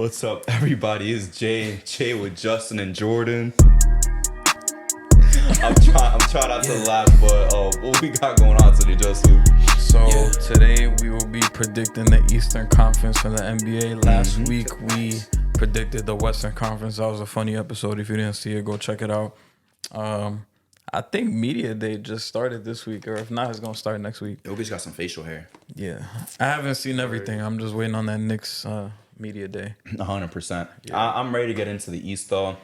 What's up, everybody? It's Jay with Justin and Jordan. I'm trying not to laugh, but what we got going on today, Justin? So today we will be predicting the Eastern Conference for the NBA. Last week we predicted the Western Conference. That was a funny episode. If you didn't see it, go check it out. I think Media Day just started this week, or if not, it's gonna start next week. Yo, bitch got some facial hair. Yeah, I haven't seen everything. I'm just waiting on that Knicks Media Day. 100%. Yeah. I'm ready to get into the East, though.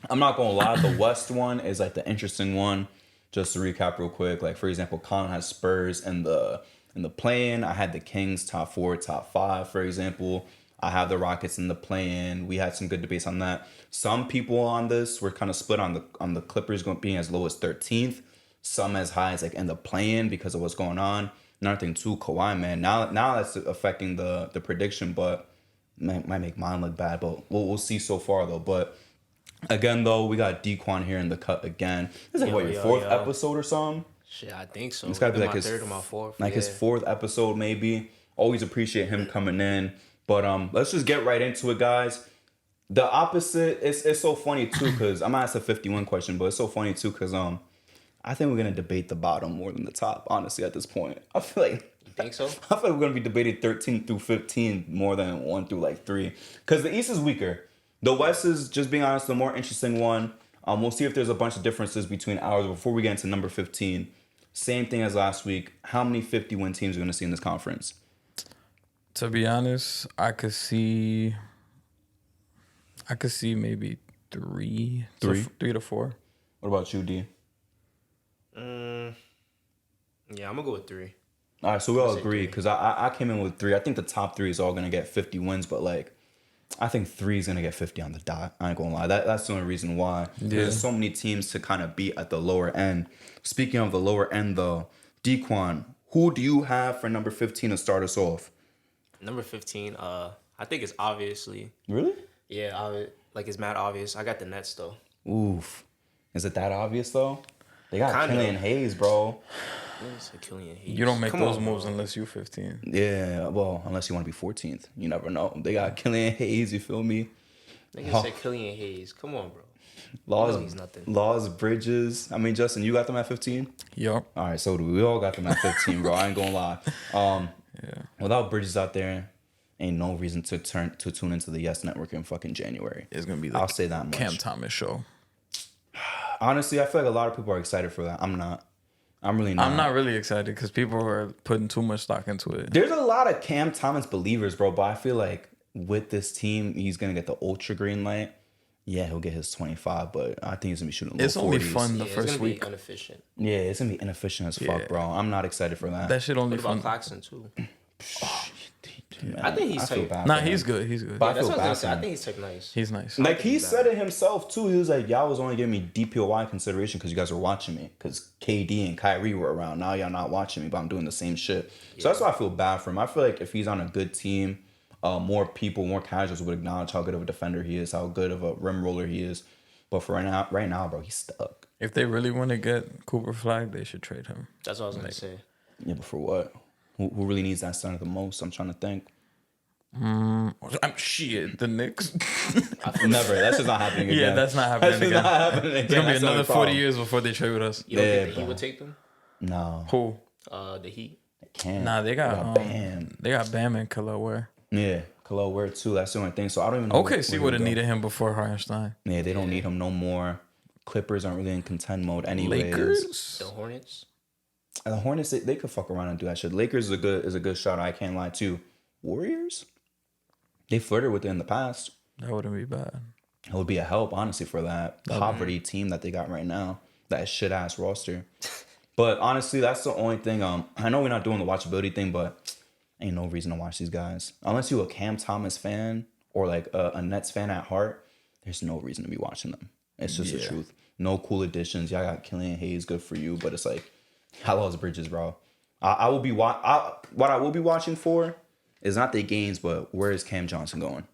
I'm not gonna lie, the West one is like the interesting one. Just to recap real quick, like for example, Colin has Spurs in the play-in. I had the Kings top 4, top 5, for example. I have the Rockets in the play-in. We had some good debates on that. Some people on this were kind of split on the Clippers being as low as 13th. Some as high as like in the play-in because of what's going on. Another thing too, Kawhi, man. Now that's affecting the prediction, but might make mine look bad. But we'll see so far though. But again though, we got Dequan here in the cut again. This is like your fourth episode or something. Shit, I think so. It's gotta be like my his third or my fourth. Like his fourth episode maybe. Always appreciate him coming in. But let's just get right into it, guys. The opposite, it's so funny too, because I'm gonna ask a 51 question, but it's so funny too, because I think we're gonna debate the bottom more than the top, honestly, at this point. I feel like You think so? I feel like we're gonna be debating 13 through 15 more than 1 through like 3. Because the East is weaker. The West is, just being honest, the more interesting one. We'll see if there's a bunch of differences between ours before we get into number 15. Same thing as last week. How many 50-win teams are we gonna see in this conference? To be honest, I could see maybe three to 4. What about you, D? Yeah, I'm gonna go with 3. All right, so we all agree because I came in with 3. I think the top 3 is all gonna get 50 wins, but like I think 3 is gonna get 50 on the dot. I ain't gonna lie. That's the only reason why. Yeah. There's so many teams to kind of beat at the lower end. Speaking of the lower end, though, Dequan, who do you have for number 15 to start us off? Number 15, I think it's obviously. Really? Yeah, it's mad obvious. I got the Nets though. Oof. Is it that obvious though? They got Kinda. Killian Hayes, bro. It's a Killian Hayes. You don't make those moves unless you're 15. Yeah, well, unless you want to be 14th. You never know. They got Killian Hayes, you feel me? Nigga said Killian Hayes. Come on, bro. Laws Bridges. I mean, Justin, you got them at 15? Yup. All right, so do we. We all got them at 15, bro. I ain't gonna lie. Yeah. Without Bridges out there, ain't no reason to tune into the Yes Network in fucking January. It's gonna be the I'll say that much. Cam Thomas show. Honestly, I feel like a lot of people are excited for that. I'm not. I'm really not. I'm not really excited because people are putting too much stock into it. There's a lot of Cam Thomas believers, bro, but I feel like with this team, he's gonna get the ultra green light. Yeah, he'll get his 25, but I think he's gonna be shooting low 40s. It's only fun the first it's gonna week. Be inefficient. Yeah, it's gonna be inefficient as fuck, bro. I'm not excited for that. That shit only What fun. about Claxton too? Man, I think he's I feel tight. bad Nah, for he's him. good. He's good. But I That's feel what I bad was for gonna say. I him. think he's nice. He's nice. Like he said it himself too. He was like, "Y'all was only giving me DPOY consideration because you guys were watching me. Because KD and Kyrie were around. Now y'all not watching me, but I'm doing the same shit." So that's why I feel bad for him. I feel like if he's on a good team, more people, more casuals would acknowledge how good of a defender he is, how good of a rim roller he is. But for right now, bro, he's stuck. If they really want to get Cooper Flag, they should trade him. That's what I was gonna say. Yeah, but for what? Who really needs that center the most? I'm trying to think. Shit, the Knicks. Never. That's just not happening again. Yeah, that's not happening That's just again. not happening again. It's gonna be That's the only another 40 problem. years before they trade with us. You don't Yeah, think the Heat bro. would take them? No. Who? The Heat. Can't. Nah, they got Bam. They got Bam and Khalil Ware. Yeah, Khalil Ware too. That's the only thing. So I don't even know. OKC would have needed him before Hartenstein. Yeah, they don't need him no more. Clippers aren't really in contend mode anyways. Lakers. The Hornets. And the Hornets, they could fuck around and do that shit. Lakers is a good shot. I can't lie too. Warriors, they flirted with it in the past. That wouldn't be bad. It would be a help, honestly, for that poverty team that they got right now. That shit ass roster. But honestly, that's the only thing. I know we're not doing the watchability thing, but ain't no reason to watch these guys unless you a Cam Thomas fan or like a Nets fan at heart. There's no reason to be watching them. It's just the truth. No cool additions. Y'all got Killian Hayes, good for you, but it's like Laws Bridges, bro. What I will be watching for is not the games, but where is Cam Johnson going?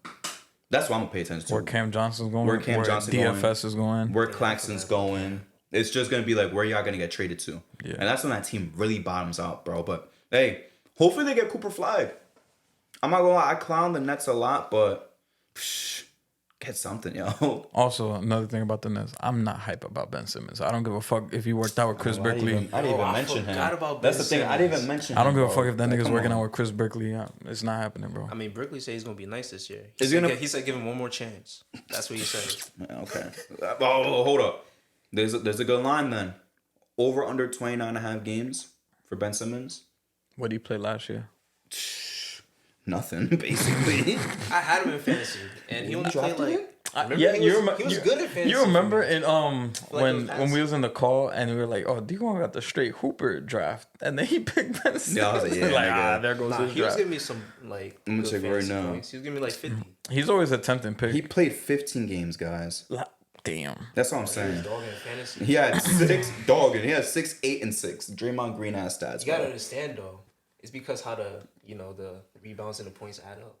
That's what I'm gonna pay attention to. Where Cam Johnson's going. Where Cam Johnson DFS is going. Where Claxton's going. It's just gonna be like where y'all gonna get traded to. Yeah. And that's when that team really bottoms out, bro. But hey, hopefully they get Cooper Flag. I'm not gonna lie, I clown the Nets a lot, but Get something, yo. Also, another thing about the Nets, I'm not hype about Ben Simmons. I don't give a fuck if he worked out with Chris Berkeley. I didn't even mention him. That's the thing. I didn't even mention him. I don't give a fuck if that Like, nigga's come working on. out with Chris Berkeley. Yeah, it's not happening, bro. I mean, Berkeley said he's gonna be nice this year. He He said give him one more chance. That's what he said. Okay. Oh, hold up. There's a good line then. Over under 29.5 games for Ben Simmons. What did he play last year? Nothing, basically. I had him in fantasy, and he only played drafted him? like. Yeah, he was good at fantasy. You remember in like when we was in the call and we were like, oh, Dequan got the straight Hooper draft, and then he picked Ben Simmons. Yeah, I was like, yeah, nigga. There goes Nah, his he was draft. giving me some like. I'm gonna good check right fantasy now. points. He was giving me like 50. He's always a tempting pick. He played 15 games, guys. Damn. That's what I'm He was saying. dogging in fantasy. He had 6 dog and he had 6, 8, and 6. Draymond Green ass stats. You gotta Bro. understand though, it's because how the rebounds and the points add up.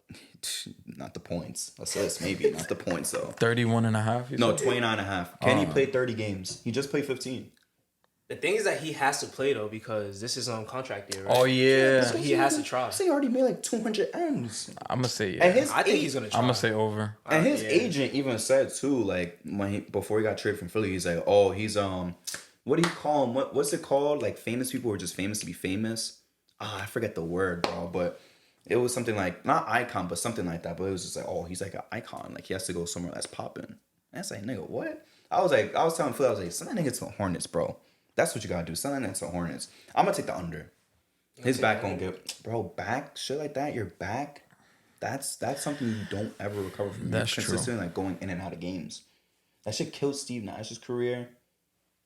Not the points. Assists, maybe. Not the points though. 31 and a half. No, 29.5. Kenny played 30 games. He just played 15. The thing is that he has to play though because this is on contract year, right? Oh yeah. So he has to try. He already made like 200 M's. I'm gonna say yeah. And his I think he's gonna try. I'm gonna say over. And his Yeah. agent even said too, like before he got traded from Philly, he's like, oh, he's what do you call him? What's it called? Like famous people who are just famous to be famous. I forget the word, bro, but it was something like not icon, but something like that. But it was just like, oh, he's like an icon. Like he has to go somewhere that's popping. And I was like, nigga, what? I was telling Phil, I was like, send that nigga to the Hornets, bro. That's what you gotta do. Send that nigga to the Hornets. I'm gonna take the under. His back gonna get, bro, back shit like that. Your back, that's something you don't ever recover from. That's You're consistently like going in and out of games. That shit killed Steve Nash's career.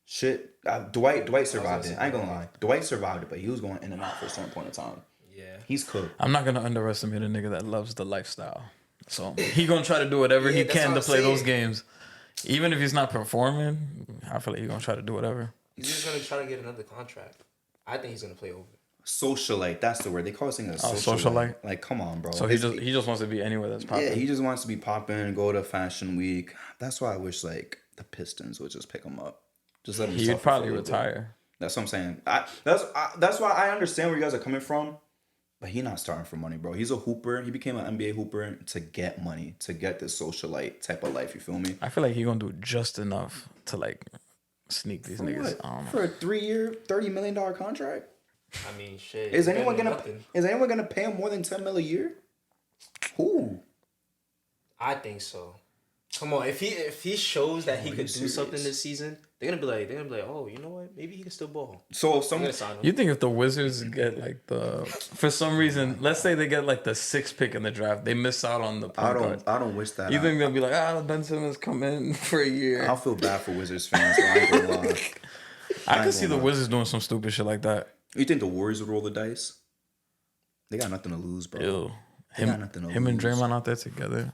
Shit, Dwight survived it. I ain't gonna lie. Dwight survived it, but he was going in and out for a certain point of time. Yeah. He's cooked. I'm not gonna underestimate a nigga that loves the lifestyle. So he gonna try to do whatever he that's can what to I'm play those saying. games. Even if he's not performing, I feel like he's gonna try to do whatever. He's just gonna try to get another contract. I think he's gonna play over. Socialite, that's the word. They call this thing a socialite? Like, come on, bro. So he just wants to be anywhere that's popping. Yeah, he just wants to be popping, go to Fashion Week. That's why I wish like the Pistons would just pick him up. Just let him. He'd suffer probably for a little bit. retire. That's what I'm saying. That's why I understand where you guys are coming from, but he's not starting for money, bro. He's a hooper. He became an NBA hooper to get money, to get this socialite type of life. You feel me? I feel like he gonna do just enough to like sneak these niggas. What? I don't know. For a 3-year, $30 million contract? I mean, shit. Is better anyone than gonna nothing. pay him more than $10 million a year? Who? I think so. Come on, if he shows that he Are could you do serious? something this season, they're gonna be like, oh, you know what? Maybe he can still ball. So if They're someone gonna sign him. You think if the Wizards get like for some reason, let's say they get like the 6th pick in the draft, they miss out on the point guard. I don't wish that. You think they'll be like, Ben Simmons come in for a year? I'll feel bad for Wizards fans. So I ain't gonna lie. I ain't can see the gonna lie. Wizards doing some stupid shit like that. You think the Warriors would roll the dice? They got nothing to lose, bro. Ew. They got nothing to Him and lose. Draymond out there together.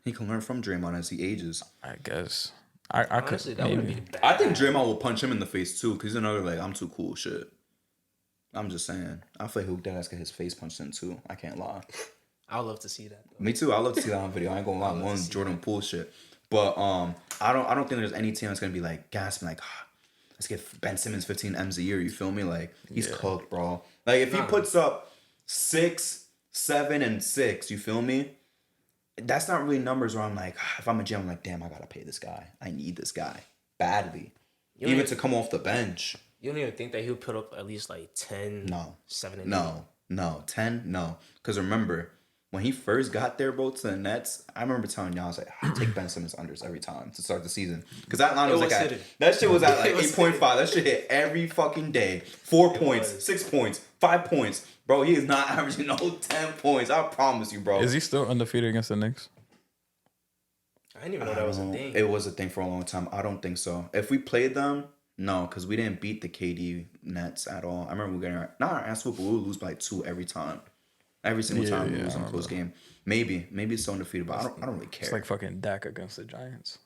He can learn from Draymond as he ages. I guess. I Honestly, could that would maybe. be bad. I think Draymond will punch him in the face too, because he's another like I'm too cool shit. I'm just saying. I feel like he'll deadass get his face punched in too. I can't lie. I would love to see that. Though. Me too. I love to see that on video. I ain't gonna lie. One Jordan Poole shit. But I don't think there's any team that's gonna be like gasping like let's get Ben Simmons 15 M's a year. You feel me? Like he's cooked, bro. Like if he puts up 6, 7, and 6, you feel me? That's not really numbers where I'm like, if I'm a GM, I'm like, damn, I gotta pay this guy. I need this guy badly. Even to come off the bench. You don't even think that he'll put up at least like 10, No. 7, and No. 10, no. Because remember, when he first got there, bro, to the Nets, I remember telling y'all, I was like, I take Ben Simmons unders every time to start the season. Because that line was like, that shit was at like 8.5. That shit hit every fucking day. 4 points, 6 points, 5 points. Bro, he is not averaging no 10 points. I promise you, bro. Is he still undefeated against the Knicks? I didn't even know that was a thing. It was a thing for a long time. I don't think so. If we played them, no, because we didn't beat the KD Nets at all. I remember we getting not our ass whooped, but we would lose by 2 every time. Every single time we lose in a close game. Maybe it's so undefeated, but I don't really care. It's like fucking Dak against the Giants.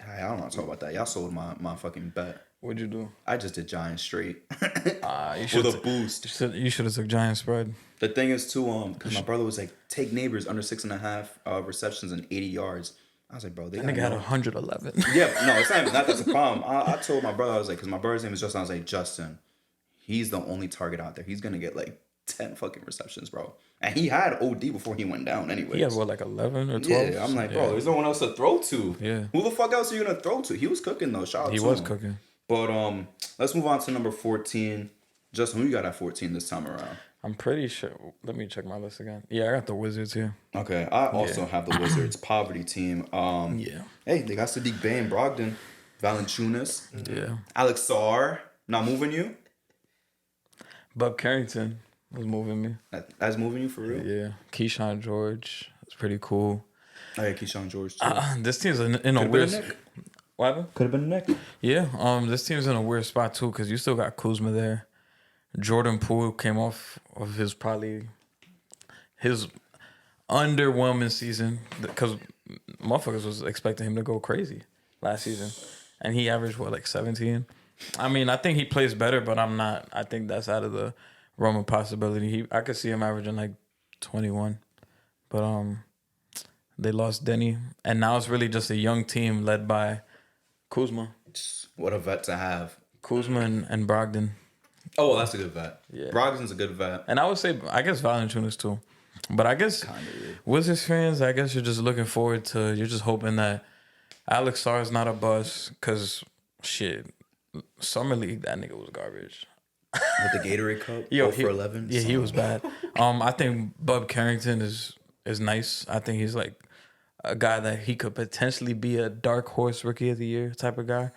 I don't want to talk about that. Y'all sold my fucking bet. What'd you do? I just did Giants straight You with a boost. You should have took Giants spread. The thing is too, because my brother was like, take neighbors under 6.5 receptions and 80 yards. I was like, bro, they That nigga had 111. Yeah, no, it's not even that. That's the problem. I told my brother, I was like, because my brother's name is Justin. I was like, Justin, he's the only target out there. He's gonna get like 10 fucking receptions, bro. And he had OD before he went down anyway. He had what, like 11 or 12? Yeah, I'm like, bro, there's no one else to throw to. Yeah. Who the fuck else are you gonna throw to? He was cooking though. Shout out to him. He was cooking. But let's move on to number 14. Justin, who you got at 14 this time around? I'm pretty sure. Let me check my list again. Yeah, I got the Wizards here. Okay, I also have the Wizards poverty team. Yeah. Hey, they got Sadiq Bey and Brogdon, Valanciunas, Yeah. Alex Sarr. Not moving you? Bob Carrington was moving me. That's moving you for real? Yeah. Keyshawn George. It's pretty cool. Oh yeah, Keyshawn George too. This team's in a Could've weird. been a Nick. What happened? Could have been Nick. Yeah. This team's in a weird spot too because you still got Kuzma there. Jordan Poole came off of his underwhelming season because motherfuckers was expecting him to go crazy last season, and he averaged what, like 17. I mean, I think he plays better, but I'm not. I think that's out of the realm of possibility. I could see him averaging like 21, but they lost Denny, and now it's really just a young team led by Kuzma, What a vet to have. Kuzma and Brogdon. Oh, well, that's a good vet. Yeah. Brogdon's a good vet. And I would say, I guess Valanciunas too. But I guess Wizards fans, I guess you're just looking forward to, you're just hoping that Alex Sarr is not a bust because, shit, Summer League, that nigga was garbage. With the Gatorade Cup, Yo, for 11. Yeah, he was bad. I think Bub Carrington is nice. I think he's like a guy that he could potentially be a dark horse rookie of the year type of guy.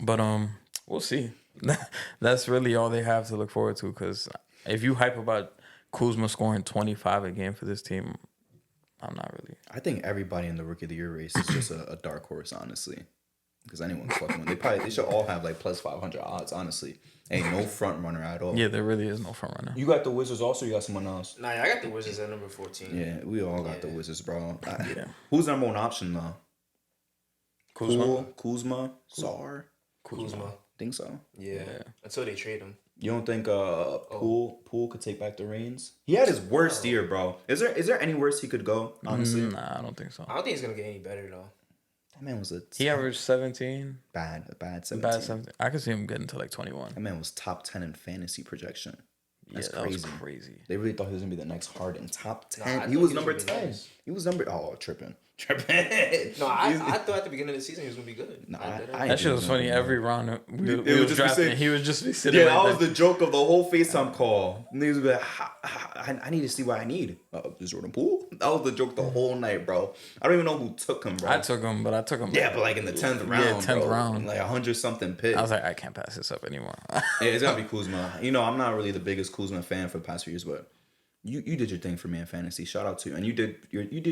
But we'll see. That's really all they have to look forward to because if you hype about Kuzma scoring 25 a game for this team, I'm not really. I think everybody in the Rookie of the Year race is just a dark horse, honestly. Because anyone's fucking with. They should all have like plus 500 odds, honestly. Ain't no front runner at all. Yeah, there really is no front runner. You got the Wizards also, or you got someone else? Nah, I got the Wizards at number 14. Yeah, we all got the Wizards, bro. Yeah. Who's number one option though? Kuzma. Kuzma, Sarr. Kuzma. Think so? Yeah. Until they trade him. You don't think Poole could take back the reins? He had his worst year, bro. Is there any worse he could go? Honestly, Nah, I don't think so. I don't think he's gonna get any better though. that man was He averaged 17. bad 17. Bad 17. I could see him getting to like 21. That man was top 10 in fantasy projection. That's That crazy. was crazy. They really thought he was gonna be the next Harden. Top 10. I he thought was he was number gonna be 10. nice. He was tripping. No, I thought at the beginning of the season he was gonna be good. Nah, I That shit was funny. Every round we would was just be drafting, saying- he would just be sitting Yeah, right that was there. the joke of the whole FaceTime call. Niggas would be like, I need to see what I need. Is Jordan Poole? That was the joke the whole night, bro. I don't even know who took him, bro. I took him. Yeah, but like in the 10th round, Yeah, 10th bro. round. Like 100-something pick. I was like, I can't pass this up anymore. Yeah, it's gotta be Kuzma. You know, I'm not really the biggest Kuzma fan for the past few years, but you did your thing for me in fantasy. Shout out to you. And you did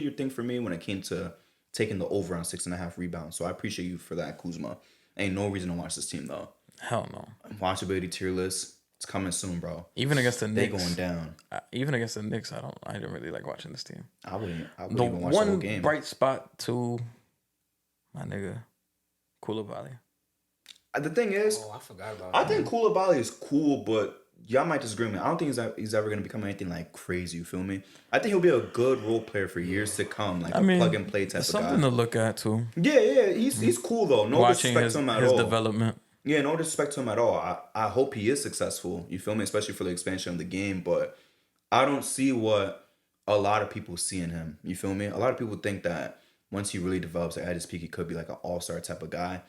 your thing for me when it came to taking the over on 6.5 rebounds. So I appreciate you for that, Kuzma. Ain't no reason to watch this team though. Hell no. Watchability tier list. It's coming soon, bro. Even against the They Knicks. going down. Even against the Knicks, I didn't really like watching this team. I wouldn't The even watch the whole one game. bright spot to my nigga Koulibaly. The thing is, I forgot about I that. think Koulibaly is cool, but y'all might disagree with me. I don't think he's ever gonna become anything like crazy. You feel me? I think he'll be a good role player for years to come, like a plug and play type of guy. Something to look at too. Yeah, he's cool though. No Watching disrespect his, to him at his all. development. Yeah, no disrespect to him at all. I hope he is successful. You feel me? Especially for the expansion of the game. But I don't see what a lot of people see in him. You feel me? A lot of people think that once he really develops at his peak, he could be like an all-star type of guy.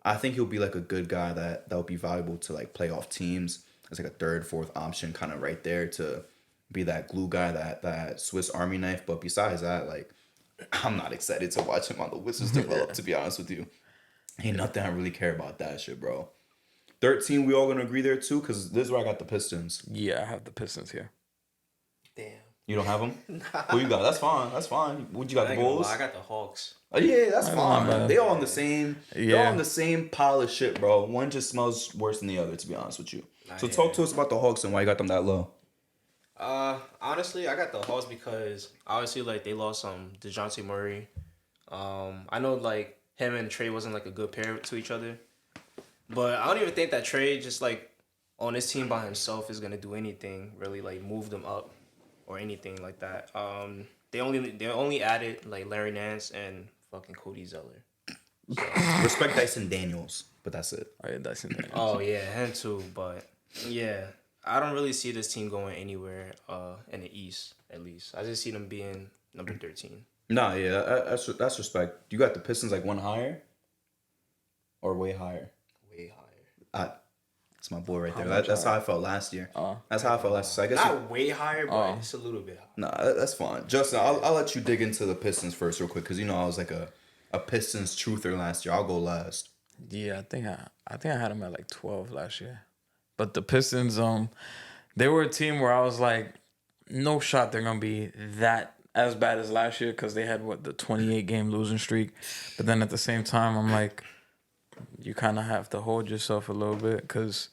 I think he'll be like a good guy that would be valuable to like playoff teams. It's like a third, fourth option kind of right there to be that glue guy, that Swiss Army knife. But besides that, like, I'm not excited to watch him on the Wizards develop, to be honest with you. Ain't nothing I really care about that shit, bro. 13, we all gonna agree there too, because this is where I got the Pistons. Yeah, I have the Pistons here. Damn. You don't have them? Who you got? That's fine. That's fine. What you got? The Bulls? I got the Hawks. Oh, yeah, that's I fine. don't know. They all on the same. They're Yeah. all on the same pile of shit, bro. One just smells worse than the other, to be honest with you. So talk to us about the Hawks and why you got them that low. Honestly, I got the Hawks because obviously like they lost DeJounte Murray. I know like him and Trey wasn't like a good pair to each other, but I don't even think that Trey just like on his team by himself is gonna do anything really like move them up or anything like that. They only added like Larry Nance and fucking Cody Zeller. Respect Dyson Daniels, but that's it. Oh, yeah, Dyson Daniels. Oh yeah, him too. But yeah, I don't really see this team going anywhere in the East, at least. I just see them being number 13. Nah, yeah, that's respect. You got the Pistons like one higher, or way higher. Way higher. That's my boy right there. That's how I felt last year. That's how I felt last year. So I guess not way higher, but it's a little bit higher. Nah, that's fine. Justin, I'll let you dig into the Pistons first real quick because I was like a Pistons truther last year. I'll go last. Yeah, I think I had them at like 12 last year. But the Pistons, they were a team where I was like, no shot they're gonna be that as bad as last year because they had the 28 game losing streak. But then at the same time, I'm like, you kind of have to hold yourself a little bit because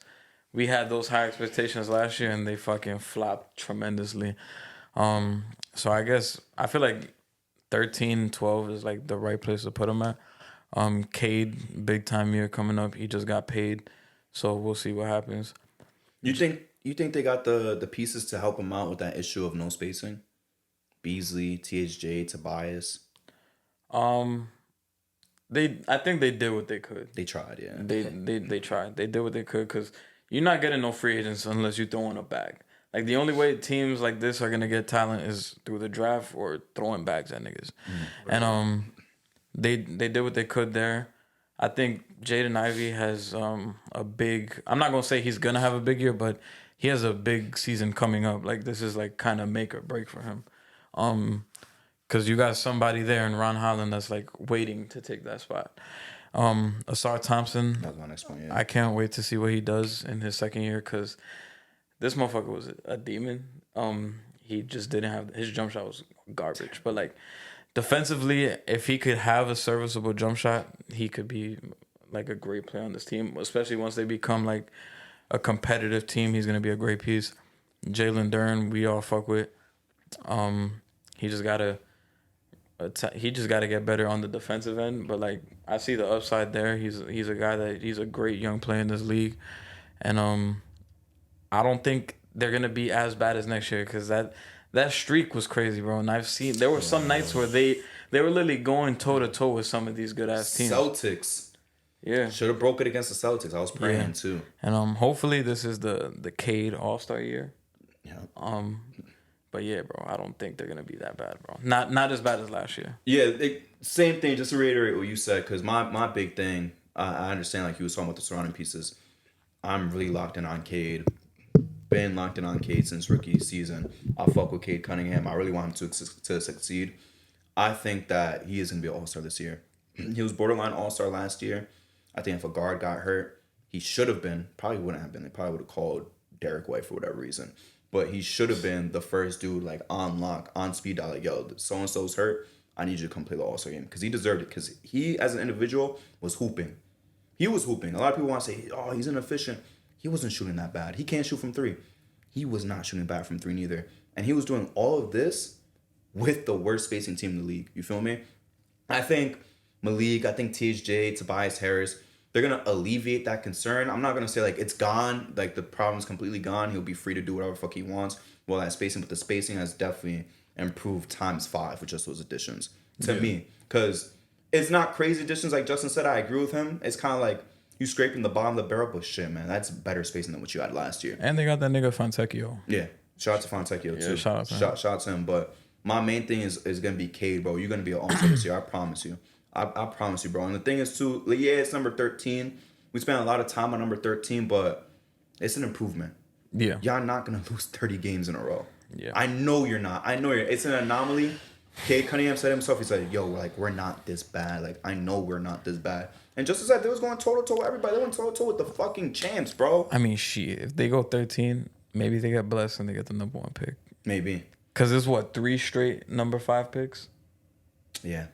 we had those high expectations last year and they fucking flopped tremendously. So I guess I feel like 13, 12 is like the right place to put them at. Cade, big time year coming up. He just got paid, so we'll see what happens. You think they got the pieces to help him out with that issue of no spacing? Beasley, THJ, Tobias. I think they did what they could. They tried, yeah. They tried. They did what they could because you're not getting no free agents unless you throw in a bag. Like the only way teams like this are gonna get talent is through the draft or throwing bags at niggas. And they did what they could there. I think Jaden Ivey has a big. I'm not gonna say he's gonna have a big year, but he has a big season coming up. Like this is like kind of make or break for him. Because you got somebody there in Ron Holland that's like waiting to take that spot. Asar Thompson. That was my next point. Yeah. I can't wait to see what he does in his second year because this motherfucker was a demon. He just didn't have his jump shot was garbage. But like defensively, if he could have a serviceable jump shot, he could be like a great player on this team. Especially once they become like a competitive team, he's gonna be a great piece. Jalen Duren, we all fuck with. He just gotta get better on the defensive end. But like I see the upside there. He's a guy he's a great young player in this league, and I don't think they're gonna be as bad as next year because that streak was crazy, bro. And I've seen there were some nights where they were literally going toe to toe with some of these good ass teams. Celtics. Yeah. Should have broke it against the Celtics. I was praying too. And hopefully this is the Cade All-Star year. Yeah. But yeah, bro, I don't think they're gonna be that bad, bro. Not as bad as last year. Yeah, same thing. Just to reiterate what you said, because my big thing, I understand like you was talking about the surrounding pieces. I'm really locked in on Cade. Been locked in on Cade since rookie season. I fuck with Cade Cunningham. I really want him to succeed. I think that he is gonna be an All-Star this year. He was borderline All-Star last year. I think if a guard got hurt, he should have been. Probably wouldn't have been. They probably would have called Derrick White for whatever reason. But he should have been the first dude like on lock, on speed dial. Like, yo, so-and-so's hurt. I need you to come play the All-Star game. Because he deserved it. Because he, as an individual, was hooping. He was hooping. A lot of people want to say, oh, he's inefficient. He wasn't shooting that bad. He can't shoot from three. He was not shooting bad from three neither. And he was doing all of this with the worst spacing team in the league. You feel me? I think Malik, I think THJ, Tobias Harris, they're going to alleviate that concern. I'm not going to say, like, it's gone. Like, the problem's completely gone. He'll be free to do whatever the fuck he wants. Well, that spacing, but the spacing has definitely improved times 5 with just those additions to me. Because it's not crazy additions like Justin said. I agree with him. It's kind of like you scraping the bottom of the barrel, but shit, man, that's better spacing than what you had last year. And they got that nigga Fontecchio. Yeah. Shout out to Fontecchio, too. Shout out to him. But my main thing is going to be Cade, bro. You're going to be an All-Star this year. I promise you. I promise you, bro. And the thing is, too, like, yeah, it's number 13. We spent a lot of time on number 13, but it's an improvement. Yeah. Y'all not going to lose 30 games in a row. Yeah. I know you're not. It's an anomaly. Cade Cunningham said himself, he's like, yo, like, we're not this bad. Like, I know we're not this bad. And just as that, they was going toe-to-toe with everybody. They went toe-to-toe with the fucking champs, bro. I mean, shit. If they go 13, maybe they get blessed and they get the number 1 pick. Maybe. Because it's, 3 straight number 5 picks? Yeah.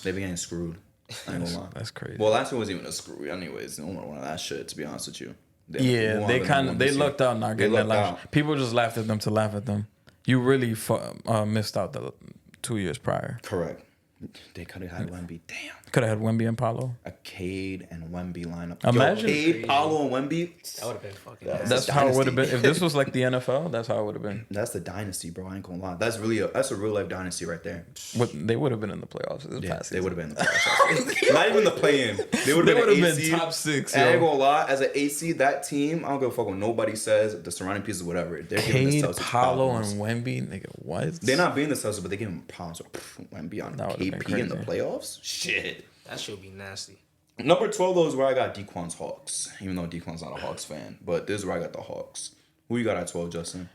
They be getting screwed. That's crazy. Well, last one wasn't even a screw. Anyways, no one of that shit, to be honest with you. They lucked out not getting that last. People just laughed at them to laugh at them. You really missed out the 2 years prior. Correct. They could have had Wemby. Damn. Could have had Wemby and Paolo. A Cade and Wemby lineup. Imagine Cade, Paolo, and Wemby. That would have been fucking. That's how it would have been. If this was like the NFL, that's how it would have been. That's the dynasty, bro. I ain't gonna lie. That's a real life dynasty right there. They would have been in the playoffs. They would have been in the playoffs. Not even the play-in. They would have been top 6. I ain't gonna lie. As an AC, that team, I don't give a fuck what nobody says. The surrounding pieces, whatever. They're giving the Cade, Celtics Paolo, problems. and Wemby, nigga, what? They're not being the Celtics, but they give them problems. So, Wemby on That would've been KP in the crazy. playoffs. Shit. That should be nasty. Number 12 though is where I got Dequan's Hawks. Even though Dequan's not a Hawks fan, but this is where I got the Hawks. Who you got at 12, Justin?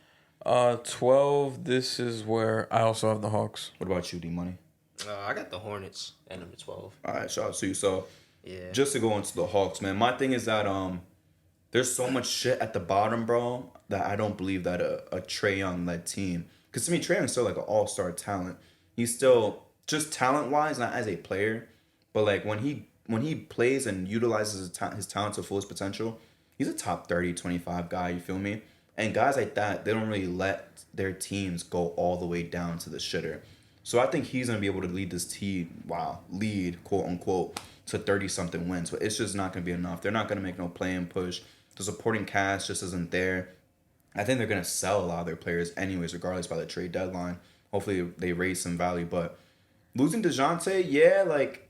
12. This is where I also have the Hawks. What about you, D Money? I got the Hornets at number 12. All right, shout out to you. So, Yeah. just to go into the Hawks, man, my thing is that there's so much shit at the bottom, bro, that I don't believe that a Trae Young led team. Because to me, Trae Young's still like an all-star talent. He's still just talent-wise, not as a player, but like when he plays and utilizes his talent to fullest potential, he's a top 30, 25 guy. You feel me? And guys like that, they don't really let their teams go all the way down to the shitter. So I think he's gonna be able to lead this team. Lead quote unquote to 30-something wins, but it's just not gonna be enough. They're not gonna make no play-in push. The supporting cast just isn't there. I think they're gonna sell a lot of their players anyways, regardless by the trade deadline. Hopefully they raise some value, but losing DeJounte, yeah, like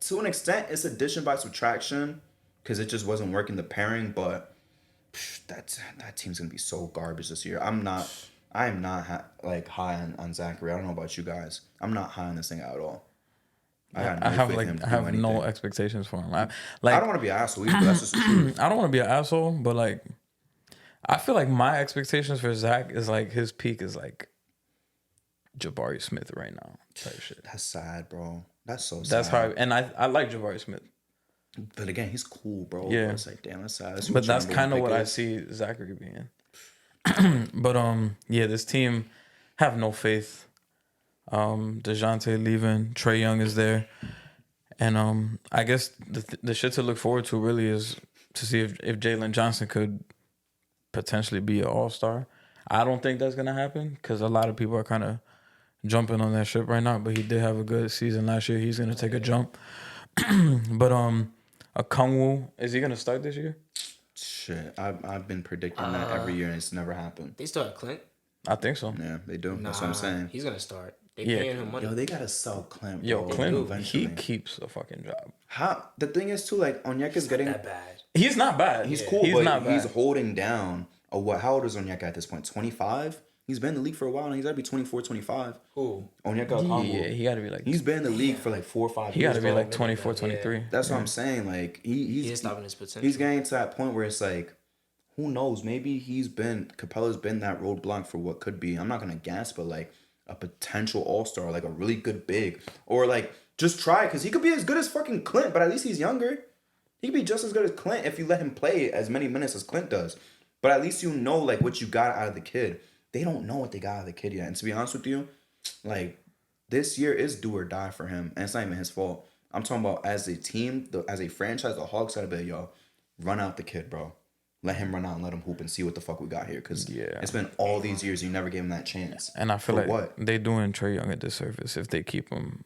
to an extent, it's addition by subtraction because it just wasn't working the pairing. But that team's gonna be so garbage this year. I am not high on Zachary. I don't know about you guys. I'm not high on this thing at all. I have no expectations for him. I don't want to be an asshole either, but that's just the truth. I don't want to be an asshole, but like, I feel like my expectations for Zach is like his peak is like Jabari Smith right now type shit. That's sad, bro. That's so sad. That's how, and I like Jabari Smith. But again, he's cool, bro. Yeah. It's like, damn, that's sad. But that's kind of what I see Zachary being. But yeah, this team have no faith. DeJounte leaving, Trae Young is there, and I guess the shit to look forward to really is to see if Jalen Johnson could potentially be an all-star. I don't think that's gonna happen because a lot of people are kind of jumping on that ship right now. But he did have a good season last year. He's gonna take a jump. But a Kungwu, is he gonna start this year? Shit, I've been predicting that every year and it's never happened. They still have Clint? I think so. Yeah, they do. That's what I'm saying. He's gonna start. They Yeah. paying him money. Yo, they gotta sell Clint. Bro. Yo, Clint, eventually. he keeps a fucking job. How the thing is too, like Onyeka's getting That bad. He's not bad. he's cool, He's but not bad. he's holding down. What? How old is Onyeka at this point? 25. He's been in the league for a while, and he's gotta be 24, 25. Who? Onyeka Yeah, Okongwu. he got to be like. He's been in the league for like 4 or 5 He years. got to be bro. like 24, 23. That's what I'm saying. Like He is stopping his potential. he's getting to that point where it's like, who knows? Maybe Capella's been that roadblock for what could be. I'm not gonna guess, but like a potential all-star, like a really good big, or like just try because he could be as good as fucking Clint, but at least he's younger. He could be just as good as Clint if you let him play as many minutes as Clint does. But at least you know like what you got out of the kid. They don't know what they got out of the kid yet. And to be honest with you, like this year is do or die for him, and it's not even his fault. I'm talking about as a team, as a franchise, the Hawks gotta be like, yo, run out the kid, bro. Let him run out and let him hoop and see what the fuck we got here. Because it's been all these years you never gave him that chance. And I feel For like what? they doing Trae Young a disservice if they keep him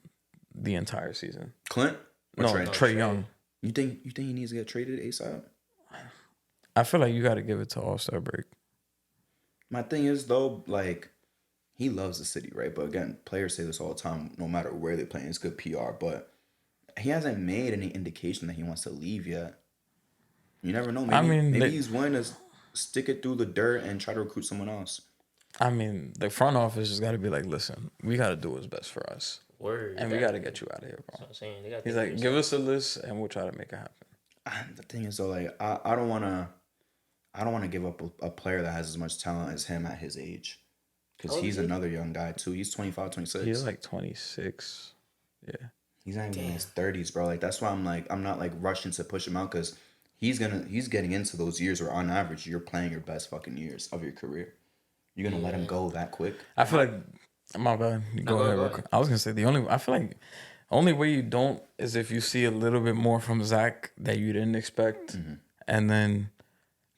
the entire season. Clint? Or No, Trae? Trae Young. You think he needs to get traded ASAP? I feel like you got to give it to All-Star break. My thing is though, like he loves the city, right? But again, players say this all the time. No matter where they're playing, it's good PR. But he hasn't made any indication that he wants to leave yet. You never know. Maybe he's willing to stick it through the dirt and try to recruit someone else. I mean, the front office has got to be like, listen, we got to do what's best for us. Word. And we got to get you out of here, That's bro. what I'm saying. They got He's like, give us a list and we'll try to make it happen. And the thing is though, like I don't want to give up a player that has as much talent as him at his age. Because he's another young guy too. He's 25, 26. He's like 26. Yeah. He's not even in his 30s, bro. Like that's why I'm not like rushing to push him out because he's getting into those years where on average you're playing your best fucking years of your career. You're gonna let him go that quick? I feel like my bad. Go ahead, real quick. I was gonna say I feel like only way you don't is if you see a little bit more from Zach that you didn't expect, and then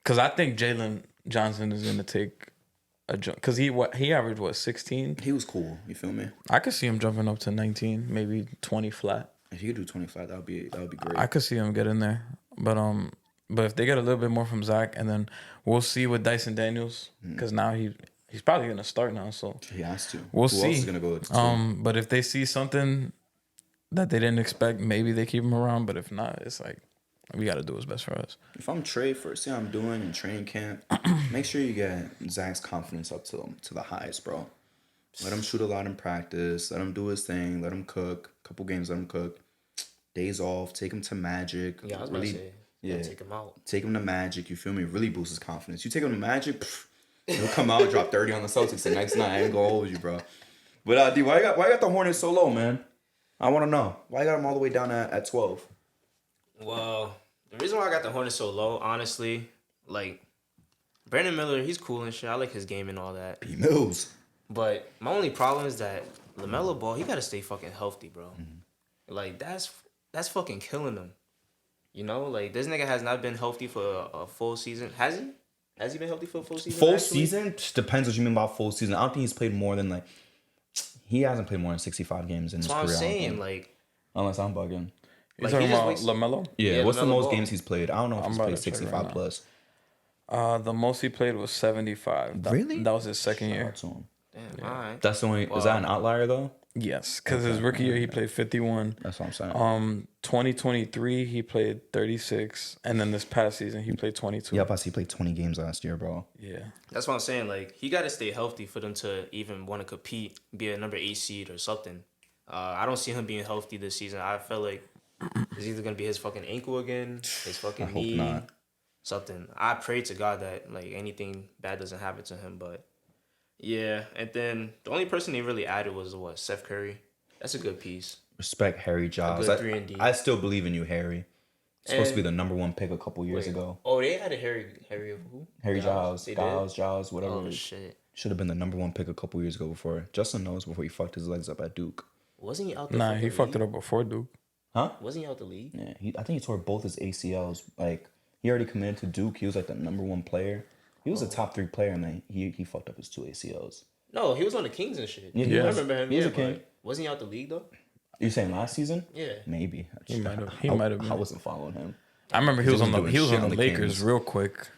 because I think Jalen Johnson is gonna take because he averaged what 16. He was cool. You feel me? I could see him jumping up to 19, maybe 20 flat. If you could do 25, that would be great. I could see him get in there, but if they get a little bit more from Zach, and then we'll see with Dyson Daniels, because now he's probably gonna start now, so He has to. We'll Who see. else is gonna go? To but if they see something that they didn't expect, maybe they keep him around. But if not, it's like we got to do what's best for us. If I'm Trey, first thing I'm doing in training camp, make sure you get Zach's confidence up to the highest, bro. Let him shoot a lot in practice. Let him do his thing. Let him cook. Couple games, let him cook. Days off, take him to Magic. Yeah, I was really, about to say. Yeah, take him out. Take him to Magic. You feel me? Really boost his confidence. You take him to Magic, he'll come out, drop 30 on the Celtics the next night. I ain't gonna hold you, bro. But D, why you got the Hornets so low, man? I want to know why you got them all the way down at 12. Well, the reason why I got the Hornets so low, honestly, like Brandon Miller, he's cool and shit. I like his game and all that. P Mills. But my only problem is that LaMelo Ball, he gotta stay fucking healthy, bro. Mm-hmm. Like that's fucking killing him. You know, like this nigga has not been healthy for a full season. Has he? Has he been healthy for a full season? Full season depends what you mean by full season. I don't think he's played more than he hasn't played more than 65 games in his career. That's what I'm saying, like unless I'm bugging. You talking about LaMelo? Yeah, what's the most Ball. games he's played? I don't know if he's played 65 plus. The most he played was 75. Really? That was his second Shout year. out to him. damn, all right. That's the only. Is that an outlier though? Yes, because his rookie year he played 51. That's what I'm saying. 2023 he played 36, and then this past season he played 22. Yeah, plus he played 20 games last year, bro. Yeah, That's what I'm saying. Like he gotta stay healthy for them to even want to compete, be a number 8 seed or something. I don't see him being healthy this season. I feel like it's either gonna be his fucking ankle again, his fucking knee, not. something. I pray to God that like anything bad doesn't happen to him, but yeah. And then the only person they really added was Seth Curry. That's a good piece. Respect Harry Giles. good 3-and-D. I still believe in you, Harry. Supposed to be the number one pick a couple years ago. Oh, they added Harry of who? Harry Giles, They did? Giles, whatever. Oh shit! Should have been the number one pick a couple years ago before. Justin knows before he fucked his legs up at Duke. Wasn't he out the nah, he league? fucked it up before Duke. Huh? Wasn't he out the league? Yeah, I think he tore both his ACLs. Like he already committed to Duke. He was like the number one player. He was a top 3 player, and then he fucked up his 2 ACLs. No, he was on the Kings and shit. Yeah, I remember him. He was yeah, a king. but wasn't he out the league though? You saying last season? Yeah. Maybe. He might have been. I wasn't following him. I remember he was on doing the shit on the Lakers Kings. real quick.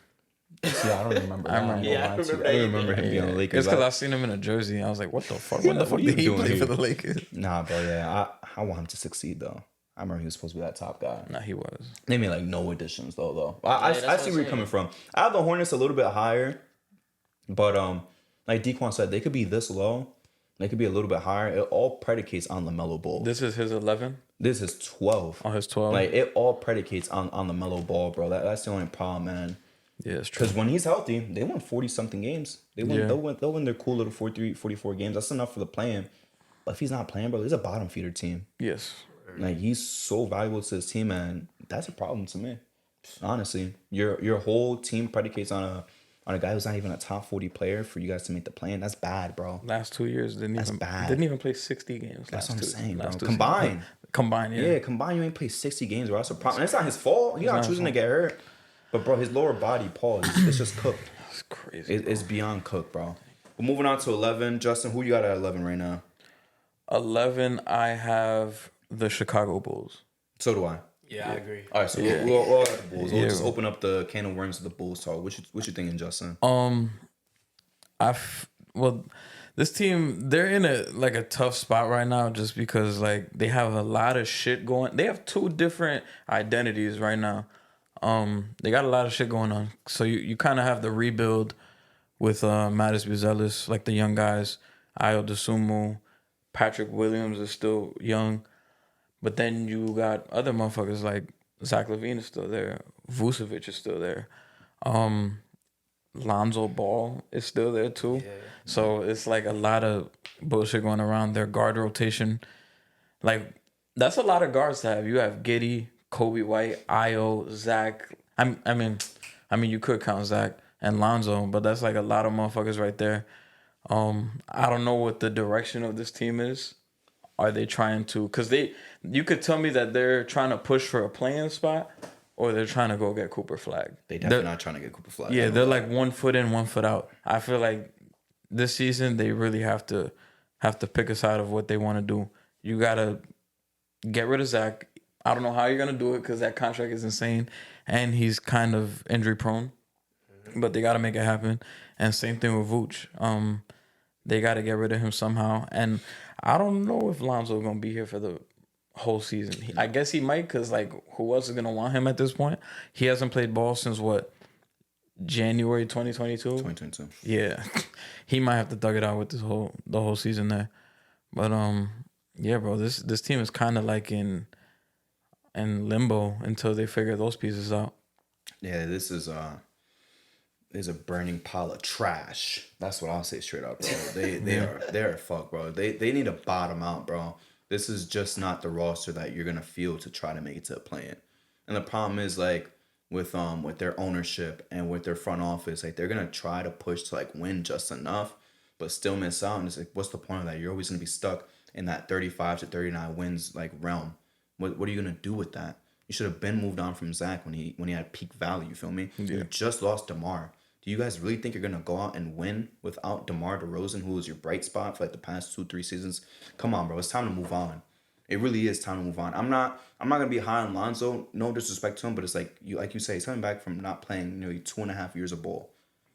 Yeah, I don't remember. I remember. Yeah, I remember that. I remember him being on the Lakers. It's because I seen him in a jersey. I was like, what the fuck? When the fuck What are you did he doing play here? for the Lakers? Nah, bro. Yeah, I want him to succeed though. I remember he was supposed to be that top guy. Nah, he was. They made like no additions though. I that's see what where I'm you're coming from. I have the Hornets a little bit higher, but like Dequan said, they could be this low. They could be a little bit higher. It all predicates on LaMelo Ball. This is his 11. This is 12. Oh, his 12. Like it all predicates on LaMelo Ball, bro. That's the only problem, man. Yeah, it's true. Because when he's healthy, they won 40 something games. They'll win their cool little 43, 44 games. That's enough for the playing. But if he's not playing, bro, he's a bottom feeder team. Yes. Like he's so valuable to his team, and that's a problem to me. Honestly, your whole team predicates on a guy who's not even a top 40 player for you guys to make the play-in. That's bad, bro. Last 2 years didn't even play 60 games. That's what I'm saying, bro. last two Combined. seasons. Combined, yeah. Yeah, combined, you ain't played 60 games, bro. That's a problem. And it's not his fault. He's not choosing to get hurt. But, bro, his lower body, pause. It's just cooked. That's crazy. It's beyond cooked, bro. We're moving on to 11. Justin, who you got at 11 right now? 11, I have the Chicago Bulls. So do I. Yeah, I agree. All right, so we'll all got the Bulls. We'll just open up the can of worms of the Bulls talk. What you thinking, Justin? This team, they're in a tough spot right now just because like they have a lot of shit going. They have 2 different identities right now. They got a lot of shit going on. So you kind of have the rebuild with Mattis Buzelis, like the young guys, Ayo Dosunmu, Patrick Williams is still young. But then you got other motherfuckers like Zach LaVine is still there. Vucevic is still there. Lonzo Ball is still there too. Yeah. So it's like a lot of bullshit going around. Their guard rotation, like that's a lot of guards to have. You have Giddey, Kobe White, Ayo, Zach. I mean, you could count Zach and Lonzo, but that's like a lot of motherfuckers right there. I don't know what the direction of this team is. Are they trying to? Because you could tell me that they're trying to push for a playing spot, or they're trying to go get Cooper Flag. They definitely not trying to get Cooper Flag. Yeah, they're like 1 foot in, 1 foot out. I feel like this season they really have to pick a side of what they want to do. You gotta get rid of Zach. I don't know how you're gonna do it because that contract is insane, and he's kind of injury prone. But they gotta make it happen. And same thing with Vooch. They gotta get rid of him somehow. And I don't know if Lonzo's gonna be here for the whole season. I guess he might, because like who else is gonna want him at this point? He hasn't played ball since what? January 2022? 2022. Yeah. He might have to thug it out with the whole season there. But yeah, bro, this team is kinda like in limbo until they figure those pieces out. Yeah, this is a burning pile of trash. That's what I'll say straight up, bro. They're fucked, bro. They need to bottom out, bro. This is just not the roster that you're gonna field to try to make it to a play-in. And the problem is like with their ownership and with their front office, like they're gonna try to push to like win just enough, but still miss out. And it's like, what's the point of that? You're always gonna be stuck in that 35 to 39 wins like realm. What are you gonna do with that? You should have been moved on from Zach when he had peak value. You feel me? Yeah. You just lost DeMar. Do you guys really think you're gonna go out and win without DeMar DeRozan, who was your bright spot for like the past 2-3 seasons? Come on, bro. It's time to move on. It really is time to move on. I'm not gonna be high on Lonzo. No disrespect to him, but it's like you say, he's coming back from not playing nearly 2.5 years of ball.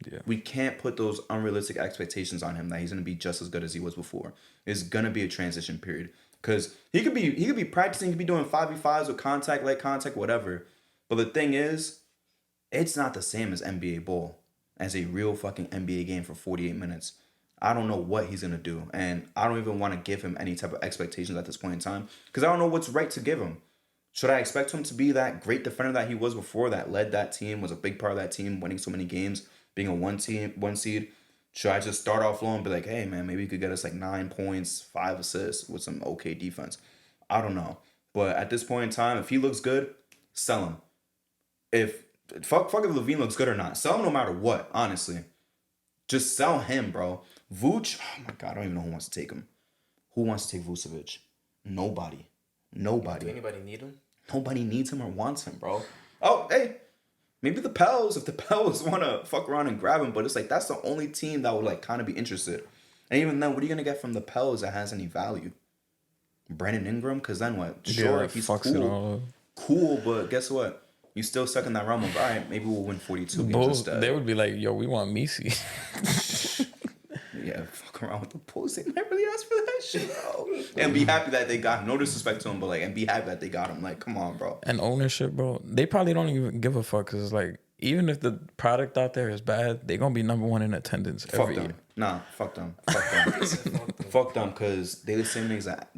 Yeah. We can't put those unrealistic expectations on him that he's gonna be just as good as he was before. It's gonna be a transition period. Cause he could be practicing, he could be doing 5v5s with contact, light contact, whatever. But the thing is, it's not the same as NBA ball, as a real fucking NBA game for 48 minutes. I don't know what he's gonna do, and I don't even want to give him any type of expectations at this point in time because I don't know what's right to give him. Should I expect him to be that great defender that he was before, that led that team, was a big part of that team, winning so many games, being a one seed? Should I just start off low and be like, hey, man, maybe you could get us like 9 points, 5 assists with some okay defense? I don't know. But at this point in time, if he looks good, sell him. Fuck if Levine looks good or not. Sell him no matter what, honestly. Just sell him, bro. Vooch, oh my God, I don't even know who wants to take him. Who wants to take Vucevic? Nobody. Do anybody need him? Nobody needs him or wants him, bro. Oh, hey. Maybe the Pels, if the Pels want to fuck around and grab him, but it's like that's the only team that would like kind of be interested. And even then, what are you going to get from the Pels that has any value? Brandon Ingram? Because then what? Sure, he's cool. Cool, but guess what? You still stuck in that realm of, all right, maybe we'll win 42 games instead. They would be like, yo, we want Misi. Yeah, fuck around with the Bulls. They might really ask for that shit, bro. And be happy that they got him. No disrespect to him, but like, and be happy that they got him. Like, come on, bro. And ownership, bro. They probably don't even give a fuck because it's like, even if the product out there is bad, they're going to be number one in attendance every year. Nah, fuck them. Fuck them, because they the same things that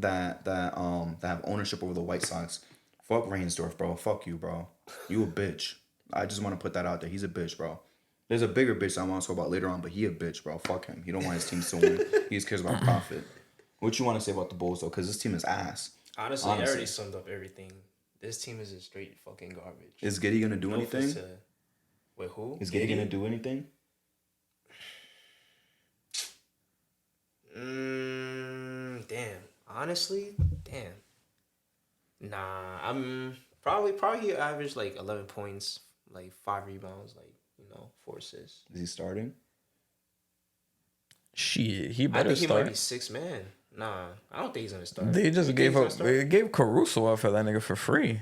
have ownership over the White Sox. Fuck Reinsdorf, bro. Fuck you, bro. You a bitch. I just want to put that out there. He's a bitch, bro. There's a bigger bitch I want to talk about later on, but he a bitch, bro. Fuck him. He don't want his team to win. He just cares about profit. What you want to say about the Bulls, though? Because this team is ass. Honestly, I already summed up everything. This team is a straight fucking garbage. Is Giddey going to do anything? Wait, who? Is Giddey going to do anything? Damn. Honestly, damn. Nah, I'm probably he averaged like 11 points, like 5 rebounds, like 4 assists. Is he starting? Shit, he better start. I think he might be 6 man. Nah, I don't think he's gonna start. They just gave Caruso up for that nigga for free.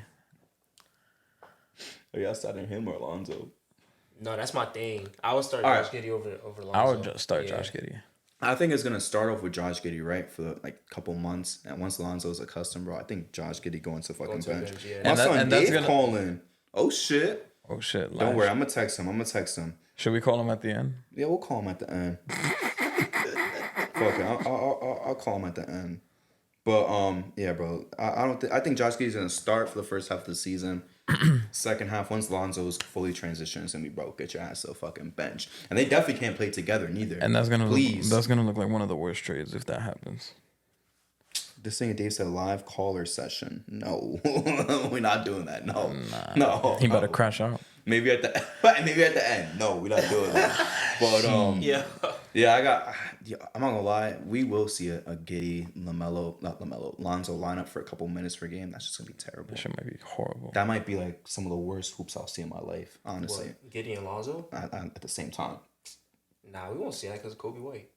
Are y'all starting him or Alonzo? No, that's my thing. I would start Josh Giddey over Alonzo. I would just start Josh Giddey. I think it's gonna start off with Josh Giddey, right, for like a couple months, and once Alonzo's accustomed, bro, I think Josh Giddey going to fucking bench. My son Dave calling. Oh shit. Don't worry, I'm gonna text him. Should we call him at the end? Yeah, we'll call him at the end. Fuck it, I'll call him at the end. But yeah, bro, I think Josh Giddey's gonna start for the first half of the season. Second half, once Lonzo's fully transitions, and we bro, get your ass to a fucking bench. And they definitely can't play together neither. And that's gonna look like one of the worst trades if that happens. This thing Dave said live caller session. No, we're not doing that. No, no. He better crash out. Maybe at the end. No, we're not doing that. But I'm not gonna lie. We will see a Giddey, Lonzo lineup for a couple minutes per game. That's just gonna be terrible. That shit might be horrible. That might be like some of the worst hoops I'll see in my life. Honestly, what, Giddey and Lonzo at the same time. Nah, we won't see that because of Kobe White.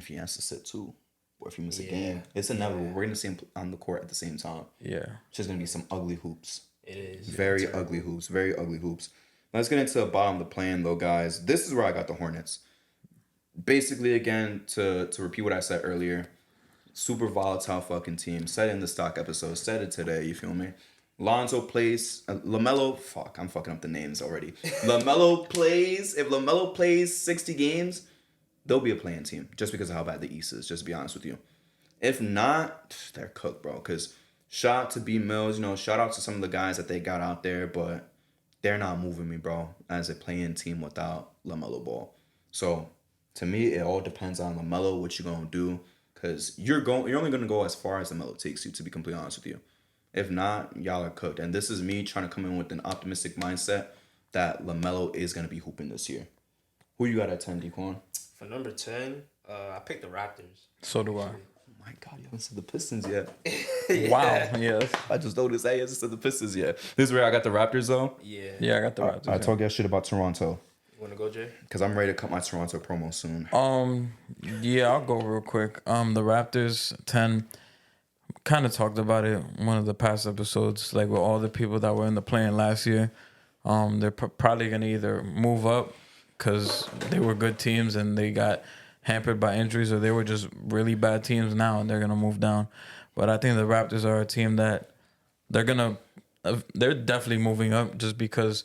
if he has to sit too, or if he misses a game, it's inevitable. We're gonna see him on the court at the same time. Yeah. It's just gonna be some ugly hoops. It is Very ugly hoops. Very ugly hoops. Let's get into the bottom of the plan, though, guys. This is where I got the Hornets. Basically, again, to repeat what I said earlier, super volatile fucking team. Said it in the stock episode. Said it today. You feel me? Lonzo plays. LaMelo. Fuck, I'm fucking up the names already. LaMelo plays. If LaMelo plays 60 games, they'll be a playing team just because of how bad the East is. Just to be honest with you. If not, they're cooked, bro. Because shout out to B Mills. You know, shout out to some of the guys that they got out there, but they're not moving me, bro, as a playing team without LaMelo Ball. So, to me, it all depends on LaMelo, what you're going to do, because you're only going to go as far as LaMelo takes you, to be completely honest with you. If not, y'all are cooked. And this is me trying to come in with an optimistic mindset that LaMelo is going to be hooping this year. Who you got at 10, Dequan? For number 10, I picked the Raptors. So do I. Oh my God, you haven't said the Pistons yet. Wow. Yeah. I just noticed I haven't said the Pistons yet. This is where I got the Raptors, though. Yeah. Yeah, I got the Raptors. I told you shit about Toronto. You want to go, Jay? Because I'm ready to cut my Toronto promo soon. Yeah, I'll go real quick. The Raptors 10, kind of talked about it in one of the past episodes, like with all the people that were in the play-in last year. They're probably gonna either move up because they were good teams and they got hampered by injuries, or they were just really bad teams now and they're gonna move down. But I think the Raptors are a team that they're definitely moving up just because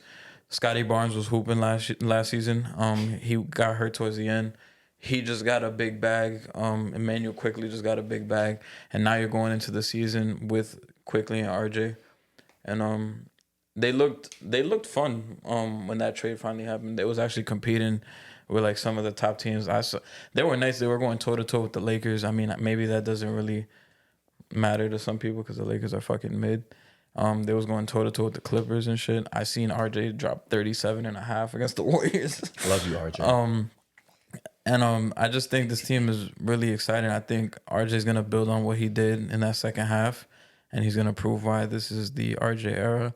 Scotty Barnes was hooping last season. He got hurt towards the end. He just got a big bag. Emmanuel Quickly just got a big bag, and now you're going into the season with Quickly and RJ, and they looked fun. When that trade finally happened, they was actually competing with like some of the top teams. They were nice. They were going toe to toe with the Lakers. I mean, maybe that doesn't really matter to some people because the Lakers are fucking mid. They was going toe to toe with the Clippers and shit. I seen RJ drop 37.5 against the Warriors. Love you, RJ. I just think this team is really exciting. I think RJ's gonna build on what he did in that second half, and he's gonna prove why this is the RJ era.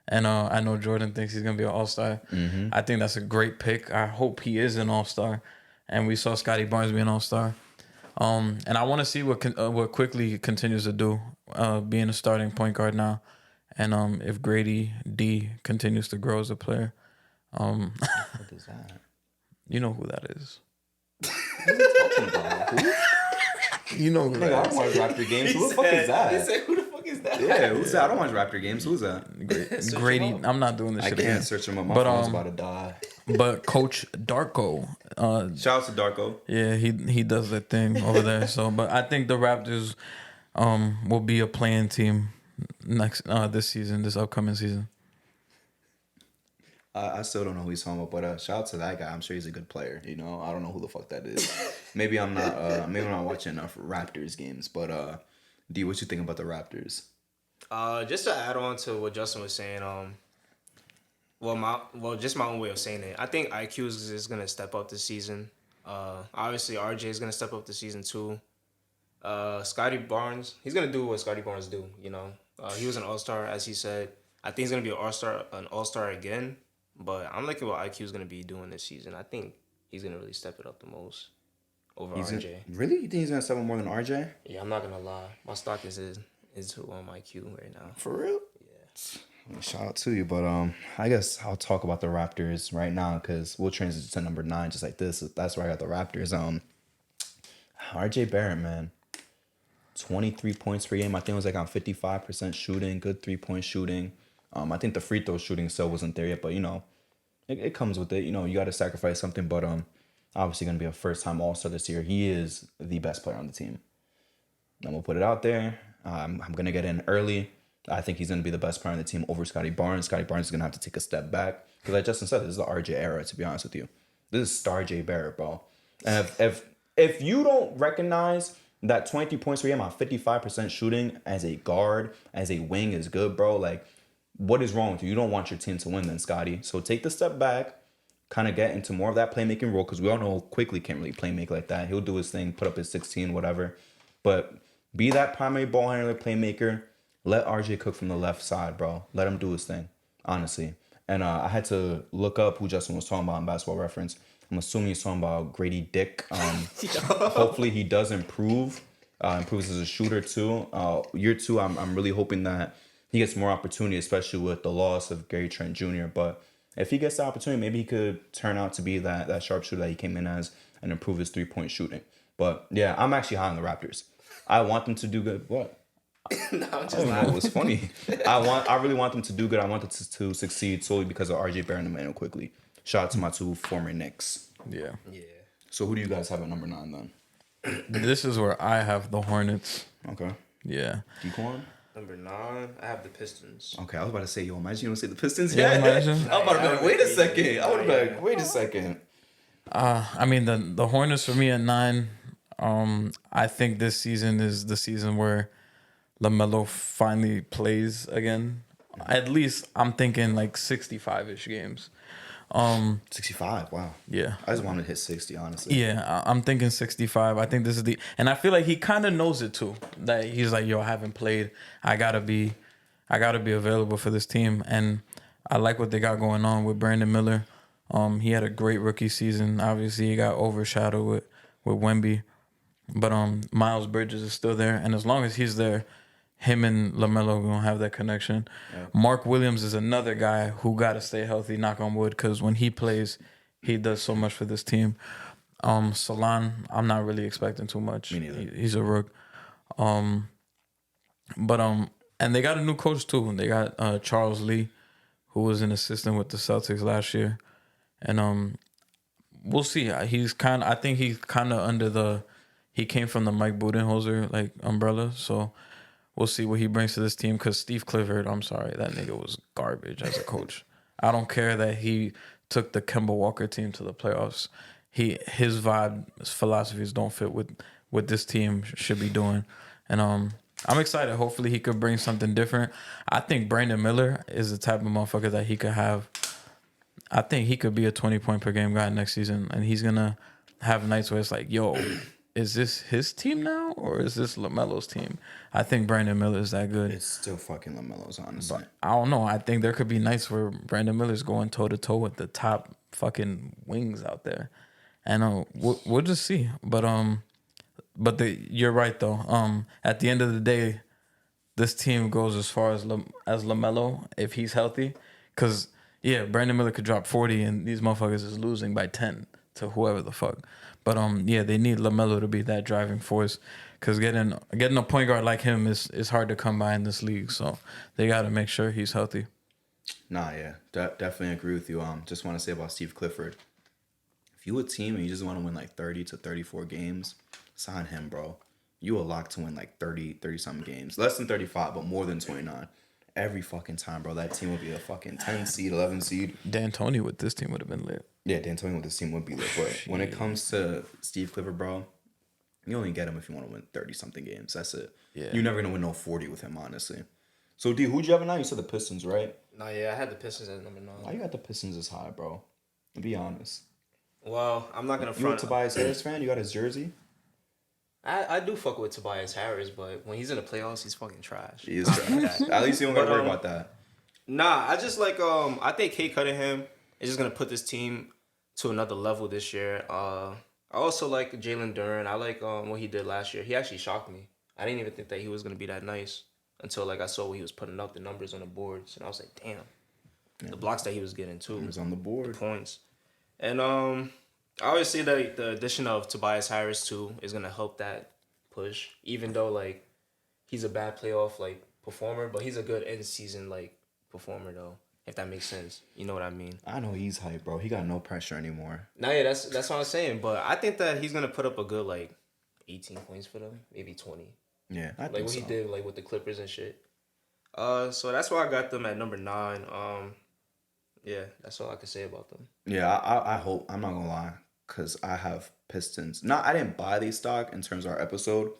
And I know Jordan thinks he's gonna be an all-star. Mm-hmm. I think that's a great pick. I hope he is an all-star. And we saw Scotty Barnes be an all-star. And I want to see what Quickly continues to do, being a starting point guard now. And if Grady D continues to grow as a player. What is that? You know who that is. What are you talking about? Who? You know who that is. I don't watch Raptor games. Who the fuck is that? He said, who the fuck is that? Yeah, who's that? I don't watch Raptor games. Who's that? Grady. I'm not doing this I shit can't again. search him up. My phone's about to die. But Coach Darko. Shout out to Darko. Yeah, he does that thing over there. So, but I think the Raptors will be a playing team this upcoming season. I still don't know who he's talking about, but shout out to that guy. I'm sure he's a good player. You know, I don't know who the fuck that is. Maybe I'm not watching enough Raptors games. But D, what you think about the Raptors? Just to add on to what Justin was saying, just my own way of saying it. I think IQ is gonna step up this season. Obviously RJ is gonna step up this season too. Scotty Barnes, he's gonna do what Scotty Barnes do. You know, he was an all-star, as he said. I think he's gonna be an all-star again. But I'm liking what IQ is gonna be doing this season. I think he's gonna really step it up the most over RJ. Really? You think he's gonna step up more than RJ? Yeah, I'm not gonna lie. My stock is to IQ right now. For real? Yeah. Shout out to you, but I guess I'll talk about the Raptors right now because we'll transition to number 9 just like this. That's where I got the Raptors. RJ Barrett, man, 23 points per game. I think it was like on 55% shooting, good 3-point shooting. I think the free throw shooting still wasn't there yet, but you know, it comes with it. You know, you got to sacrifice something. But obviously gonna be a first-time All-Star this year. He is the best player on the team. I'm gonna put it out there. I'm gonna get in early. I think he's gonna be the best player on the team over Scotty Barnes. Scotty Barnes is gonna have to take a step back because, like Justin said, this is the RJ era. To be honest with you, this is Star J Barrett, bro. And if you don't recognize that 23 points per game on 55% shooting as a guard, as a wing is good, bro, like. What is wrong with you? You don't want your team to win then, Scotty. So take the step back, kind of get into more of that playmaking role because we all know Quickly can't really play make like that. He'll do his thing, put up his 16, whatever. But be that primary ball handler, playmaker. Let RJ cook from the left side, bro. Let him do his thing, honestly. And I had to look up who Justin was talking about in Basketball Reference. I'm assuming he's talking about Grady Dick. Hopefully he does improves as a shooter too. Year 2, I'm really hoping that he gets more opportunity, especially with the loss of Gary Trent Jr. But if he gets the opportunity, maybe he could turn out to be that sharpshooter that he came in as and improve his 3-point shooting. But yeah, I'm actually high on the Raptors. I want them to do good. What? No, I'm I just don't know. It laughing. was funny. I really want them to do good. I want them to succeed solely because of RJ Barrett and Emmanuel Quickly. Shout out to my 2 former Knicks. Yeah. Yeah. So who do you guys have at number 9 then? This is where I have the Hornets. Okay. Yeah. Dequan? Number 9, I have the Pistons. Okay, I was about to say, yo, imagine you don't say the Pistons Yeah, yet. imagine. I was about to be like, wait a second. I would have been like, wait a second. I mean the Hornets for me at 9. I think this season is the season where LaMelo finally plays again. At least I'm thinking like 65-ish games. 65, wow. Yeah. I just wanted to hit 60, honestly. Yeah, I'm thinking 65. I think this is and I feel like he kind of knows it too. That he's like, yo, I haven't played. I gotta be available for this team. And I like what they got going on with Brandon Miller. He had a great rookie season. Obviously, he got overshadowed with Wemby, but Miles Bridges is still there. And as long as he's there, him and LaMelo gonna have that connection. Yeah. Mark Williams is another guy who gotta stay healthy. Knock on wood, because when he plays, he does so much for this team. Salon, I'm not really expecting too much. Me neither. He's a rook. And they got a new coach too. They got Charles Lee, who was an assistant with the Celtics last year, and we'll see. I think he's kind of under the. He came from the Mike Budenholzer like umbrella, so we'll see what he brings to this team. Because Steve Clifford, I'm sorry, that nigga was garbage as a coach. I don't care that he took the Kemba Walker team to the playoffs. His vibe, his philosophies don't fit with what this team should be doing, and I'm excited. Hopefully, he could bring something different. I think Brandon Miller is the type of motherfucker that he could have. I think he could be a 20-point per game guy next season, and he's gonna have nights where it's like, yo, is this his team now or is this LaMelo's team? I think Brandon Miller is that good. It's still fucking LaMelo's, honestly. But I don't know. I think there could be nights where Brandon Miller's going toe to toe with the top fucking wings out there, and we'll just see. But you're right though. At the end of the day, this team goes as far as LaMelo if he's healthy, because yeah, Brandon Miller could drop 40 and these motherfuckers is losing by 10 to whoever the fuck. But yeah, they need LaMelo to be that driving force, because getting a point guard like him is hard to come by in this league. So they got to make sure he's healthy. Nah, yeah, definitely agree with you. Just want to say about Steve Clifford. If you a team and you just want to win like 30 to 34 games, sign him, bro. You are locked to win like 30-something games. Less than 35, but more than 29. Every fucking time, bro. That team would be a fucking 10 seed, 11 seed. D'Antoni with this team would have been lit. Yeah, D'Antoni with this team would be lit. But when it comes to Steve Clifford, bro, you only get him if you want to win 30-something games. That's it. Yeah. You're never going to win no 40 with him, honestly. So, D, who'd you have now? You said the Pistons, right? Nah, yeah, I had the Pistons at number 9. Why you got the Pistons as high, bro? Be honest. Well, I'm not going to front. You a Tobias Harris fan? You got his jersey? I do fuck with Tobias Harris, but when he's in the playoffs, he's fucking trash. He is trash. At least you don't got to worry about that. Nah, I just like I think Kate Cunningham is just gonna put this team to another level this year. I also like Jalen Duren. I like what he did last year. He actually shocked me. I didn't even think that he was gonna be that nice until like I saw what he was putting up, the numbers on the boards, and I was like, damn, the blocks that he was getting too. He was on the board. The points, and I always see that the addition of Tobias Harris too is gonna help that push. Even though like he's a bad playoff like performer, but he's a good end season like performer though, if that makes sense. You know what I mean? I know he's hype, bro. He got no pressure anymore. Nah, yeah, that's what I'm saying. But I think that he's gonna put up a good like 18 points for them, maybe 20. Yeah, I think like what he did like with the Clippers and shit. So that's why I got them at number 9. Yeah, that's all I can say about them. Yeah, I hope, I'm not gonna lie, because I have Pistons. I didn't buy these stock in terms of our episode,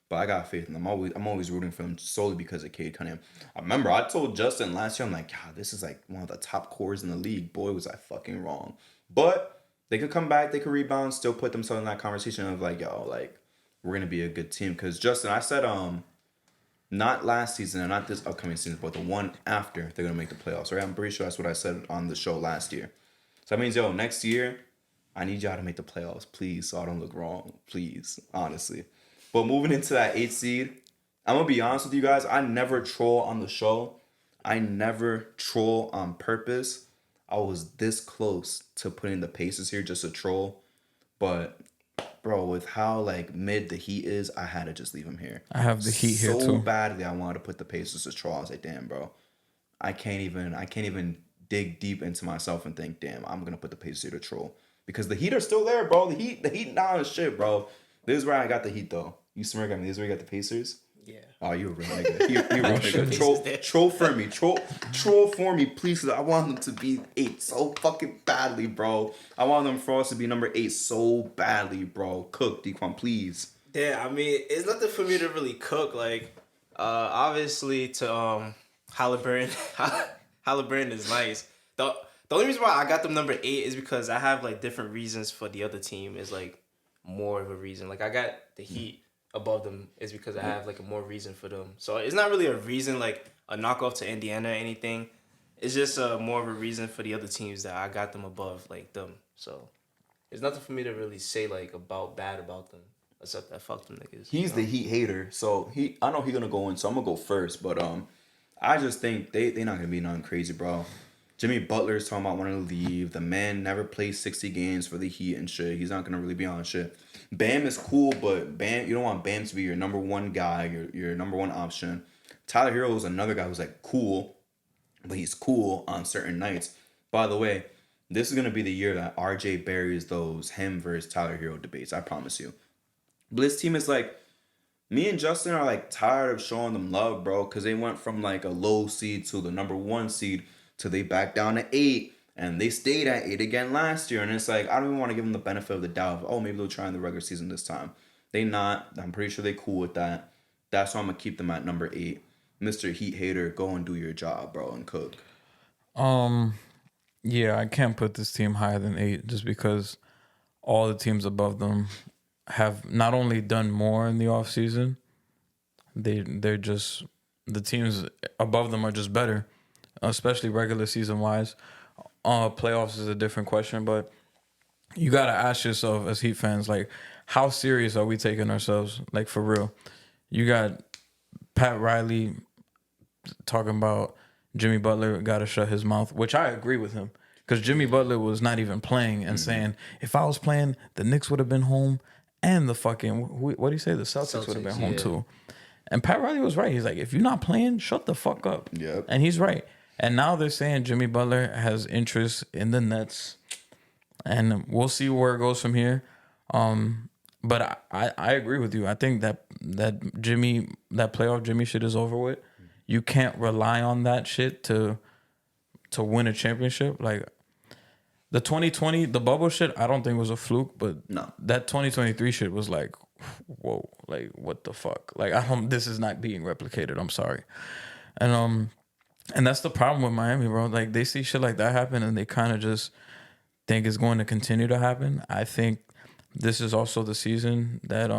but I got faith in them. I'm always rooting for them solely because of Cade Cunningham. I remember I told Justin last year, I'm like, God, this is like one of the top cores in the league. Boy, was I fucking wrong. But they could come back, they could rebound, still put themselves in that conversation of like, yo, like, we're gonna be a good team. Because Justin, I said not last season and not this upcoming season, but the one after they're gonna make the playoffs. Right? I'm pretty sure that's what I said on the show last year. So that means, yo, next year, I need y'all to make the playoffs, please, so I don't look wrong. Please, honestly. But moving into that 8th seed, I'm going to be honest with you guys. I never troll on the show. I never troll on purpose. I was this close to putting the Pacers here just to troll. But, bro, with how, like, mid the Heat is, I had to just leave them here. I have the Heat here, too. So badly I wanted to put the Pacers as troll. I was like, damn, bro. I can't even dig deep into myself and think, damn, I'm going to put the Pacers here to troll. Because the Heat are still there, bro. The Heat down as shit, bro. This is where I got the Heat, though. You smirk at me. This is where you got the Pacers? Yeah. Oh, you're a real nigga. You're a real nigga. Troll for me. Troll for me, please. Cause I want them to be 8 so fucking badly, bro. I want them for us to be number 8 so badly, bro. Cook, Dequan, please. Yeah, I mean, it's nothing for me to really cook. Like, obviously, to Halliburton, Halliburton is nice. The only reason why I got them number 8 is because I have like different reasons for the other team. Is like more of a reason. Like I got the Heat above them is because I have like a more reason for them. So it's not really a reason like a knockoff to Indiana or anything. It's just more of a reason for the other teams that I got them above like them. So there's nothing for me to really say like bad about them except that fuck them niggas. He's the Heat hater, so I know he's gonna go in. So I'm gonna go first, but I just think they not gonna be nothing crazy, bro. Jimmy Butler's talking about wanting to leave. The man never played 60 games for the Heat and shit. He's not gonna really be on shit. Bam is cool, but Bam, you don't want Bam to be your number one guy, your number one option. Tyler Hero is another guy who's like cool, but he's cool on certain nights. By the way, this is gonna be the year that RJ buries those him versus Tyler Hero debates. I promise you. But this team is like, me and Justin are like tired of showing them love, bro, because they went from like a low seed to the number 1 seed to they back down to 8. And they stayed at 8 again last year. And it's like, I don't even want to give them the benefit of the doubt of, oh, maybe they'll try in the regular season this time. They not. I'm pretty sure they cool with that. That's why I'm going to keep them at number 8. Mr. Heat hater, go and do your job, bro, and cook. Yeah, I can't put this team higher than 8 just because all the teams above them have not only done more in the offseason, they're just, the teams above them are just better, especially regular season wise. Playoffs is a different question, but you gotta ask yourself as Heat fans, like, how serious are we taking ourselves? Like, for real. You got Pat Riley talking about Jimmy Butler gotta shut his mouth, which I agree with him, because Jimmy Butler was not even playing and saying, if I was playing, the Knicks would have been home, and the fucking, what do you say? The Celtics would have been home too. And Pat Riley was right. He's like, if you're not playing, shut the fuck up. Yep. And he's right. And now they're saying Jimmy Butler has interest in the Nets, and we'll see where it goes from here. But I agree with you. I think that playoff Jimmy shit is over with. You can't rely on that shit to win a championship. Like the 2020, the bubble shit, I don't think was a fluke, but no, that 2023 shit was like, whoa, like what the fuck? Like this is not being replicated. I'm sorry. And that's the problem with Miami, bro. Like, they see shit like that happen and they kind of just think it's going to continue to happen. I think this is also the season that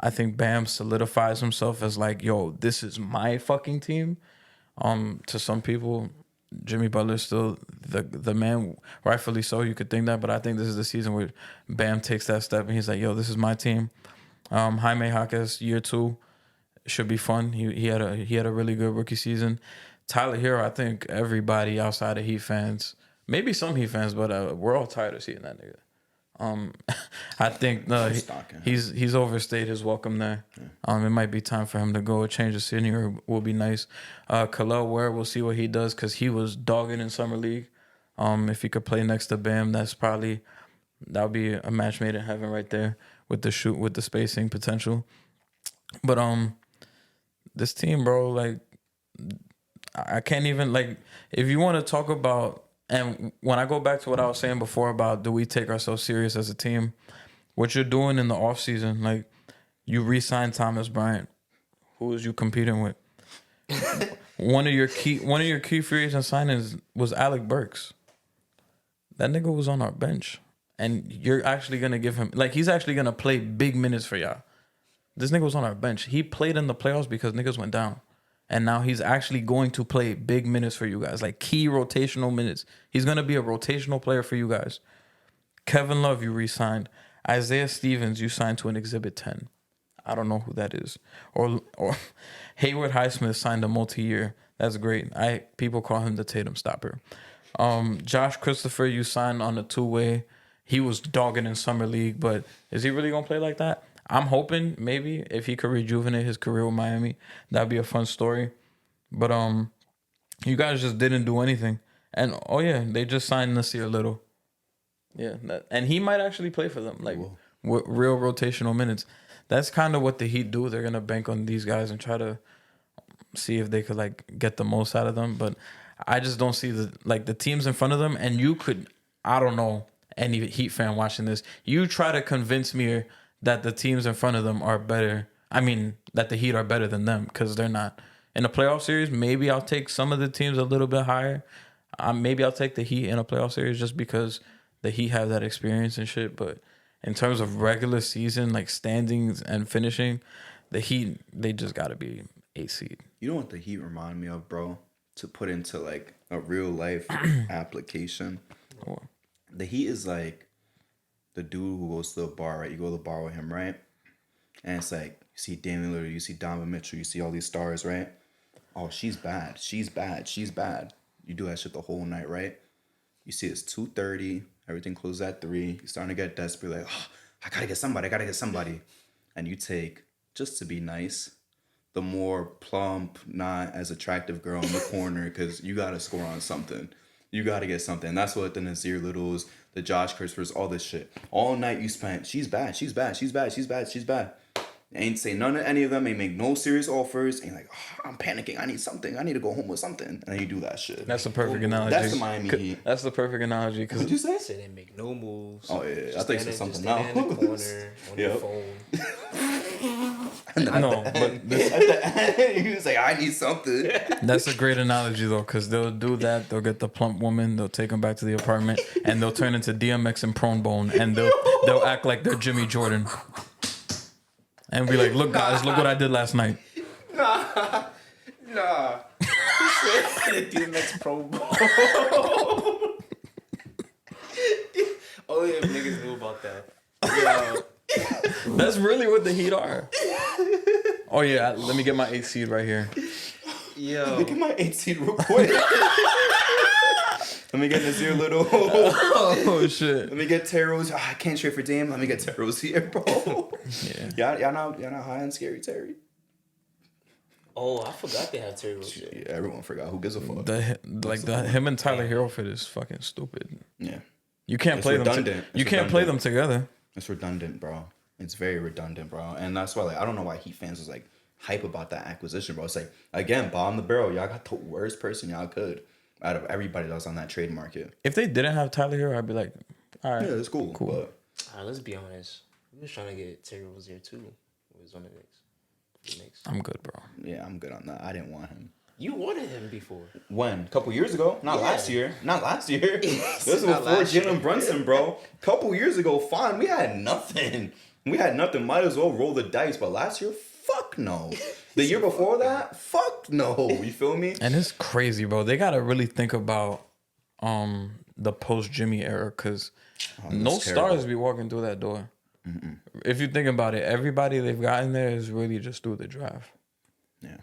I think Bam solidifies himself as like, yo, this is my fucking team. To some people, Jimmy Butler's still the man, rightfully so. You could think that, but I think this is the season where Bam takes that step and he's like, yo, this is my team. Jaime Jaquez, year 2. Should be fun. He had a really good rookie season. Tyler Hero, I think everybody outside of Heat fans, maybe some Heat fans, but we're all tired of seeing that nigga. I think he's overstayed his welcome there. It might be time for him to go. A change of scenery will be nice. Khalil Ware, we'll see what he does because he was dogging in summer league. If he could play next to Bam, that'll be a match made in heaven right there with the spacing potential. But this team, bro, like, I can't even, like, if you want to talk about, and when I go back to what I was saying before about do we take ourselves serious as a team, what you're doing in the offseason, like, you re-signed Thomas Bryant. Who is you competing with? One of your key free agent signings was Alec Burks. That nigga was on our bench. And you're actually going to give him, like, he's actually going to play big minutes for y'all. This nigga was on our bench. He played in the playoffs because niggas went down. And now he's actually going to play big minutes for you guys, like key rotational minutes. He's going to be a rotational player for you guys. Kevin Love, you re-signed. Isaiah Stevens, you signed to an Exhibit 10. I don't know who that is. Or Hayward Highsmith signed a multi-year. That's great. People call him the Tatum stopper. Josh Christopher, you signed on a 2-way. He was dogging in summer league, but is he really gonna play like that? I'm hoping maybe if he could rejuvenate his career with Miami, that'd be a fun story. But you guys just didn't do anything. And they just signed Nasir Little. Yeah, and he might actually play for them, like with real rotational minutes. That's kind of what the Heat do. They're gonna bank on these guys and try to see if they could like get the most out of them. But I just don't see the teams in front of them. And you could, I don't know, any Heat fan watching this, you try to convince me that the teams in front of them are better. I mean, that the Heat are better than them, because they're not. In a playoff series, maybe I'll take some of the teams a little bit higher. Maybe I'll take the Heat in a playoff series just because the Heat have that experience and shit. But in terms of regular season, like standings and finishing, the Heat, they just got to be 8 seed. You know what the Heat remind me of, bro? To put into like a real life application. The Heat is like the dude who goes to the bar, right? You go to the bar with him, right? And it's like, you see Damian Lillard, you see Donovan Mitchell, you see all these stars, right? Oh, she's bad. She's bad. She's bad. You do that shit the whole night, right? You see it's 2:30. Everything closes at 3. You're starting to get desperate. Like, oh, I gotta get somebody. And you take, just to be nice, the more plump, not as attractive girl in the corner, because you gotta score on something. You gotta get something. And that's what the Nasir Littles, the Josh Christophers, all this shit. All night you spent, she's bad. Ain't say none of any of them. Ain't make no serious offers. Ain't like, oh, I'm panicking. I need something. I need to go home with something. And then you do that shit. That's the perfect analogy. That's the Miami Heat. That's the perfect analogy. What'd you say? They didn't make no moves. Oh, yeah. I think it's something now. In the corner, on your phone. I know, but at the end, he was like, I need something. That's a great analogy, though, because they'll do that. They'll get the plump woman. They'll take them back to the apartment, and they'll turn into DMX and Prone Bone, and they'll act like they're Jimmy Jordan. And be like, look, guys, look what I did last night. Nah. DMX Pro Bowl. Only if niggas knew about that. Yeah. That's really what the Heat are. Oh, yeah, let me get my 8th seed right here. Yo. Look at my 8th seed real quick. Let me get Nasir Little. Oh, shit. Let me get Terry Rose. Oh, I can't trade for Dame. Let me get Terry Rose here, bro. Yeah. Y'all not high on Scary Terry? Oh, I forgot they have Terry Rose. Yeah, everyone forgot. Who gives a fuck? Him and Tyler Hero fit is fucking stupid. Yeah. You can't play them. You can't play them together. It's redundant, bro. It's very redundant, bro. And that's why, like, I don't know why Heat fans was like hype about that acquisition, bro. It's like, again, bottom of the barrel. Y'all got the worst person y'all could out of everybody that was on that trade market. If they didn't have Tyler Hero, I'd be like, all right. Yeah, it's cool. But All right, let's be honest. We was trying to get Terry Rozier too. It was on the Knicks. I'm good, bro. yeah, I'm good on that. I didn't want him. You wanted him before. When? A couple years ago? Not last year. This was Not before last year. Jalen Brunson, bro. Couple years ago, fine. We had nothing. Might as well roll the dice. But last year, fuck no. The year before that, fuck no. You feel me? And it's crazy, bro. They gotta really think about the post Jimmy era, because no stars be walking through that door. Mm-mm. If you think about it, everybody they've gotten there is really just through the draft. Yeah.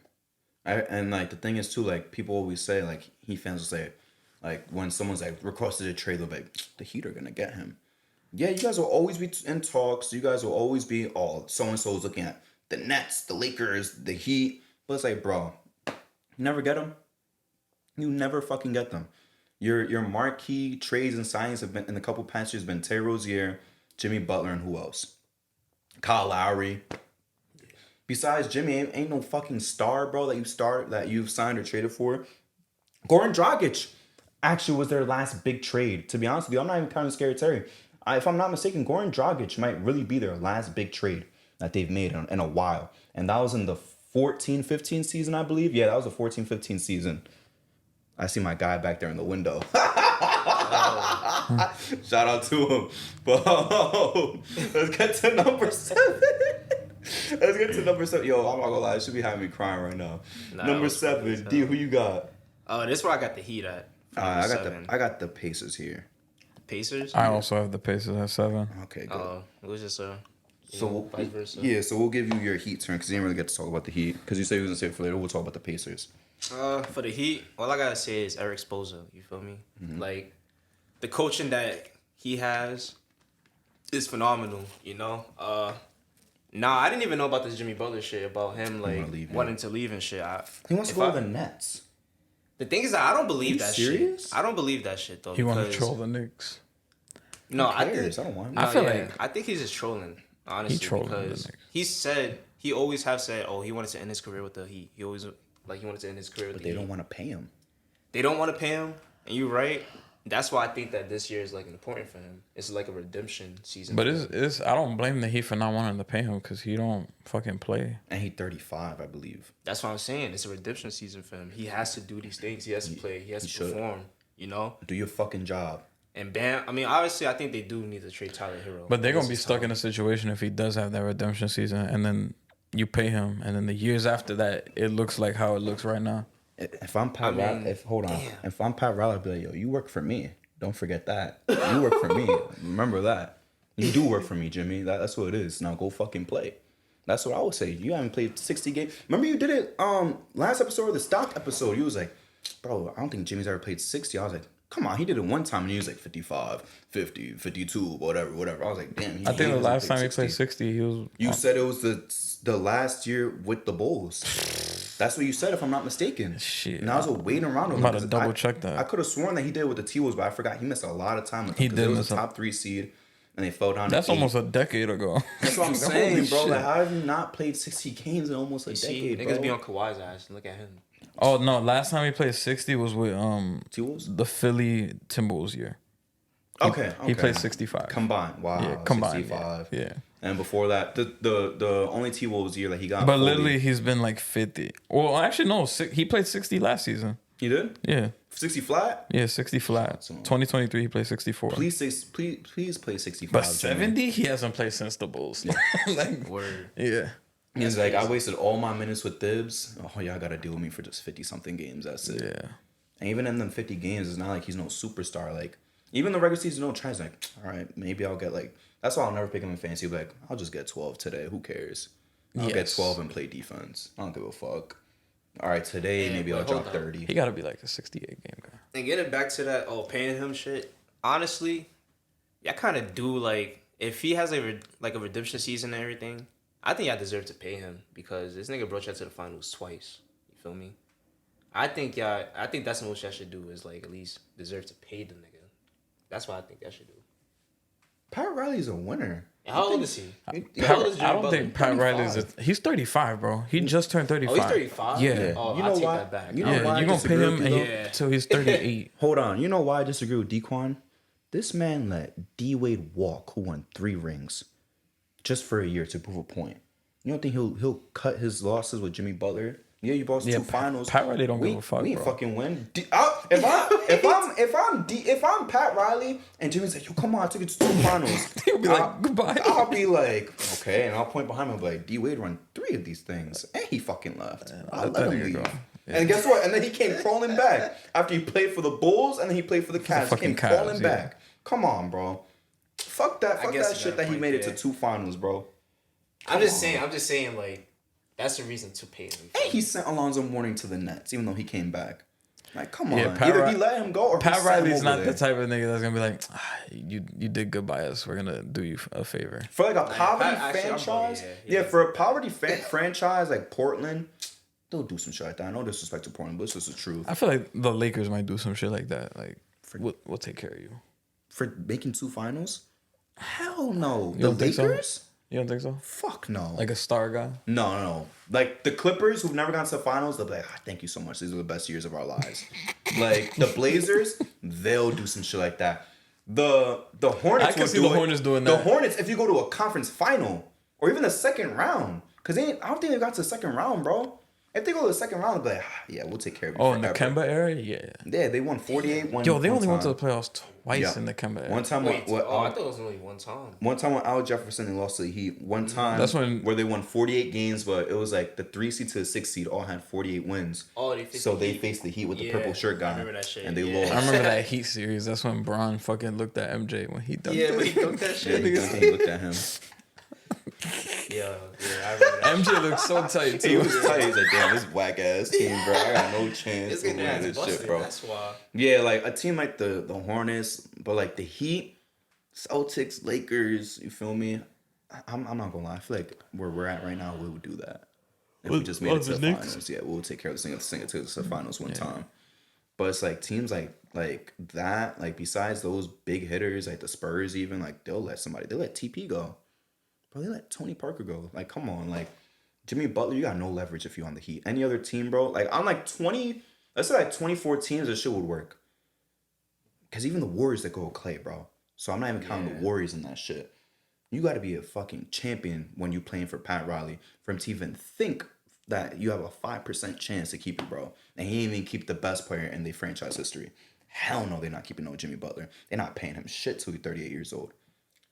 And like the thing is too, like people always say, like Heat fans will say, like when someone's like requested a trade, they'll be like, the Heat are gonna get him. Yeah, you guys will always be in talks. You guys will always be, so and so is looking at the Nets, the Lakers, the Heat. But it's like, bro, you never get them. You never fucking get them. Your marquee trades and signings have been in a couple past years been Terry Rozier, Jimmy Butler, and who else? Kyle Lowry. Besides Jimmy, ain't no fucking star, bro, that you've signed or traded for. Goran Dragic actually was their last big trade. To be honest with you, I'm not even counting Scary Terry. If I'm not mistaken, Goran Dragic might really be their last big trade that they've made in a while. And that was in the 14-15 season, I believe. Yeah, that was the 14-15 season. I see my guy back there in the window. Shout out to him. But let's get to number 7. Yo, I'm not gonna lie, it should be having me crying right now. Number 7, D, who you got? Oh, this is where I got the Heat at. I got the Pacers here. Pacers. I also have the Pacers at 7. Okay, good. It was just So vice versa. yeah, so we'll give you your Heat turn because you didn't really get to talk about the Heat because you said you was gonna save it for later. We'll talk about the Pacers. For the Heat, all I gotta say is Eric Spoelstra. You feel me? Like the coaching that he has is phenomenal. You know. Nah, I didn't even know about this Jimmy Butler shit about him like wanting to leave and shit. He wants to go to the Nets. The thing is that I don't believe that serious? shit. I don't believe that shit though. He want to troll the Knicks. No, I don't want him. I feel like I think he's just trolling. Honestly, he trolling because the Knicks. he always have said, oh, he wanted to end his career with the Heat. He always he wanted to end his career with But the they Heat. don't want to pay him. They don't want to pay him, and you're right. That's why I think that this year is like important for him. It's like a redemption season. But it's I don't blame the Heat for not wanting to pay him because he don't fucking play. And he's 35, I believe. That's what I'm saying. It's a redemption season for him. He has to do these things. He has to play. He has to perform. You know. Do your fucking job. And Bam. I mean, obviously, I think they do need to trade Tyler Hero. But they're gonna be stuck in a situation if he does have that redemption season, and then you pay him, and then the years after that, it looks like how it looks right now. If I'm Pat Riley, if I'm Pat Riley, I'd be like, yo, you work for me. Don't forget that. You work for me. Remember that. You do work for me, Jimmy. That's what it is. Now go fucking play. That's what I would say. You haven't played 60 games. Remember you did it last episode or the stock episode. You was like, bro, I don't think Jimmy's ever played 60. I was like, come on. He did it one time and he was like 55, 50, 52, whatever. I was like, damn. I think the last time he played 60, he was... You said it was the last year with the Bulls. That's what you said, if I'm not mistaken. Shit. And I was waiting around. I'm about to double check that. I could have sworn that he did it with the T-Wolves, but I forgot he missed a lot of time with them. He did it was miss a top 3 seed, and they fell down. That's to 8. almost a decade ago. That's what I'm saying, bro. Shit. Like, how have you not played 60 games in almost a decade, bro? Niggas be on Kawhi's ass. Look at him. Oh no! Last time he played 60 was with T-Wolves? the Philly Timberwolves year. He played 65 combined. Wow, Yeah, combined. 65. Yeah. And before that, the only T-Wolves year that he got. But fully, literally, he's been like 50. Well, actually, no. He played 60 last season. he did Yeah. 60 flat. Yeah, 60 flat. 2023, he played 64. Please play 65. But Jimmy. 70, he hasn't played since the Bulls. like, Word. yeah. He's like, I wasted all my minutes with Thibs. Oh, y'all gotta deal with me for just 50-something games. That's it. Yeah. And even in them 50 games, it's not like he's no superstar. Like, even the regular season, no tries. Like, all right, maybe I'll get like. That's why I'll never pick him in fantasy. I'll be like, I'll just get 12 today. Who cares? I'll get 12 and play defense. I don't give a fuck. All right, today maybe I'll drop 30. He got to be like a 68 game guy. And getting back to that, paying him shit. Honestly, I kind of do like if he has a redemption season and everything. I think I deserve to pay him because this nigga brought y'all to the finals twice. You feel me? I think that's what y'all should do is like at least deserve to pay the nigga. That's what I think y'all should do. Pat Riley's a winner. How old is he? I don't think Pat Riley's he's 35, bro. He just turned 35. Oh, he's 35? Yeah. Oh, You know I'll take why? that back. You know Yeah, why I you're going to pay disagree him with you, though? until he's 38. Hold on. You know why I disagree with Dequan? This man let D Wade walk, who won 3 rings, just for a year to prove a point. You don't think he'll cut his losses with Jimmy Butler? Yeah, you lost 2 finals. Pat Riley don't give a fuck, We ain't bro. fucking win. If I'm Pat Riley and Jimmy's like, yo, come on, I took it to 2 finals. He'll be like, goodbye. I'll be like, okay, and I'll point behind him and be like, D Wade run 3 of these things, and he fucking left. I'll let him leave. Yeah. And guess what? And then he came crawling back after he played for the Bulls and then he played for the Cavs. He came crawling back. Come on, bro. Fuck that. Fuck that shit that he made it to 2 finals, bro. I'm just saying, like, that's the reason to pay him. And he sent Alonzo Mourning to the Nets, even though he came back. Like, come on. Yeah, Either he let him go or Pat he sent him Riley's over not there. the type of nigga that's gonna be like, you did good by us. We're gonna do you a favor. For like a poverty actually, franchise, yeah. for a poverty franchise like Portland, they'll do some shit like that. No disrespect to Portland, but it's just the truth. I feel like the Lakers might do some shit like that. Like, we'll take care of you. For making 2 finals? Hell no. You The don't think so? Lakers? You don't think so? Fuck no. Like a star guy? No. Like the Clippers who've never gone to the finals, they'll be like, thank you so much. These are the best years of our lives. Like the Blazers, they'll do some shit like that. The Hornets, I can see the Hornets doing that. The Hornets, if you go to a conference final or even the second round, because I don't think they got to the second round, bro. If they go to the second round, they'll be like, yeah, we'll take care of you. Oh, in the forever. Kemba era, yeah. Yeah, they won 48. Yo, they only went to time. the playoffs twice Yeah. in the Kemba era. One time, Wait, I thought it was only one time. One time when Al Jefferson they lost to the Heat. One time That's when- where they won 48 games, but it was like the 3 seed to the 6 seed all had 48 wins. Oh, they faced so the they Heat. faced the Heat with the Yeah, purple shirt guy. I remember that shit, And they yeah. lost. I remember that Heat series. That's when Bron fucking looked at MJ when he dunked Yeah, it. but he dunked that Yeah, shit. he looked at him. Yeah, I remember that. MJ looked so tight He too. was tight. He's like, damn, this whack ass team, bro. I got no chance It's to getting win ass this busted. shit, bro. That's why. Yeah, like a team like the Hornets, but like the Heat, Celtics, Lakers, you feel me? I'm not gonna lie. I feel like where we're at right now, we would do that. If we just made it to the finals. Yeah, we'll take care of this thing to the finals one time. But it's like teams like that, like besides those big hitters, like the Spurs even, like they let TP go. Bro, they let Tony Parker go. Like, come on, like Jimmy Butler, you got no leverage if you're on the Heat. Any other team, bro? Like, I'm like 20, let's say like 24 teams, this shit would work. Because even the Warriors that go with Clay, bro. So I'm not even counting the Warriors in that shit. You got to be a fucking champion when you playing for Pat Riley for him to even think that you have a 5% chance to keep it, bro. And he didn't even keep the best player in the franchise history. Hell no, they're not keeping no Jimmy Butler. They're not paying him shit till he's 38 years old.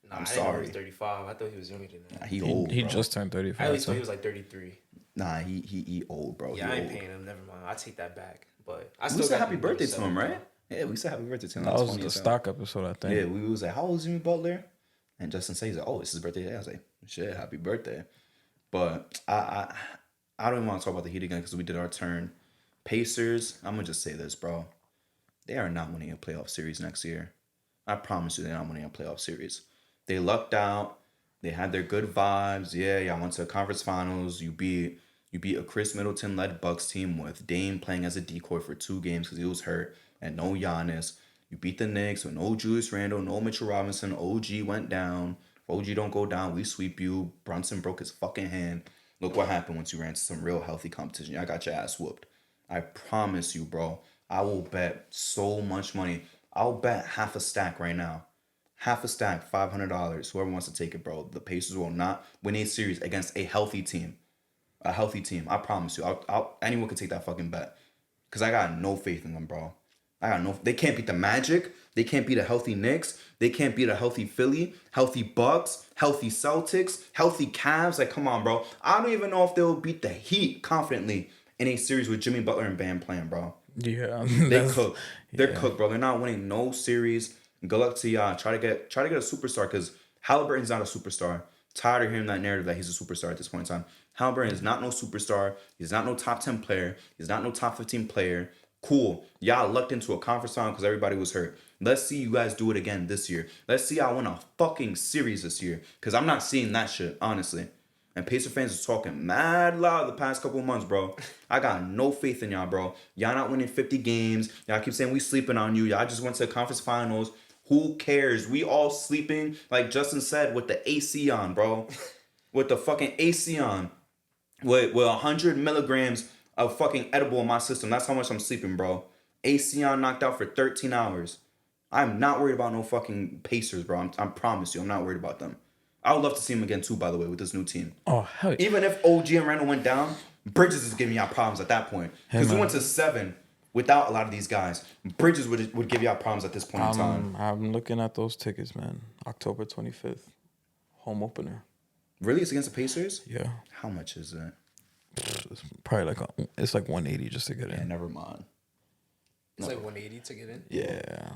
Nah, I'm I didn't know he sorry. was 35. I thought he was younger than that. Nah, he old, He bro. just turned 35. I at least thought so- he was like 33. Nah, he old, bro. Yeah, he I ain't old. paying him. Never mind. I take that back. But I We still said got happy him birthday to 37, him, bro. right? Yeah, we said happy birthday to him. That was 20 the as hell. stock episode, I think. Yeah, we was like, how old is Jimmy Butler? And Justin says, oh, it's his birthday today. I was like, shit, happy birthday. But I don't even want to talk about the Heat again because we did our turn. Pacers, I'm going to just say this, bro. They are not winning a playoff series next year. I promise you they're not winning a playoff series. They lucked out. They had their good vibes. Yeah, y'all went to the conference finals. You beat a Chris Middleton-led Bucks team with Dame playing as a decoy for 2 games because he was hurt and no Giannis. You beat the Knicks with no Julius Randle, no Mitchell Robinson. OG went down. If OG don't go down, we sweep you. Brunson broke his fucking hand. Look what happened once you ran to some real healthy competition. I got your ass whooped. I promise you, bro. I will bet so much money. I'll bet half a stack right now. Half a stack, $500. Whoever wants to take it, bro. The Pacers will not win a series against a healthy team. A healthy team. I promise you. Anyone can take that fucking bet. Because I got no faith in them, bro. They can't beat the Magic. They can't beat a healthy Knicks. They can't beat a healthy Philly, healthy Bucks, healthy Celtics, healthy Cavs. Like, come on, bro. I don't even know if they'll beat the Heat confidently in a series with Jimmy Butler and Bam playing, bro. Yeah. They cook. They're cooked, bro. They're not winning no series. Good luck to y'all. Try to get a superstar because Halliburton's not a superstar. Tired of hearing that narrative that he's a superstar at this point in time. Halliburton is not no superstar. He's not no top 10 player. He's not no top 15 player. Cool. Y'all lucked into a conference final because everybody was hurt. Let's see you guys do it again this year. Let's see y'all win a fucking series this year. Because I'm not seeing that shit, honestly. And Pacer fans is talking mad loud the past couple of months, bro. I got no faith in y'all, bro. Y'all not winning 50 games. Y'all keep saying we sleeping on you. Y'all just went to the conference finals. Who cares? We all sleeping, like Justin said, with the AC on, bro. With the fucking AC on. With 100 milligrams of fucking edible in my system. That's how much I'm sleeping, bro. AC on, knocked out for 13 hours. I'm not worried about no fucking Pacers, bro. I promise you, I'm not worried about them. I would love to see them again too, by the way, with this new team. Oh, hell yeah. Even if OG and Randall went down, Bridges is giving y'all problems at that point. Because we went to 7 without a lot of these guys. Bridges would give y'all problems at this point in time. I'm looking at those tickets, man. October 25th. Home opener. Really? It's against the Pacers? Yeah. How much is it? It's probably it's like 180 just to get Yeah, in. never mind. It's like 180 to get in. Yeah.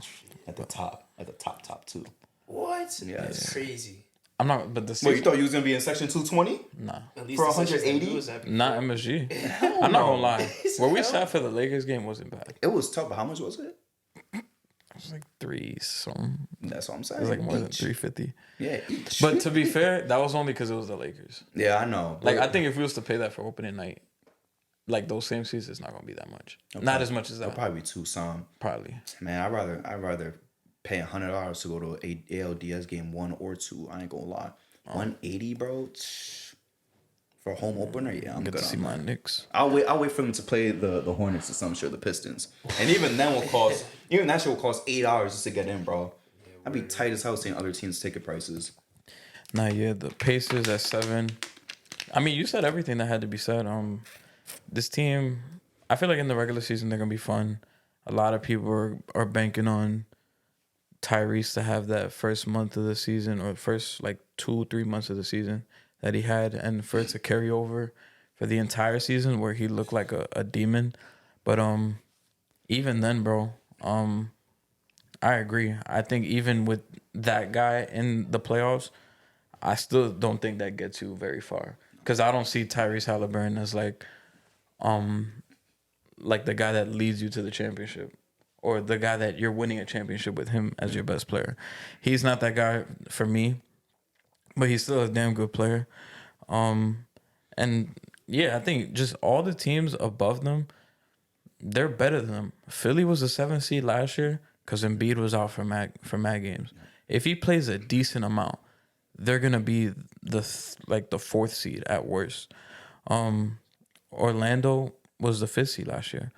At the top too. What? Yeah, That's crazy. I'm not, but the Wait, season, you thought you was gonna be in section 220? nah. At least For the Sixers 180? didn't lose that before. Not MSG. I'm not gonna lie. Where we sat for the Lakers game wasn't bad. It was tough, but how much was it? It was like 3 something. That's what I'm saying. It was like more than Each. 350. Yeah, each. But to be fair, that was only because it was the Lakers. Yeah, I know. Like, but I think if we was to pay that for opening night, like those same seats, it's not gonna be that much. Not as much as it'll that. probably be too some. Probably. Man, I'd rather pay $100 to go to a ALDS game 1 or 2. I ain't gonna lie. 180, bro. For a home opener, yeah, I'm Get good to see on my that. Knicks. I'll wait for them to play the Hornets or some shit, the Pistons. And even then will cost that shit will cost $8 just to get in, bro. I'd be tight as hell seeing other teams' ticket prices. Nah, yeah, the Pacers at 7. I mean, you said everything that had to be said. this team, I feel like in the regular season they're gonna be fun. A lot of people are banking on Tyrese to have that first month of the season or first like 2-3 months of the season that he had, and for it to carry over for the entire season where he looked like a demon. But even then, bro, I agree. I think even with that guy in the playoffs, I still don't think that gets you very far. Because I don't see Tyrese Halliburton as like the guy that leads you to the championship or the guy that you're winning a championship with him as your best player. He's not that guy for me, but he's still a damn good player. And yeah, I think just all the teams above them, they're better than them. Philly was the 7th seed last year because Embiid was out for mad games. If he plays a decent amount, they're gonna be the 4th seed at worst. Orlando was the 5th seed last year.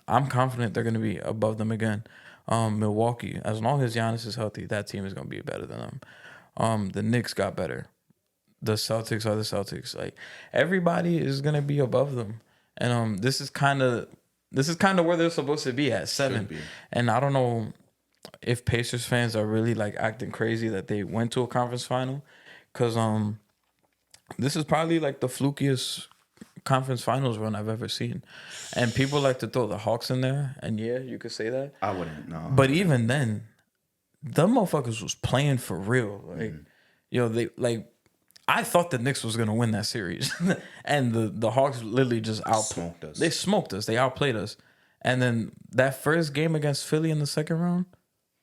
I'm confident they're gonna be above them again. Milwaukee, as long as Giannis is healthy, that team is gonna be better than them. The Knicks got better. The Celtics are the Celtics. Like everybody is gonna be above them, and this is kind of where they're supposed to be at 7. And I don't know if Pacers fans are really like acting crazy that they went to a conference final, because this is probably like the flukiest conference finals run I've ever seen, and people like to throw the Hawks in there, and yeah, you could say that. I wouldn't, no. But even then, the motherfuckers was playing for real. Like, they like. I thought the Knicks was gonna win that series, and the Hawks literally just smoked us. They smoked us. They outplayed us, and then that first game against Philly in the second round,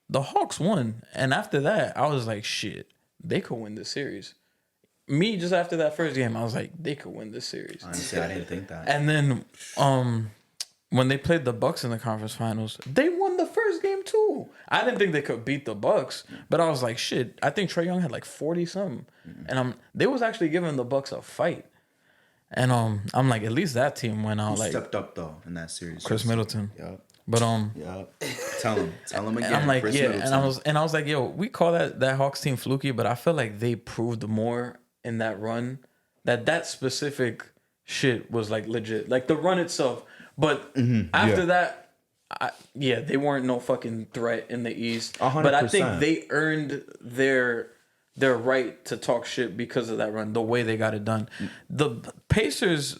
the Hawks won. And after that, I was like, shit, they could win this series. Me, just after that first game, I was like, they could win this series. Honestly, I didn't think that. And then, when they played the Bucks in the conference finals, they won the first game too. I didn't think they could beat the Bucks, but I was like, shit. I think Trae Young had like 40 something, and they was actually giving the Bucks a fight. And I'm like, at least that team went out. Who like stepped up though in that series? Chris Middleton. Yep. But Yep. Tell him again. I'm like, Chris yeah, Middleton. and I was like, yo, we call that Hawks team fluky, but I feel like they proved more in that run that specific shit was like legit, like the run itself. But after that, they weren't no fucking threat in the East. 100%. But I think they earned their right to talk shit because of that run, the way they got it done. The Pacers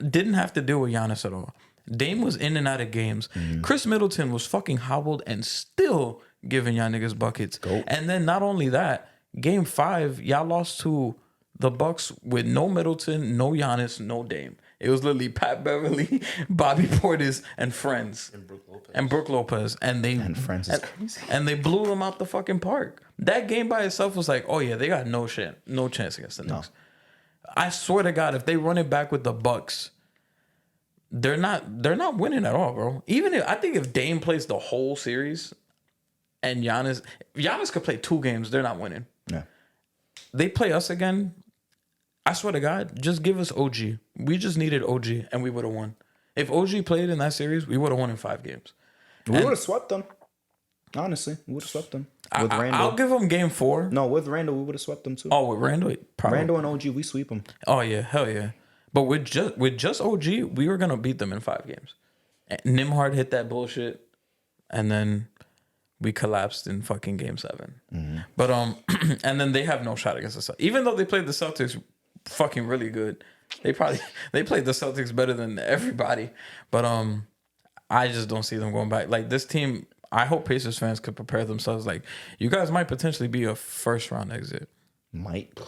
didn't have to deal with Giannis at all. Dame was in and out of games. Chris Middleton was fucking hobbled and still giving y'all niggas buckets. And then not only that, Game 5, y'all lost to the Bucks with no Middleton, no Giannis, no Dame. It was literally Pat Beverly, Bobby Portis, and friends. And Brook Lopez. And friends is crazy. And they blew them out the fucking park. That game by itself was like, oh yeah, they got no chance against the Knicks. I swear to God, if they run it back with the Bucks, they're not winning at all, bro. I think if Dame plays the whole series and Giannis could play 2 games, they're not winning. Yeah. They play us again, I swear to God, just give us OG. We just needed OG, and we would have won. If OG played in that series, we would have won in 5 games. We would have swept them. Honestly, we would have swept them. With Randall. I'll give them Game 4. No, with Randall, we would have swept them too. Oh, with Randall? Probably. Randall and OG, we sweep them. Oh, yeah. Hell yeah. But with just OG, we were going to beat them in 5 games. Nimhard hit that bullshit, and then we collapsed in fucking Game 7. But and then they have no shot against the Celtics. Even though they played the Celtics fucking really good, they played the Celtics better than everybody. But I just don't see them going back. Like this team, I hope Pacers fans could prepare themselves. Like you guys might potentially be a first round exit. Might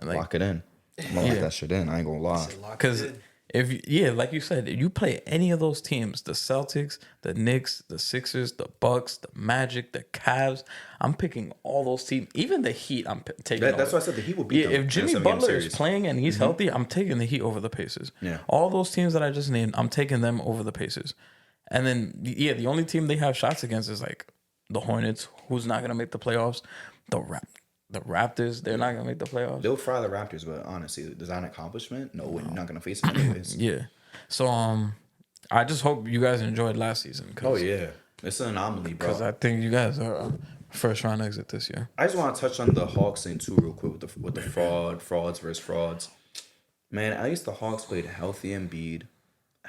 lock it in. I'm gonna lock that shit in. I ain't gonna lie. Because like you said, if you play any of those teams, the Celtics, the Knicks, the Sixers, the Bucks, the Magic, the Cavs, I'm picking all those teams. Even the Heat, I'm taking. That's why I said the Heat will beat them. If Jimmy Butler is playing and he's healthy, I'm taking the Heat over the Pacers. Yeah. All those teams that I just named, I'm taking them over the Pacers. And then the only team they have shots against is like the Hornets, who's not gonna make the playoffs. The Raptors, they're not gonna make the playoffs. They'll fry the Raptors, but honestly, is that an accomplishment? No, we're not gonna face them anyways. Yeah. So I just hope you guys enjoyed last season. Oh yeah, it's an anomaly, bro. Because I think you guys are a first round exit this year. I just want to touch on the Hawks thing too, real quick, with the frauds versus frauds. Man, at least the Hawks played healthy Embiid.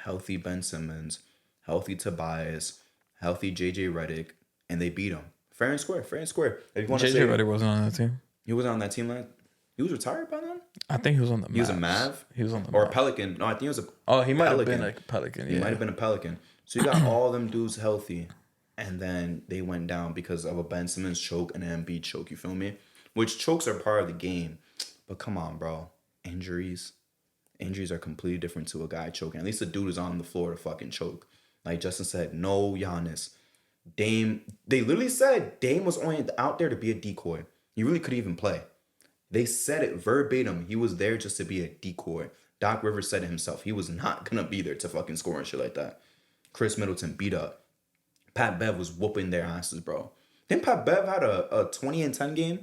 healthy Ben Simmons, healthy Tobias, healthy JJ Redick, and they beat him. Fair and square, fair and square. If you want to say JJ Redick wasn't on that team. he was on that team he was retired by then? I think he was on the Mavs. He was a Mav? He was on the Or a Mavs. Pelican. No, I think he was a Oh, he might have Pelican. been like a Pelican. He Yeah. might have been a Pelican. So you got all them dudes healthy, and then they went down because of a Ben Simmons choke and an Embiid choke. You feel me? Which chokes are part of the game. But come on, bro. Injuries are completely different to a guy choking. At least the dude is on the floor to fucking choke. Like Justin said, no Giannis. Dame, they literally said Dame was only out there to be a decoy. He really couldn't even play. They said it verbatim. He was there just to be a decoy. Doc Rivers said it himself. He was not going to be there to fucking score and shit like that. Chris Middleton beat up. Pat Bev was whooping their asses, bro. Then Pat Bev had a 20 and 10 game.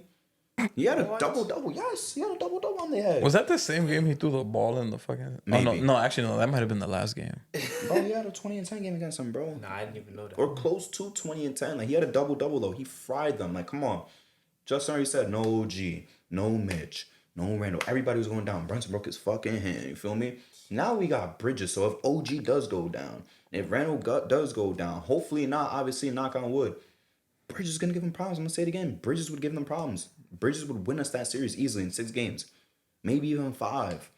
He had a double-double. Yes, he had a double-double on the head. Was that the same game he threw the ball in the fucking... Maybe. Oh, no, actually, no. That might have been the last game. Bro, he had a 20 and 10 game against him, bro. Nah, I didn't even know that. Or close to 20 and 10. Like, he had a double-double, though. He fried them. Like, come on. Justin already said, no OG, no Mitch, no Randall. Everybody was going down. Brunson broke his fucking hand. You feel me? Now we got Bridges. So if OG does go down, if Randall does go down, hopefully not, obviously, knock on wood, Bridges is going to give them problems. I'm going to say it again. Bridges would give them problems. Bridges would win us that series easily in 6 games. Maybe even 5.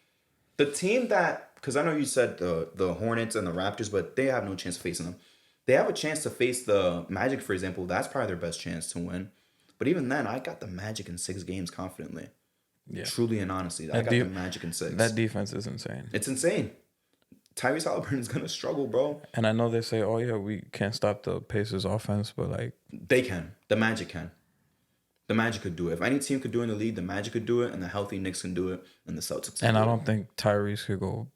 The team that, because I know you said the Hornets and the Raptors, but they have no chance of facing them. They have a chance to face the Magic, for example. That's probably their best chance to win. But even then, I got the Magic in 6 games confidently. Yeah. Truly and honestly. I got the Magic in 6. That defense is insane. It's insane. Tyrese Halliburton's going to struggle, bro. And I know they say, oh, yeah, we can't stop the Pacers offense, but like... They can. The Magic can. The Magic could do it. If any team could do it in the league, the Magic could do it, and the healthy Knicks can do it, and the Celtics can And do I it. don't think Tyrese could go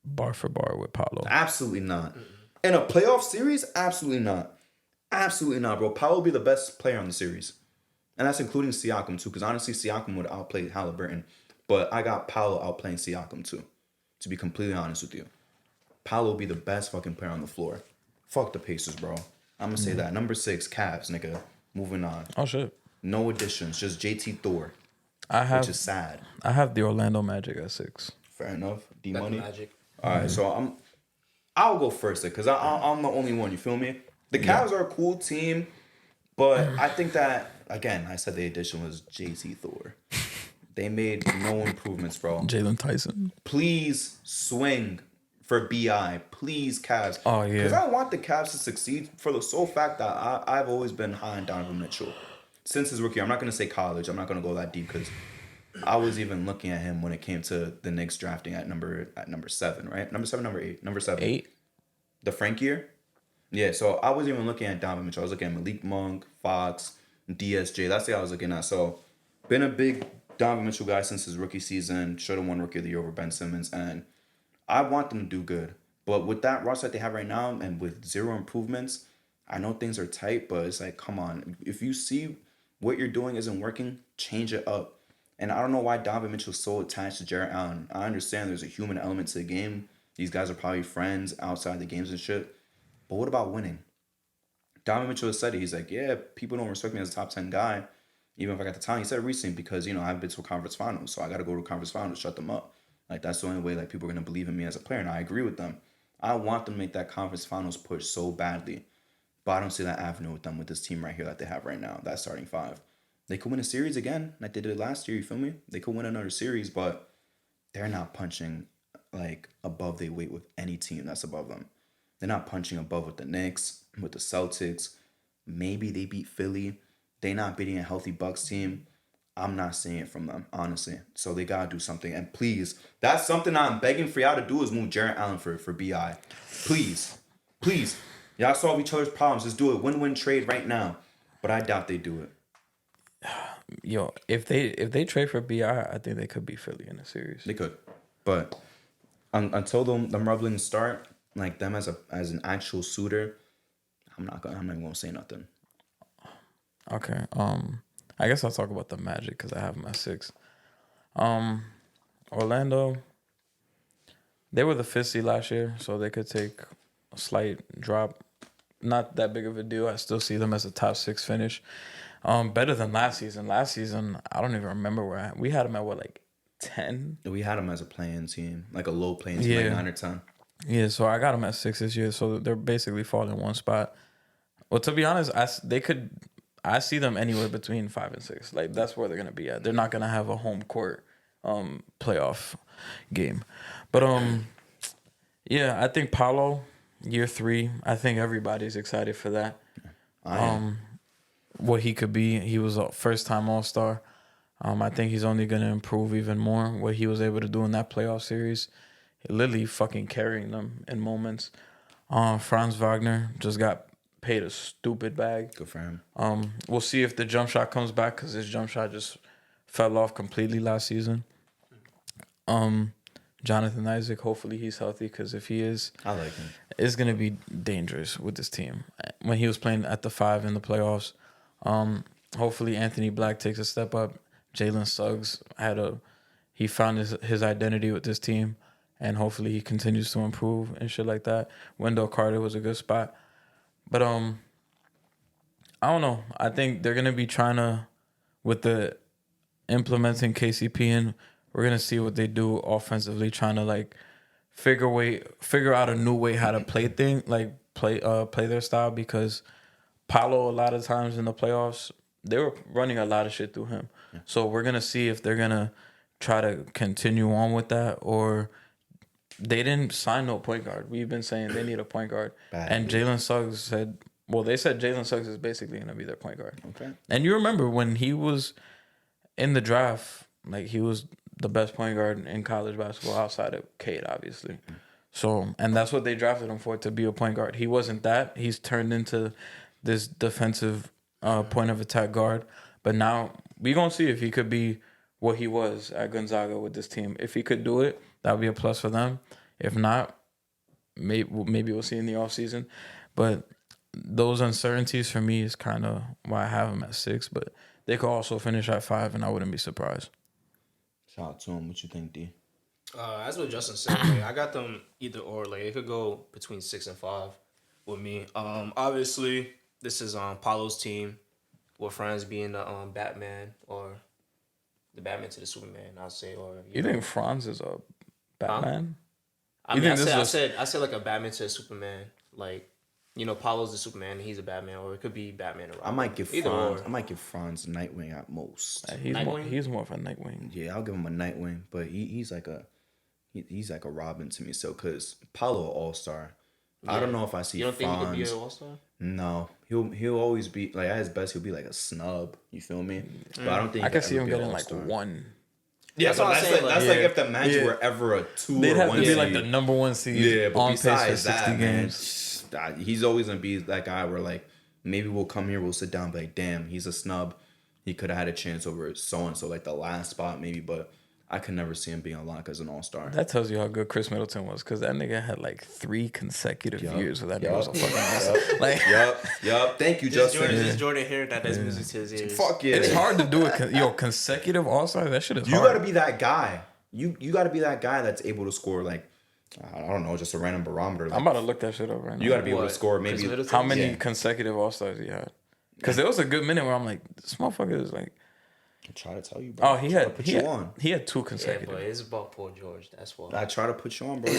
bar for bar with Paolo. Absolutely not. In a playoff series, absolutely not. Absolutely not, bro. Paolo will be the best player on the series. And that's including Siakam, too, because honestly, Siakam would outplay Halliburton. But I got Paolo outplaying Siakam, too, to be completely honest with you. Paolo will be the best fucking player on the floor. Fuck the Pacers, bro. I'm going to say that. Number 6, Cavs, nigga. Moving on. Oh, shit. No additions, just JT Thor, which is sad. I have the Orlando Magic at 6. Fair enough. D Got the Money. Magic. All right, so I'll go first because I'm the only one. You feel me? The Cavs are a cool team, but I think that again, I said the addition was JT Thor. They made no improvements, bro. Jalen Tyson. Please swing for BI. Please, Cavs. Oh, yeah. Because I want the Cavs to succeed for the sole fact that I've always been high on Donovan Mitchell. Since his rookie, I'm not going to say college. I'm not going to go that deep because I was even looking at him when it came to the Knicks drafting at number 7, right? Number 7, number 8. Number 7. 8? The Frank year? Yeah, so I was even looking at Donovan Mitchell. I was looking at Malik Monk, Fox, DSJ. That's the guy I was looking at. So, been a big Donovan Mitchell guy since his rookie season. Should have won Rookie of the Year over Ben Simmons. And I want them to do good. But with that roster that they have right now and with 0 improvements, I know things are tight, but it's like, come on. If you see what you're doing isn't working, change it up. And I don't know why Donovan Mitchell's so attached to Jarrett Allen. I understand there's a human element to the game. These guys are probably friends outside the games and shit. But what about winning? Donovan Mitchell has said it. He's like, yeah, people don't respect me as a top 10 guy, even if I got the talent. He said it recently because, I haven't been to a conference finals, so I got to go to a conference finals, shut them up. Like, that's the only way, like, people are going to believe in me as a player, and I agree with them. I want them to make that conference finals push so badly, but I don't see that avenue with them with this team right here that they have right now, that starting 5. They could win a series again, like they did last year, you feel me? They could win another series, but they're not punching, like, above their weight with any team that's above them. They're not punching above with the Knicks, with the Celtics. Maybe they beat Philly. They're not beating a healthy Bucks team. I'm not seeing it from them, honestly. So they got to do something. And please, that's something I'm begging for y'all to do is move Jarrett Allen for BI. Please. Please. Y'all solve each other's problems. Just do it. Win-win trade right now. But I doubt they do it. Yo, if they trade for BI, I think they could beat Philly in a series. They could. But until them rumblings start, like them as an actual suitor, I'm not even gonna say nothing. Okay. I guess I'll talk about the Magic because I have them at 6. Orlando, they were the 5th seed last year, so they could take a slight drop. Not that big of a deal. I still see them as a top 6 finish. Better than last season. Last season, I don't even remember where we had them at 10? We had them as a playing team, like a low playing team, like 9 or 10. Yeah, so I got them at 6 this year, so they're basically falling one spot. Well, to be honest, I see them anywhere between 5 and 6. Like that's where they're gonna be at. They're not gonna have a home court playoff game, but yeah, I think Paulo year 3. I think everybody's excited for that. What he could be. He was a first time All-Star. I think he's only gonna improve even more. What he was able to do in that playoff series, literally fucking carrying them in moments. Franz Wagner just got paid a stupid bag. Good for him. We'll see if the jump shot comes back because his jump shot just fell off completely last season. Jonathan Isaac, hopefully he's healthy because if he is, I like him. It's gonna be dangerous with this team. When he was playing at the 5 in the playoffs, hopefully Anthony Black takes a step up. Jalen Suggs he found his identity with this team, and hopefully he continues to improve and shit like that. Wendell Carter was a good spot. But I don't know. I think they're gonna be trying to, with the implementing KCP in, we're gonna see what they do offensively, trying to like figure out a new way how to play their style, because Paolo a lot of times in the playoffs they were running a lot of shit through him. Yeah. So we're gonna see if they're gonna try to continue on with that, or they didn't sign no point guard. We've been saying they need a point guard. And Jalen Suggs said Jalen Suggs is basically going to be their point guard. Okay. And you remember when he was in the draft, like he was the best point guard in college basketball outside of Cade, obviously. So, and that's what they drafted him for, to be a point guard. He wasn't that. He's turned into this defensive point of attack guard. But now we're going to see if he could be what he was at Gonzaga with this team. If he could do it, that would be a plus for them. If not, maybe we'll see in the offseason. But those uncertainties for me is kind of why I have them at 6. But they could also finish at 5, and I wouldn't be surprised. Shout out to him. What you think, D? As what Justin said, like, I got them either or. Like it could go between 6 and 5 with me. Obviously, this is Paulo's team, with Franz being the Batman, or the Batman to the Superman, I'll say. Or you think Franz is a Batman? I mean, I said like a Batman to a Superman. Like, you know, Paulo's the Superman, and he's a Batman, or it could be Batman or Robin. I might give Franz Nightwing at most. He's more of a Nightwing. Yeah, I'll give him a Nightwing, but he's like a Robin to me. So, cause Paulo All-Star. Yeah. I don't know if I see. You don't Franz. think he could be an All-Star? No, he'll always be like, at his best. He'll be like a snub. You feel me? But I don't think I can see him getting like 1. Yeah, that's what I'm saying. That's like if the Magic were ever a 2 they'd or have 1 to be seed. like the number 1 seed. Yeah, but on besides pace for 60 that, games. man, he's always gonna be that guy where like maybe we'll come here, we'll sit down, and be like, damn, he's a snub. He could have had a chance over so and so, like the last spot maybe, but I could never see him being unlocked as an All-Star. That tells you how good Chris Middleton was, because that nigga had like 3 consecutive years where that nigga was a fucking ass. Like, Yup. Thank you, Justin. This Jordan hair that does music to his ears. Fuck yeah. It's hard to do it. Consecutive All-Star, that shit is hard. You gotta be that guy. You gotta be that guy that's able to score like, I don't know, just a random barometer. Like, I'm about to look that shit up right now. You gotta be able to score maybe. How many consecutive All-Stars he had? Because there was a good minute where I'm like, this motherfucker is like. I try to tell you, bro. Oh, he had 2 consecutive. Yeah, but it's about Paul George. That's why. I try to put you on, bro.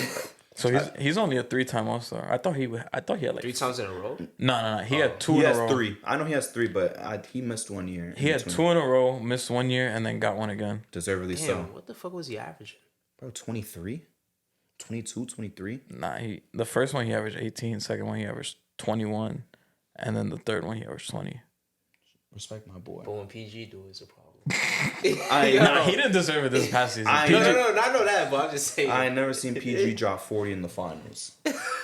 So he's only a 3-time All-Star. I thought he had like 3 times in a row. No. He had 2 in a row. He has 3. I know he has 3, but he missed 1 year. He had 2 in a row, missed 1 year, and then got 1 again. Deservedly Damn, so. What the fuck was he averaging? Bro, 23, 22, 23. Nah, the first one he averaged 18, second one he averaged 21, and then the third one he averaged 20. Respect my boy. But when PG do it's a problem. He didn't deserve it this past season. No, I know that, but I'm just saying. I ain't never seen PG drop 40 in the finals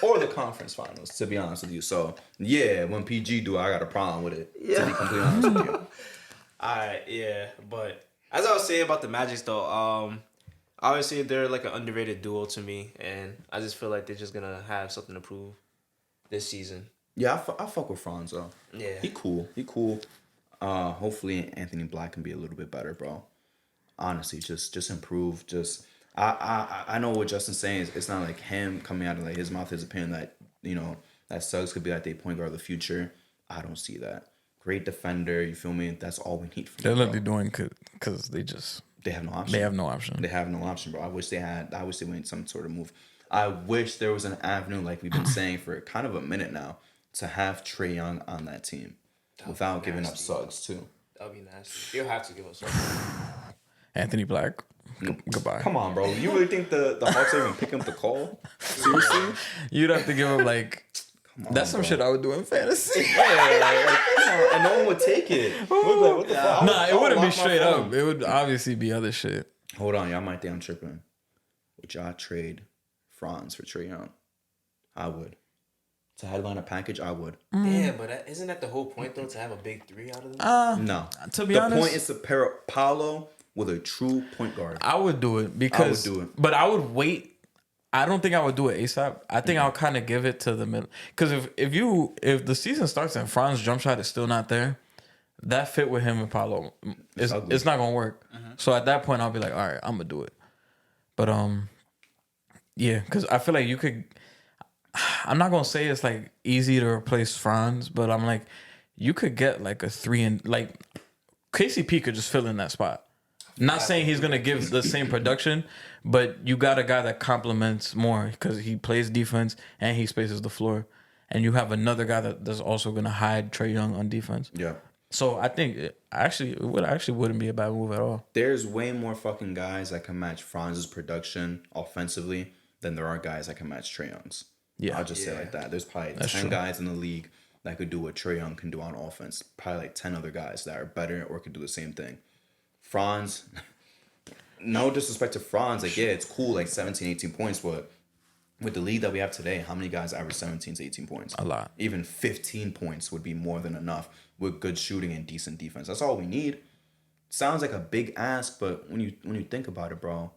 or the conference finals, to be honest with you. So yeah, when PG do, I got a problem with it. To be completely honest with you. Alright, yeah, but as I was saying about the Magic though, obviously they're like an underrated duo to me, and I just feel like they're just gonna have something to prove this season. Yeah, I fuck with Franz though. Yeah, he cool. Hopefully Anthony Black can be a little bit better, bro. Honestly, just improve. I know what Justin's saying is it's not like him coming out of like his mouth, his opinion that, you know, that Suggs could be like the point guard of the future. I don't see that. Great defender, you feel me? That's all we need from They're him, literally doing because they have no option. They have no option, bro. I wish they went some sort of move. I wish there was an avenue, like we've been saying for kind of a minute now, to have Trae Young on that team without giving up Suggs too. That'd be nasty. They'll have to give us something. Anthony Black. Goodbye. Come on, bro. You really think the Hawks are even picking up the call? Seriously? You'd have to give him like. That's some shit I would do in fantasy. Yeah, like, come on. And no one would take it. We'd be like, what the fuck? Nah, it wouldn't be straight up. It would obviously be other shit. Hold on, y'all might think I'm tripping. Would y'all trade Franz for Trae Young? I would. To headline a package, I would. Damn, but isn't that the whole point though? To have a big three out of them? No. To be honest, the point is to pair up Paolo with a true point guard. I would do it because. I would do it. But I would wait. I don't think I would do it ASAP. I think I'll kind of give it to the middle. Because if the season starts and Franz's jump shot is still not there, that fit with him and Paolo, it's not gonna work. So at that point, I'll be like, all right, I'm gonna do it. But yeah, because I feel like you could. I'm not gonna say it's like easy to replace Franz, but I'm like, you could get like a 3 and like KCP could just fill in that spot. Not saying he's gonna give the same production, but you got a guy that complements more because he plays defense and he spaces the floor, and you have another guy that's also gonna hide Trae Young on defense. Yeah. So I think it wouldn't be a bad move at all. There's way more fucking guys that can match Franz's production offensively than there are guys that can match Trae Young's. Yeah. I'll just say it like that. There's probably 10 true. guys in the league that could do what Trae Young can do on offense. Probably like 10 other guys that are better or could do the same thing. Franz, no disrespect to Franz, like, yeah, it's cool, like 17, 18 points, but with the league that we have today, how many guys average 17 to 18 points? A lot. Even 15 points would be more than enough with good shooting and decent defense. That's all we need. Sounds like a big ask, but when you think about it, bro,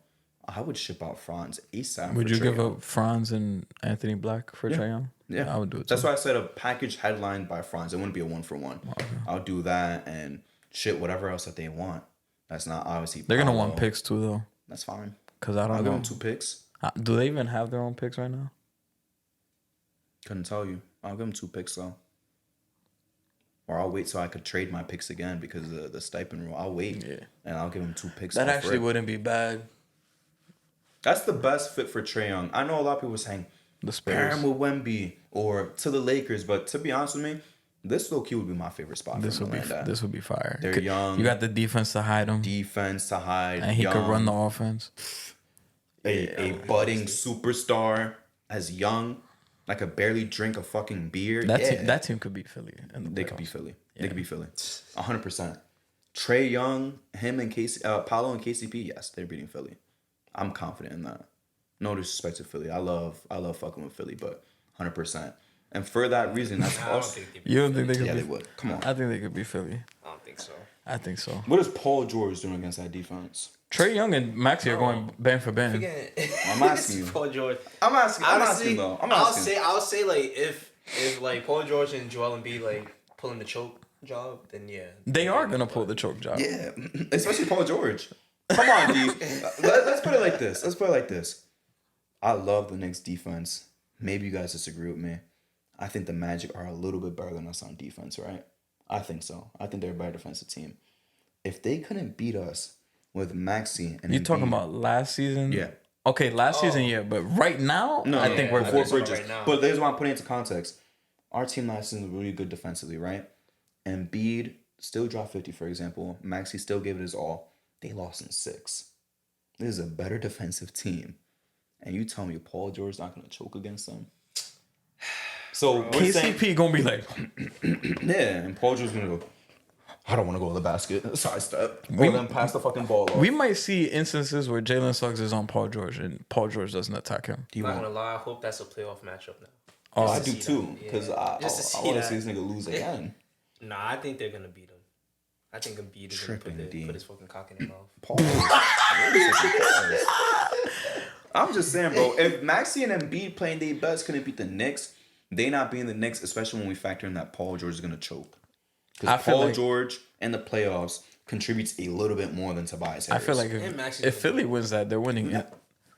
I would ship out Franz ASAP. Would you give up Franz and Anthony Black for Trae Young? Yeah, I would do it too. That's why I said a package headlined by Franz. It wouldn't be a 1-for-1. Okay. I'll do that and shit whatever else that they want. That's not obviously. They're gonna want picks too, though. That's fine. Cause I don't I'll know. give them 2 picks. Do they even have their own picks right now? Couldn't tell you. I'll give them 2 picks though. Or I'll wait so I could trade my picks again because of the stipend rule. I'll wait. Yeah. And I'll give them 2 picks. That actually wouldn't be bad. That's the best fit for Trae Young. I know a lot of people were saying the Spurs, pair him with Wemby or to the Lakers, but to be honest with me, this low key would be my fafavorite spot. This would be fire. They're young. You got the defense to hide him. And he could run the offense. A budding superstar as young, like could barely drink a fucking beer. That team could beat Philly. They could be Philly. Yeah. They could be Philly. 100%. Trae Young, him and Paolo and KCP, yes, they're beating Philly. I'm confident in that. No disrespect to Philly. I love fucking with Philly, but 100%. And for that reason, that's also. You don't think they could? Yeah, they would. Come on. I think they could beat Philly. I don't think so. I think so. What is Paul George doing against that defense? Trae Young and Maxey are going band for band. I'm asking you. Paul George. I'm asking though. I'll say like if like Paul George and Joel Embiid like pulling the choke job, then yeah. They are gonna pull the choke job. Yeah, especially Paul George. Come on, D. Let's put it like this. I love the Knicks defense. Maybe you guys disagree with me. I think the Magic are a little bit better than us on defense, right? I think so. I think they're a better defensive team. If they couldn't beat us with Maxey and you talking about last season? Yeah. Okay, last season, yeah, but right now, I think we're before good. Bridges. Right, but there's what I'm putting into context. Our team last season was really good defensively, right? And Embiid still dropped 50, for example. Maxey still gave it his all. They lost in 6. This is a better defensive team. And you tell me Paul George's not going to choke against them? So KCP going to be like... yeah, and Paul George's going to go, I don't want to go to the basket. Sidestep. Or then pass the fucking ball off. We might see instances where Jalen Suggs is on Paul George and Paul George doesn't attack him. I'm not going to lie. I hope that's a playoff matchup now. Oh, I do too. Because I want to see this nigga lose again. Nah, I think they're going to beat him. I think Embiid is going to put his fucking cock in his mouth. Paul. I'm just saying, bro. If Maxey and Embiid playing their best couldn't beat the Knicks, they not being the Knicks, especially when we factor in that Paul George is going to choke. Because Paul George in the playoffs contributes a little bit more than Tobias Harris. I feel like if Philly wins that, they're winning it.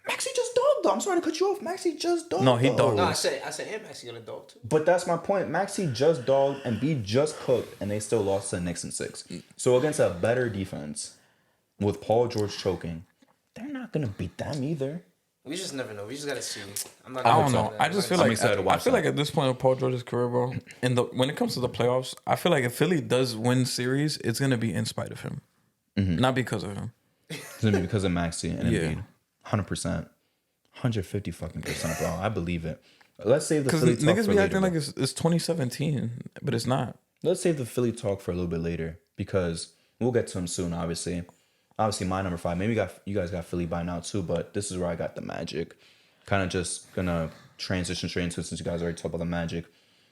Maxey just dogged though. I'm sorry to cut you off. Maxey just dogged. No, he dogged. No, I said and Maxey gonna dog too. But that's my point. Maxey just dogged and Embiid just cooked, and they still lost to the Knicks in 6. So against a better defense, with Paul George choking, they're not gonna beat them either. We just never know. We just gotta see. I'm not. I Gonna don't know. I just feel I'm like excited to watch I feel like at this point of Paul George's career, bro, when it comes to the playoffs, I feel like if Philly does win series, it's gonna be in spite of him, not because of him. It's gonna be because of Maxey and Yeah. Embiid. 100%, 150 fucking percent, bro. I believe it. Let's save the Because Philly talk niggas for be later. acting bro. like it's 2017, but it's not. Let's save the Philly talk for a little bit later because we'll get to them soon. Obviously, my number 5. Maybe you guys got Philly by now too, but this is where I got the Magic. Kind of just gonna transition straight into it since you guys already talked about the Magic.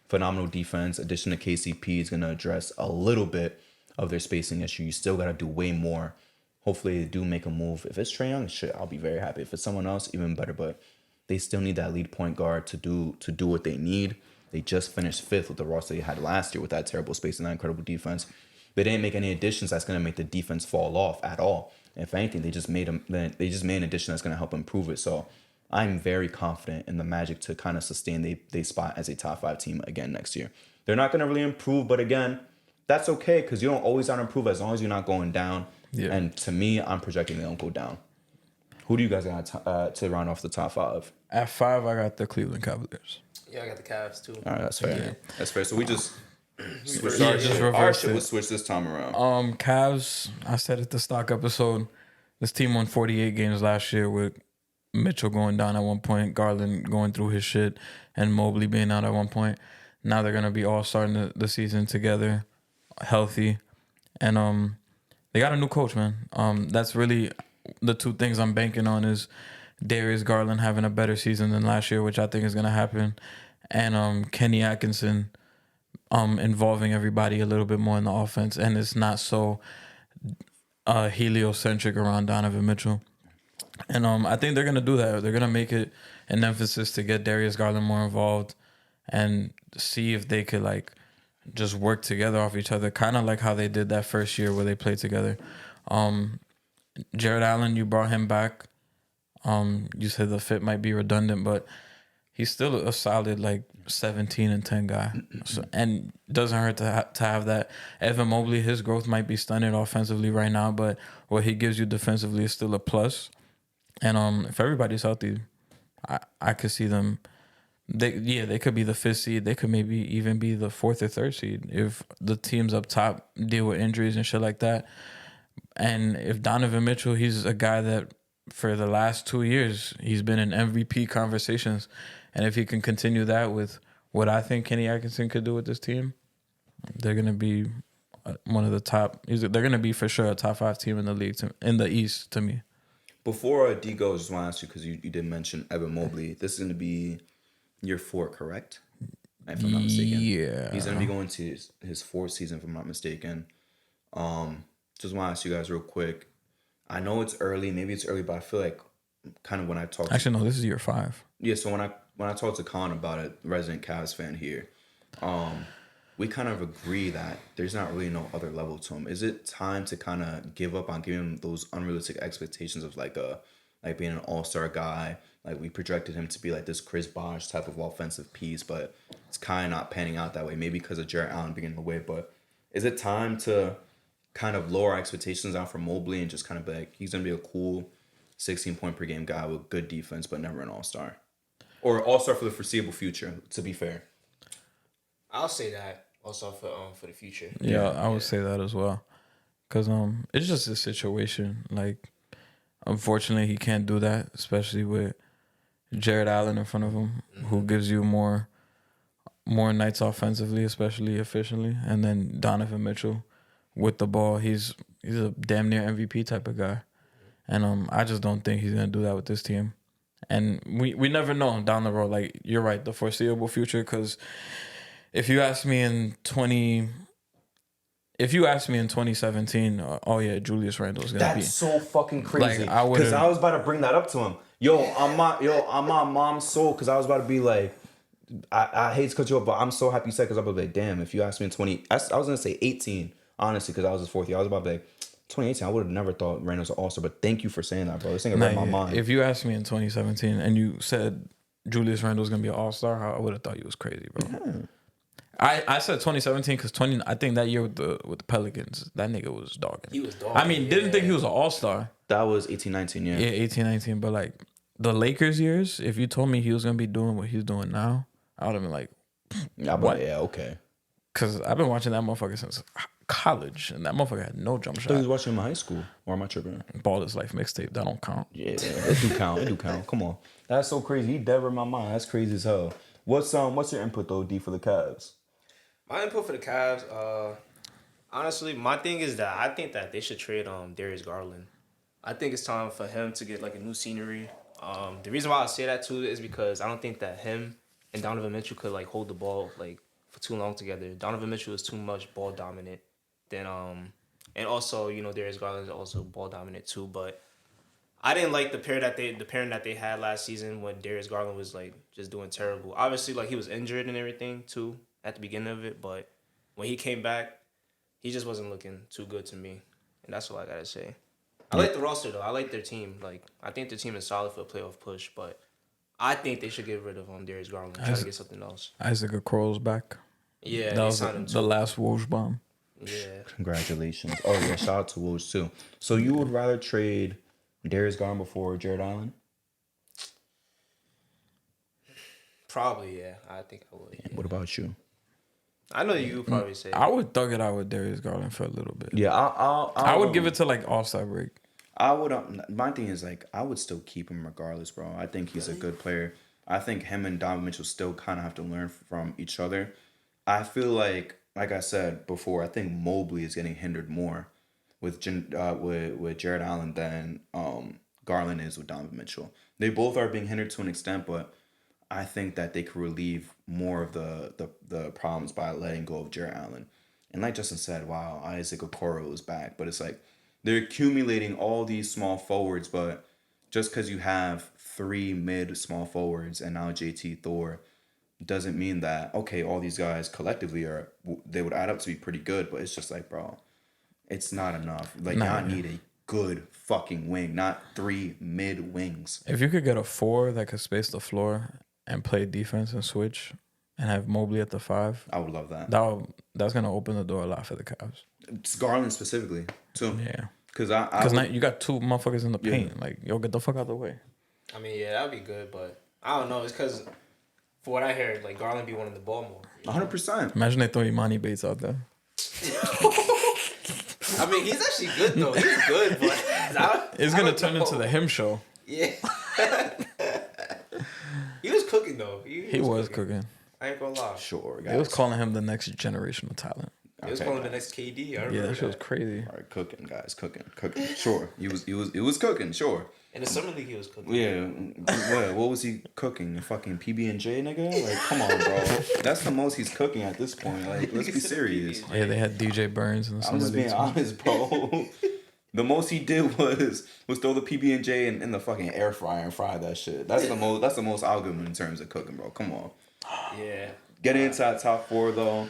Phenomenal defense. Addition to KCP is gonna address a little bit of their spacing issue. You still gotta do way more. Hopefully they do make a move. If it's Trae Young, shit, I'll be very happy. If it's someone else, even better. But they still need that lead point guard to do what they need. They just finished 5th with the roster they had last year with that terrible space and that incredible defense. They didn't make any additions that's gonna make the defense fall off at all. If anything, they just made an addition that's gonna help improve it. So I'm very confident in the Magic to kind of sustain they spot as a top 5 team again next year. They're not gonna really improve, but again, that's okay because you don't always want to improve as long as you're not going down. Yeah. And to me, I'm projecting they don't go down. Who do you guys got to round off the top 5? At 5, I got the Cleveland Cavaliers. Yeah, I got the Cavs too. All right, that's fair. Yeah. That's fair. So we just switch Yeah, our just shit. Our reverse shit it. was switched this time around. Cavs, I said at the stock episode, this team won 48 games last year with Mitchell going down at one point, Garland going through his shit, and Mobley being out at one point. Now they're gonna be all starting the season together, healthy, and they got a new coach, man. That's really the two things I'm banking on is Darius Garland having a better season than last year, which I think is gonna happen, and Kenny Atkinson involving everybody a little bit more in the offense, and it's not so heliocentric around Donovan Mitchell. And I think they're gonna do that. They're gonna make it an emphasis to get Darius Garland more involved and see if they could like just work together off each other, kind of like how they did that first year where they played together. Jared Allen, you brought him back. You said the fit might be redundant, but he's still a solid like 17 and 10 guy. So, and doesn't hurt to have that. Evan Mobley, his growth might be stunted offensively right now, but what he gives you defensively is still a plus. And if everybody's healthy, I could see them. They could be the 5th seed. They could maybe even be the 4th or 3rd seed if the teams up top deal with injuries and shit like that. And if Donovan Mitchell, he's a guy that for the last 2 years, he's been in MVP conversations. And if he can continue that with what I think Kenny Atkinson could do with this team, they're going to be one of the top. They're going to be for sure a top 5 team in the league, in the East to me. Before D goes, I just want to ask you, because you did mention Evan Mobley. This is going to be year 4, correct? If I'm not mistaken. Yeah. He's going to be going to his 4th season, if I'm not mistaken. Just want to ask you guys real quick. I know it's early. Maybe it's early, but I feel like kind of when I talk... Actually, no, this is year 5. Yeah, so when I talked to Colin about it, resident Cavs fan here, we kind of agree that there's not really no other level to him. Is it time to kind of give up on giving him those unrealistic expectations of like being an all-star guy? Like we projected him to be like this Chris Bosh type of offensive piece, but it's kind of not panning out that way. Maybe because of Jarrett Allen being in the way, but is it time to kind of lower expectations out for Mobley and just kind of be like he's gonna be a cool 16-point per game guy with good defense, but never an all-star? Or all-star for the foreseeable future, to be fair. I'll say that also for the future. Yeah, I would say that as well. Because it's just a situation. Like, unfortunately, he can't do that, especially with Jared Allen in front of him, who gives you more nights offensively, especially efficiently. And then Donovan Mitchell with the ball, he's a damn near MVP type of guy. And I just don't think he's going to do that with this team. And we never know down the road. Like, you're right, the foreseeable future. Because if you ask me in 2017, oh yeah, Julius Randle's gonna be. That's so fucking crazy. Like, Because I was about to bring that up to him. I'm on mom's soul. Because I was about to be like, I hate to cut you up, but I'm so happy you said. Because I was like, damn, if you asked me in I was gonna say 18, honestly, because I was his 4th year. I was about to be like 2018. I would have never thought Randle's an all-star. But thank you for saying that, bro. This thing read my mind. If you asked me in 2017 and you said Julius Randle's gonna be an all-star, I would have thought you was crazy, bro. Yeah. I said 2017 because I think that year with the Pelicans, that nigga was dogging. He was dogging. I mean, didn't think he was an all-star. That was 18-19, yeah. Yeah, 18-19, but like the Lakers years, if you told me he was gonna be doing what he's doing now, I would have been like, What? Yeah, okay. because I've been watching that motherfucker since college, and that motherfucker had no jump I thought he was shot. watching him in high school. Or am I tripping? Ball his life mixtape, that don't count. Yeah, it do count. It do count. Come on. That's so crazy. He dead in my mind. That's crazy as hell. What's your input though, D, for the Cavs? My input for the Cavs, honestly, my thing is that I think that they should trade Darius Garland. I think it's time for him to get like a new scenery. The reason why I say that too is because I don't think that him and Donovan Mitchell could like hold the ball like for too long together. Donovan Mitchell is too much ball dominant. Then and also, you know, Darius Garland is also ball dominant too. But I didn't like the pairing that they had last season when Darius Garland was like just doing terrible. Obviously, like he was injured and everything too at the beginning of it, but when he came back, he just wasn't looking too good to me, and that's all I gotta say. I like the roster though. I like their team. Like I think their team is solid for a playoff push, but I think they should get rid of Darius Garland and try to get something else. Isaac Okoro's back. Yeah, That they was signed him the too. last Woj bomb. Yeah. Congratulations. Oh yeah, shout out to Woj too. So you would rather trade Darius Garland before Jared Allen? Probably, yeah. I think I would. Yeah. What about you? I know you would probably say. I would thug it out with Darius Garland for a little bit. Yeah, I would give it to like All-Star break. I would. My thing is like I would still keep him regardless, bro. I think he's a good player. I think him and Donovan Mitchell still kind of have to learn from each other. I feel like I said before, I think Mobley is getting hindered more with Jared Allen than Garland is with Donovan Mitchell. They both are being hindered to an extent, but I think that they could relieve more of the problems by letting go of Jared Allen. And like Justin said, wow, Isaac Okoro is back, but it's like they're accumulating all these small forwards, but just because you have 3 mid small forwards and now JT Thor doesn't mean that, okay, all these guys collectively they would add up to be pretty good, but it's just like, bro, it's not enough. Like, y'all need a good fucking wing, not 3 mid wings. If you could get a 4 that could space the floor and play defense and switch and have Mobley at the 5, I would love that. That's going to open the door a lot for the Cavs. It's Garland specifically, too. Yeah. Because now you got 2 motherfuckers in the paint. Like, yo, get the fuck out of the way. I mean, yeah, that would be good, but I don't know. It's because, for what I heard, like Garland be wanting the ball more. 100%. Imagine they throw Imani Bates out there. I mean, he's actually good though. He's good, but It's going to turn into the him show. Yeah. He was cooking though. He was cooking. I ain't gonna lie. Sure, guys. They was calling him the next generational talent. He was calling the next KD. I Yeah, that shit was crazy. All right, cooking, guys, cooking. Sure, he was cooking. Sure. In the summer league, he was cooking. Yeah. What was he cooking? A fucking PB&J, nigga? Like, come on, bro. That's the most he's cooking at this point. Like, let's be serious. Yeah, they had DJ Burns in the I'm summer just being league. honest, bro. The most he did was throw the PB&J in the fucking air fryer and fry that shit. That's the most I'll give him in terms of cooking, bro. Come on. Yeah. Getting into that top 4 though.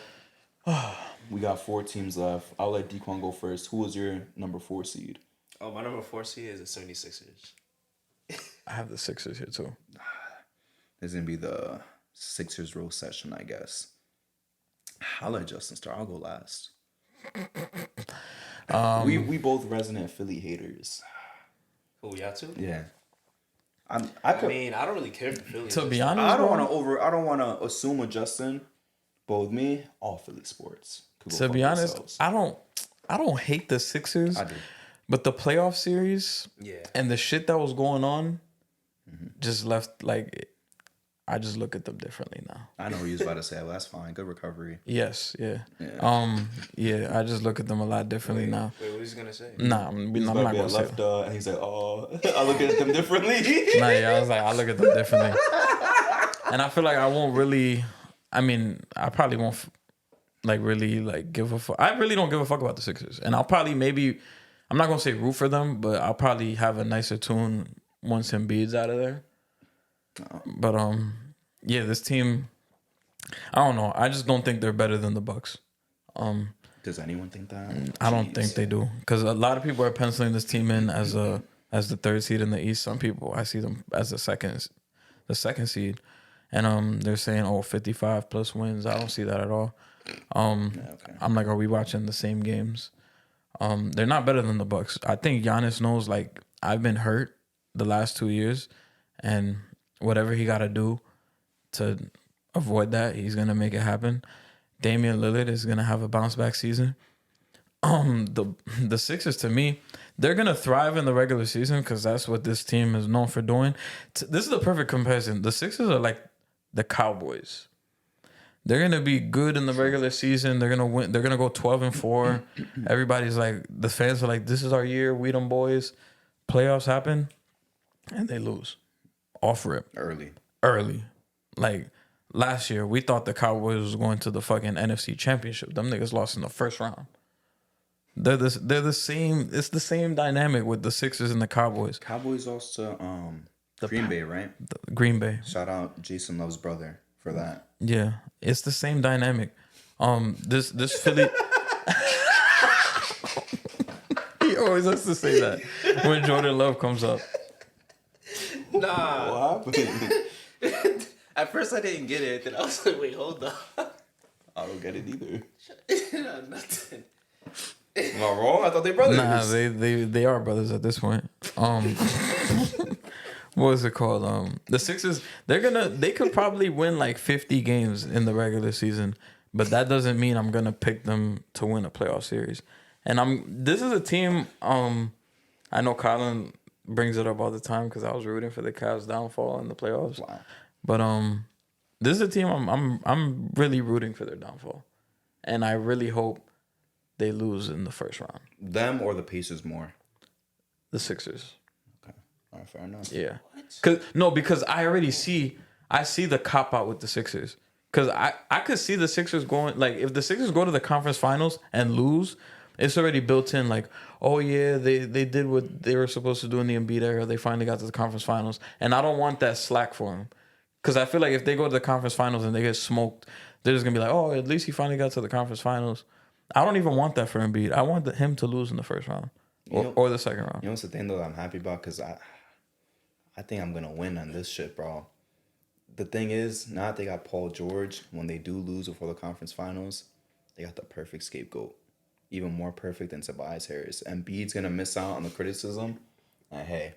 We got 4 teams left. I'll let Dequan go first. Who was your number 4 seed? Oh, my number 4 seed is the 76ers. I have the Sixers here too. This is gonna be the Sixers roast session, I guess. I'll let Justin start. I'll go last. We both resident Philly haters. Who, y'all too? Yeah. I mean, I don't really care for Philly. To be honest, I don't want to assume with Justin, but with me, all Philly sports. To be honest, I don't hate the Sixers. I do. But the playoff series, Yeah. and the shit that was going on, just left I just look at them differently now. I know what you was about to say. Well, that's fine. Good recovery. Yes, yeah. Yeah. I just look at them a lot differently now. Wait, what was he gonna say? Nah, I'm not gonna say. left, and he's like, oh, I look at them differently. Nah, yeah, I was like, I look at them differently, and I feel like I won't really. I mean, I probably won't really give a fuck. I really don't give a fuck about the Sixers, and I'll probably I'm not gonna say root for them, but I'll probably have a nicer tune once Embiid's out of there. But yeah, this team, I don't know. I just don't think they're better than the Bucks. Does anyone think that? I don't think they do, because a lot of people are penciling this team in as the 3rd seed in the East. Some people, I see them as the second seed, and they're saying 55 plus wins. I don't see that at all. Okay. I'm like, are we watching the same games? They're not better than the Bucks. I think Giannis knows, like, I've been hurt the last 2 years, and whatever he got to do to avoid that, he's gonna make it happen. Damian Lillard is gonna have a bounce back season. The Sixers, to me, they're gonna thrive in the regular season because that's what this team is known for doing. This is the perfect comparison. The Sixers are like the Cowboys. They're gonna be good in the regular season. They're gonna win. They're gonna go 12-4. Everybody's like, the fans are like, "This is our year. We them boys." Playoffs happen, and they lose. Off rip early. Like last year, we thought the Cowboys was going to the fucking NFC Championship. Them niggas lost in the first round. They're the same. It's the same dynamic with the Sixers and the Cowboys. Cowboys lost to Green Bay, right? Green Bay. Shout out Jason Love's brother for that. Yeah, it's the same dynamic. This Philly. He always has to say that when Jordan Love comes up. Nah. What happened? At first I didn't get it. Then I was like, wait, hold on. I don't get it either. Nah, nothing. Am I wrong? I thought they brothers. Nah, they are brothers at this point. What is it called? The Sixers, they could probably win like 50 games in the regular season, but that doesn't mean I'm gonna pick them to win a playoff series. And this is a team, I know Colin brings it up all the time because I was rooting for the Cavs' downfall in the playoffs. Wow. But this is a team I'm really rooting for their downfall. And I really hope they lose in the first round. Them or the Pacers more? The Sixers. Okay. All right, fair enough. Yeah. Because I see the cop out with the Sixers. Because I could see the Sixers going, like, if the Sixers go to the conference finals and lose, it's already built in, like, oh, yeah, they did what they were supposed to do in the Embiid era. They finally got to the conference finals. And I don't want that slack for them. Because I feel like if they go to the conference finals and they get smoked, they're just going to be like, oh, at least he finally got to the conference finals. I don't even want that for Embiid. I want him to lose in the first round or the second round. You know what's the thing, though, that I'm happy about? Because I think I'm going to win on this shit, bro. The thing is, now that they got Paul George, when they do lose before the conference finals, they got the perfect scapegoat. Even more perfect than Tobias Harris. Embiid's going to miss out on the criticism. And hey,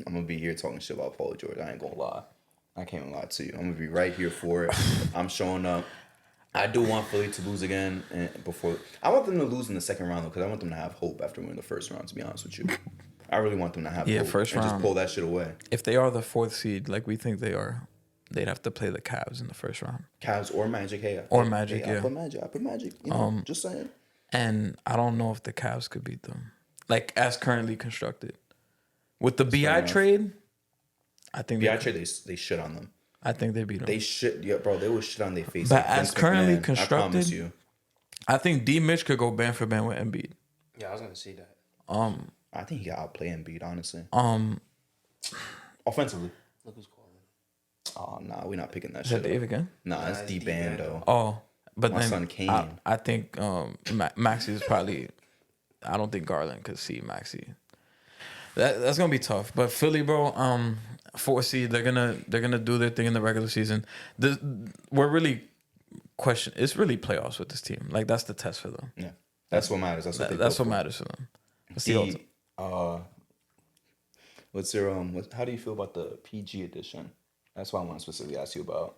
I'm going to be here talking shit about Paul George. I ain't going to lie. I can't even lie to you. I'm going to be right here for it. I'm showing up. I do want Philly to lose again before. I want them to lose in the second round, though, because I want them to have hope after winning the first round, to be honest with you. I really want them to have hope first and round. just pull that shit away. If they are the fourth seed, like we think they are, they'd have to play the Cavs in the first round. Cavs or Magic, hey. Or Magic, hey, yeah. I put Magic. You know, just saying. And I don't know if the Cavs could beat them, like as currently constructed. With the BI trade, I think BI trade, they shit on them. I think they beat them. They shit, yeah, bro. They will shit on their face. But like as Vince currently McMahon, constructed, I promise you. I think D. Mitch could go band for band with Embiid. Yeah, I was gonna see that. I think he got outplay Embiid, honestly. Offensively. Look who's calling. Oh, nah, we're not picking that Is shit that Dave up. again? Nah, it's D-Bando. Oh, but My then son Kane. I think Maxi is probably. I don't think Garland could see Maxi. That's gonna be tough. But Philly, bro, 4 seed, they're gonna do their thing in the regular season. We're really it's really playoffs with this team. Like that's the test for them. Yeah, that's what matters. That's what matters for them. What's your how do you feel about the PG edition? That's what I want to specifically ask you about.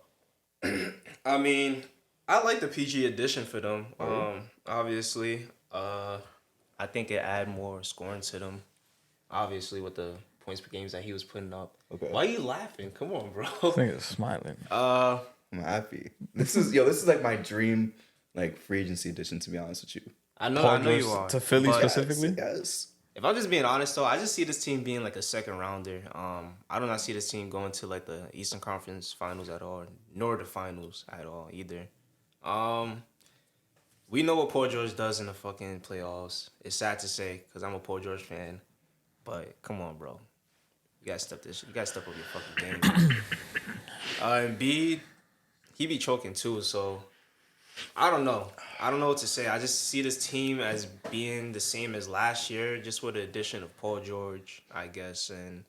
I mean, I like the PG edition for them. Obviously, I think it add more scoring to them. Obviously, with the points per games that he was putting up. Okay. Why are you laughing? Come on, bro. I think it's smiling. I'm happy. This is like my dream, like free agency edition. To be honest with you, I know you are. To Philly specifically. Yes. If I'm just being honest, though, I just see this team being like a second rounder. I do not see this team going to like the Eastern Conference Finals at all, nor the finals at all either. We know what Paul George does in the fucking playoffs. It's sad to say because I'm a Paul George fan, but come on, bro. You gotta step up your fucking game. Embiid, he be choking too, so I don't know. I don't know what to say. I just see this team as being the same as last year, just with the addition of Paul George, I guess, and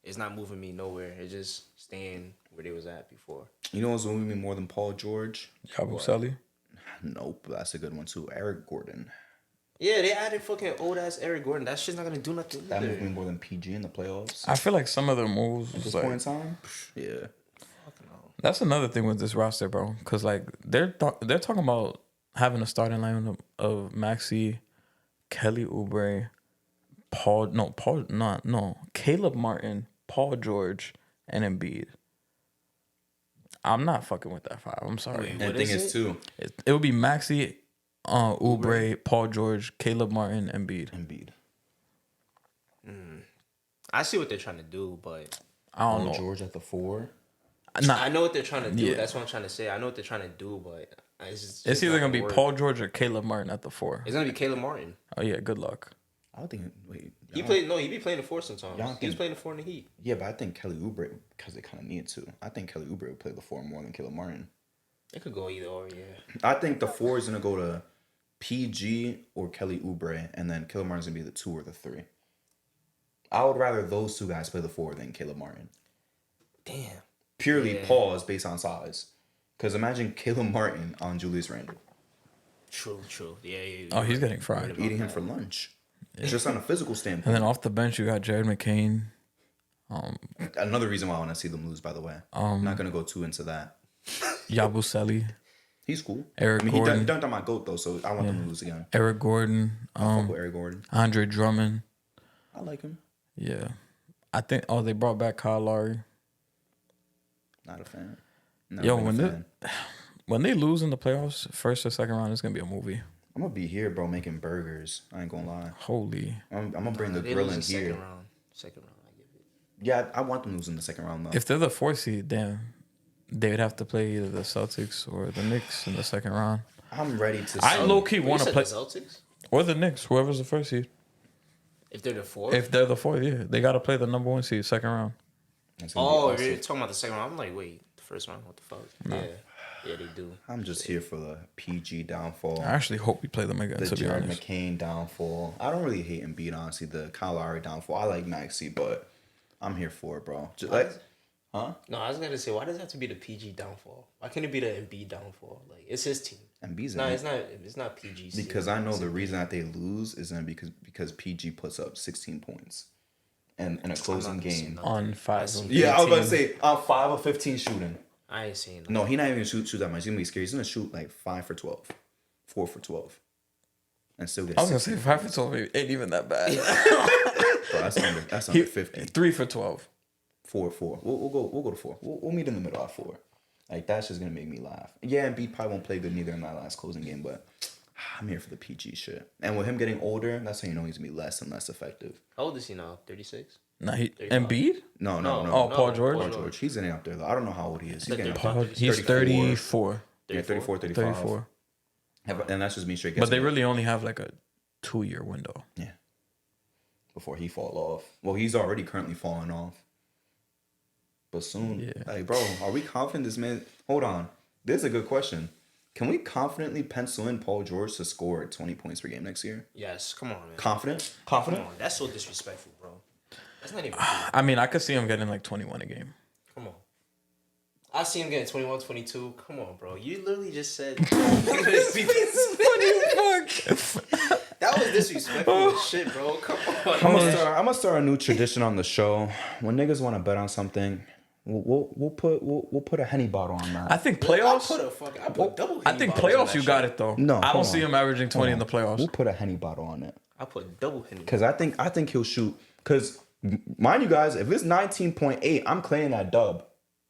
it's not moving me nowhere. It's just staying where they was at before. You know what's moving me more than Paul George? Yabusele. Nope, that's a good one too. Eric Gordon. Yeah, they added fucking old ass Eric Gordon. That shit's not gonna do nothing. That either. moved me more than PG in the playoffs. I feel like some of the moves At this was point in like time, yeah. that's another thing with this roster, bro. Because like they're talking about having a starting lineup of Maxey, Kelly Oubre, Caleb Martin, Paul George, and Embiid. I'm not fucking with that five. I'm sorry. Wait, And the what thing is is too, It would be Maxey, Oubre, Paul George, Caleb Martin, Embiid. Embiid. I see what they're trying to do, but I don't Paul know. George at the 4. I know what they're trying to do. Yeah. That's what I'm trying to say. I know what they're trying to do, but It's either not gonna be work. Paul George or Caleb Martin at the 4. It's gonna be Caleb Martin. Oh yeah, good luck. I don't think. Wait, He y'all- played. No, he be playing the 4 sometimes. Y'all He was think- playing the 4 in the Heat. Yeah, but I think Kelly Oubre, because they kind of need to. I think Kelly Oubre would play the 4 more than Caleb Martin. It could go either or. Yeah. I think the 4 is gonna go to PG or Kelly Oubre, and then Caleb Martin's gonna be the 2 or the 3. I would rather those two guys play the 4 than Caleb Martin. Damn. Purely Yeah. pause based on size. Because imagine Caleb Martin on Julius Randle. True. Yeah. Oh, he's getting fried. Eating him for lunch. Just on a physical standpoint. And then off the bench, you got Jared McCain. Another reason why I want to see them lose, by the way. I'm not going to go too into that. Yabusele, He's cool. Eric he Gordon. dunked on my GOAT, though, so I want them to lose again. Eric Gordon, Fuck with Eric Gordon. Andre Drummond. I like him. Yeah. I think, they brought back Kyle Lowry. Not a fan. Never Yo, been a fan. when they lose in the playoffs, first or second round, it's going to be a movie. I'm going to be here, bro, making burgers. I ain't going to lie. Holy. I'm going to bring the They grill lose in the here. Second round. I give it. Yeah, I want them to lose in the second round, though. If they're the 4th seed, damn, they would have to play either the Celtics or the Knicks in the second round. I'm ready to I see. low-key Wait, you want to said play... the Celtics? Or the Knicks, whoever's the 1st seed. If they're the 4th? If they're the 4th, yeah. They got to play the number 1 seed, second round. It's gonna be Oh, awesome. you're talking about the second round. I'm like, wait, the first round? What the fuck? Yeah, they do. I'm just here for the PG downfall. I actually hope we play them again, The to be Jared honest. McCain downfall. I don't really hate Embiid, honestly. The Kyle Lowry downfall. I like Maxey, but I'm here for it, bro. Just like, No, I was gonna say, why does it have to be the PG downfall? Why can't it be the Embiid downfall? Like, it's his team. Embiid's No, in it's it. not PG. Because I know the reason that they lose is because PG puts up 16 points in a closing game. On 5 of Yeah, I was about to 18. say 5 of 15 shooting. I ain't saying that. No, he's not even gonna shoot that much. He's gonna be scared. He's gonna shoot like 5 for 12, 4 for 12, and still get. I was going to say 5 for 12 ain't even that bad. Bro, that's under 50. 3 for 12. 4. We'll go to 4. We'll meet in the middle at 4. Like that's just gonna make me laugh. Yeah, Embiid probably won't play good neither in that last closing game, but I'm here for the PG shit. And with him getting older, that's how you know he's gonna be less and less effective. How old is he now? 36? Nah, Embiid? No. Oh, Paul George? Paul George. He's in it up there though. I don't know how old he is. He's getting He's 34. Yeah, 34, 35. 34. And that's just me straight. But they guessing. really only have like a 2-year window. Yeah. Before he fall off. Well, he's already currently falling off. But soon, Yeah. like, bro, are we confident this man? Hold on. This is a good question. Can we confidently pencil in Paul George to score 20 points per game next year? Yes. Come on, man. Confident? Come Confident? on. That's so disrespectful, bro. That's not even. I mean, I could see him getting like 21 a game. Come on. I see him getting 21, 22. Come on, bro. You literally just said. That was disrespectful as shit, bro. Come on. I'm gonna start a new tradition on the show. When niggas want to bet on something, we'll put a Henny bottle on that. I think I playoffs. put double. I think Henny bottles on playoffs that you shit. got it though. No, I don't hold see on. him averaging 20 in the playoffs. We'll put a Henny bottle on it. I put double Henny. Because I think he'll shoot. Because mind you guys, if it's 19.8, I'm claiming that dub.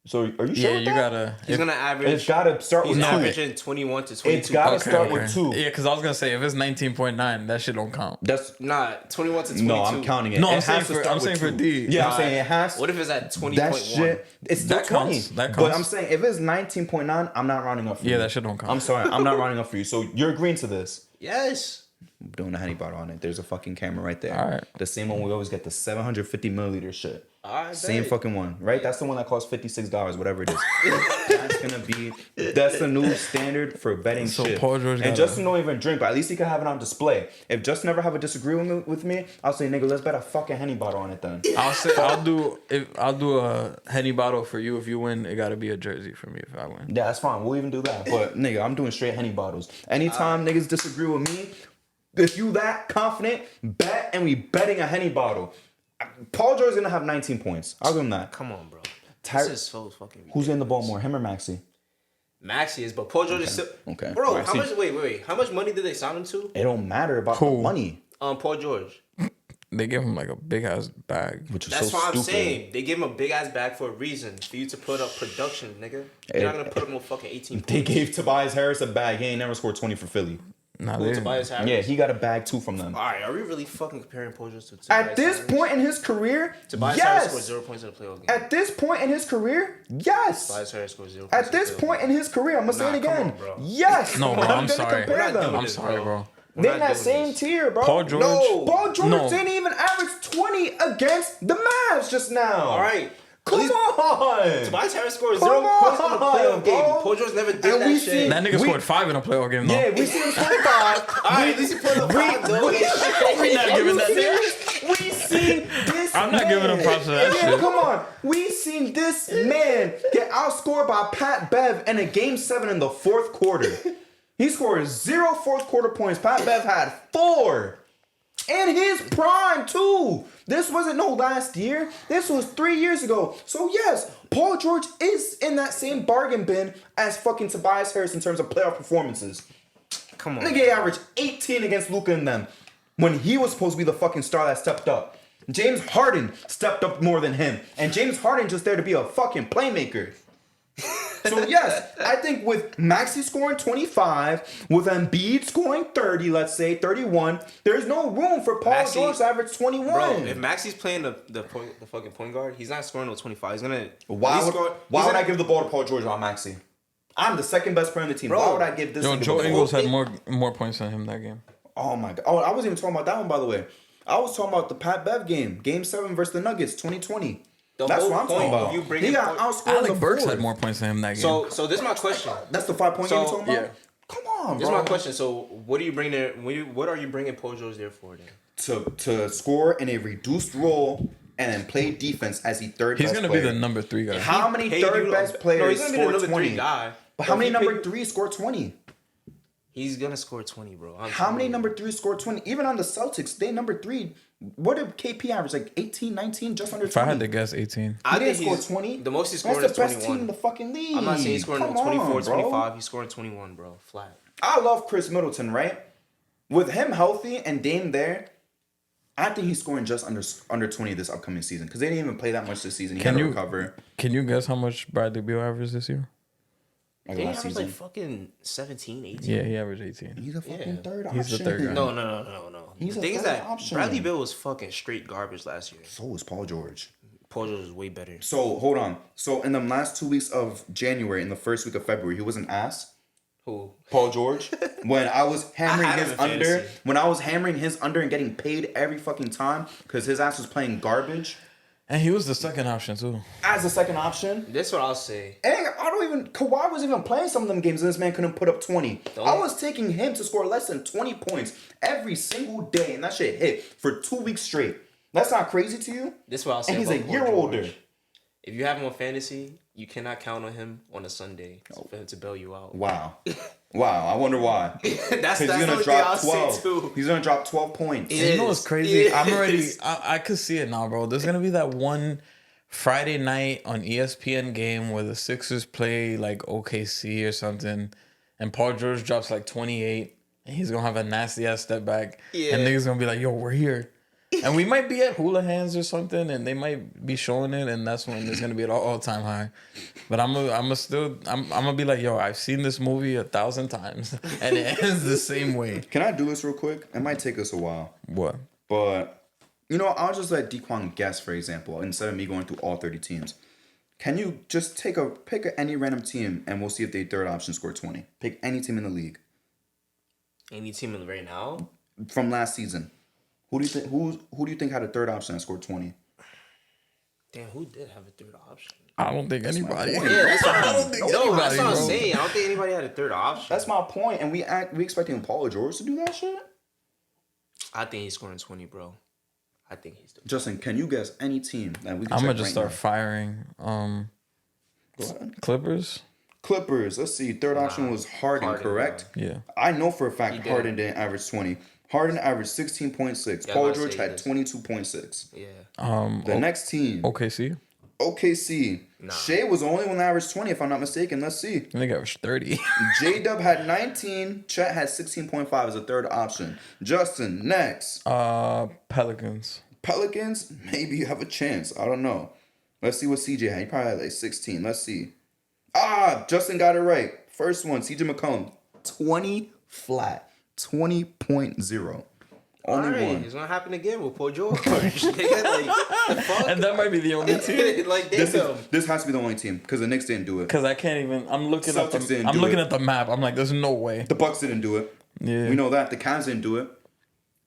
So are you sure? Yeah, with you that? gotta. He's gonna average. It's gotta start He's with 2. averaging 21 to 22. It's gotta start with 2. Yeah, because I was gonna say if it's 19.9, that shit don't count. That's Nah, 21 to 22. no, I'm counting it. No, I'm It saying has to for- start I'm saying with for 2. D. Yeah, I'm saying it has. What if it's at 20.1? That shit, it's still That 20. counts. That But counts. I'm saying if it's 19.9, I'm not rounding up for you. Yeah, that shit don't count. I'm sorry, I'm not rounding up for you. So you're agreeing to this. Yes. I'm doing the Henny bottle on it. There's a fucking camera right there. All right. The same one we always get, the 750 milliliter shit. All right, Same bet. fucking one, right? That's the one that costs $56, whatever it is. That's the new standard for betting So shit. Paul George and got Justin don't even drink, but at least he can have it on display. If Justin ever have a disagreement with me, I'll say, nigga, let's bet a fucking Henny bottle on it then. I'll do a Henny bottle for you if you win. It gotta be a jersey for me if I win. Yeah, that's fine. We'll even do that. But nigga, I'm doing straight Henny bottles. Anytime niggas disagree with me, If you that confident, bet, and we betting a Henny bottle. Paul George's gonna have 19 points. I'll give him that. Come on, bro. This is so fucking ridiculous. Who's getting the ball more, him or Maxey? Maxey is, but Paul George is still... Okay. Bro, how much... Wait. How much money did they sign him to? It don't matter about the money. Paul George. They give him like a big ass bag. Which is That's so what stupid. I'm saying. They give him a big ass bag for a reason. For you to put up production, nigga. You're not gonna put up no fucking 18 points. They gave Tobias Harris a bag. He ain't never scored 20 for Philly. Nah, Who, Tobias Harris? Yeah, he got a bag too from them. Alright, are we really fucking comparing Paul George to Tobias At this Harris? point in his career, Tobias Harris scored yes. 0 points in the playoff game. At this point in his career, yes. Tobias Harris scored 0 points At this point in his career, I'm gonna say it Nah, come again. on, bro. Yes. No, bro, I'm I'm gonna sorry. compare We're not them. doing I'm this, sorry, bro. They're in that same tier, bro. Paul George? No, Paul George No. didn't even average 20 against the Mavs just now. Alright. Come on. Tobias Harris scored Come 0 points in the on, playoff game. bro. Paul George never did And we that see- shit. That nigga scored 5 in a playoff game, though. Yeah, we see him 25. Alright, at least he put up 5 though. We not giving that We seen this I'm not man. giving him props for that Yeah, shit. come on. We seen this man get outscored by Pat Bev in a game 7 in the fourth quarter. He scored 0 fourth quarter points. Pat Bev had 4. And his prime too. This wasn't no last year. This was 3 years ago. So yes, Paul George is in that same bargain bin as fucking Tobias Harris in terms of playoff performances. Come on. Nigga averaged 18 against Luka and them when he was supposed to be the fucking star that stepped up. James Harden stepped up more than him. And James Harden just there to be a fucking playmaker. So yes, I think with Maxey scoring 25, with Embiid scoring 30, let's say 31, there's no room for Paul Maxey- George to average 21. Bro, if Maxey's playing the fucking point guard, he's not scoring no 25. He's gonna. why he's would, score- why he's would I gonna- give the ball to Paul George on Maxey? I'm the second best player on the team. Bro. Why would I give this? Yo, nigga Joe the Ingles ball? had more points than him that game. Oh my god. Oh, I wasn't even talking about that one, by the way. I was talking about the Pat Bev game. Game 7 versus the Nuggets, 2020. The That's whole what I'm talking point about. of you bringing He got Paul- outscored in Alec the Burks fourth. had more points than him that game. So this is my question. That's the 5-point game you're So, talking about? yeah. Come on, This bro. is my question. So what are you bringing there? What are you bringing Paul George there for then? To score in a reduced role and then play defense as the third He's best gonna player. be the number 3 guy. How many Paid third you- best No, players he's gonna be the score number 20? 3 guy. But how If many he number paid- 3 score 20? He's gonna score 20, bro. How many number 3 score 20? Even on the Celtics, they number 3. What did KP average? Like 18, 19, just under 20? If I had to guess, 18. I He didn't think score he's 20. The most he's scored That's is the best 21. team in the fucking league. I'm not saying he's scoring no Come 24, on, bro. 25. He's scoring 21, bro. Flat. I love Chris Middleton, right? With him healthy and Dame there, I think he's scoring just under 20 this upcoming season because they didn't even play that much this season. He had to recover. Can you guess how much Bradley Beal averaged this year? Like He last averaged season. like fucking 17, 18. Yeah, he averaged 18. He's a fucking Yeah. third He's the option. third guy. No. He's the a thing is third that option. Bradley Beal was fucking straight garbage last year. So was Paul George. Paul George was way better. So hold on. So in the last 2 weeks of January, in the first week of February, he was an ass. Who? Paul George. When I was hammering I had his him in under, fantasy. when I was hammering his under and getting paid every fucking time because his ass was playing garbage And he was the second option, too. as a second option. That's what I'll say. And I don't even. Kawhi was even playing some of them games, and this man couldn't put up 20. Don't. I was taking him to score less than 20 points every single day, and that shit hit for 2 weeks straight. That's not crazy to you? This is what I'll say. And he's a about Paul year George. older. If you have him on fantasy, you cannot count on him on a Sunday for him to bail you out. Wow. Wow. I wonder why. that's Because he's the gonna only thing I'll drop say 12. too. He's gonna drop 12 points. Yeah. And you know what's crazy? It I'm already. is. I could see it now, bro. There's gonna be that one Friday night on ESPN game where the Sixers play like OKC or something, and Paul George drops like 28, and he's gonna have a nasty ass step back, Yeah. and niggas gonna be like, "Yo, we're here." And we might be at Hula Hands or something, and they might be showing it, and that's when it's gonna be at all time high. But I'm gonna be like, yo, I've seen this movie 1,000 times, and it ends the same way. Can I do this real quick? It might take us a while. What? But, you know, I'll just let Dequan guess, for example, instead of me going through all 30 teams. Can you just pick any random team, and we'll see if they third option score 20. Pick any team in the league. Any team in right now? From last season. Who do you think had a third option that scored 20? Damn, who did have a third option? I don't think anybody. point. Yeah, that's what I don't think No, anybody, that's what I'm bro. saying. I don't think anybody had a third option. That's my point, and we expecting Paul George to do that shit? I think he's scoring 20, bro. I think he's doing. Justin, can you guess any team that we can I'm check gonna just right start firing. now? Go ahead. Clippers. Clippers, let's see. Third option was Harden, Harden, correct? Yeah. I know for a He fact did. Harden didn't average 20. Harden averaged 16.6. Yeah, Paul I'm about to George say had this. 22.6. Yeah. The next team, OKC. OKC. Nah. Shea was the only one that averaged 20, if I'm not mistaken. Let's see. I think I was 30. J-Dub had 19. Chet had 16.5 as a third option. Justin, next. Pelicans. Pelicans, maybe you have a chance. I don't know. Let's see what CJ had. He probably had like 16. Let's see. Justin got it right. First one, CJ McCollum. 20 flat. 20.0. Only Alright, one. it's gonna happen again with Paul George. Nigga, like, the fuck? And that might be the only team. Like, damn. This has to be the only team because the Knicks didn't do it. Because I can't even. I'm looking at Celtics the. didn't I'm do looking it. at the map. I'm like, there's no way. The Bucks didn't do it. Yeah. We know that. The Cavs didn't do it.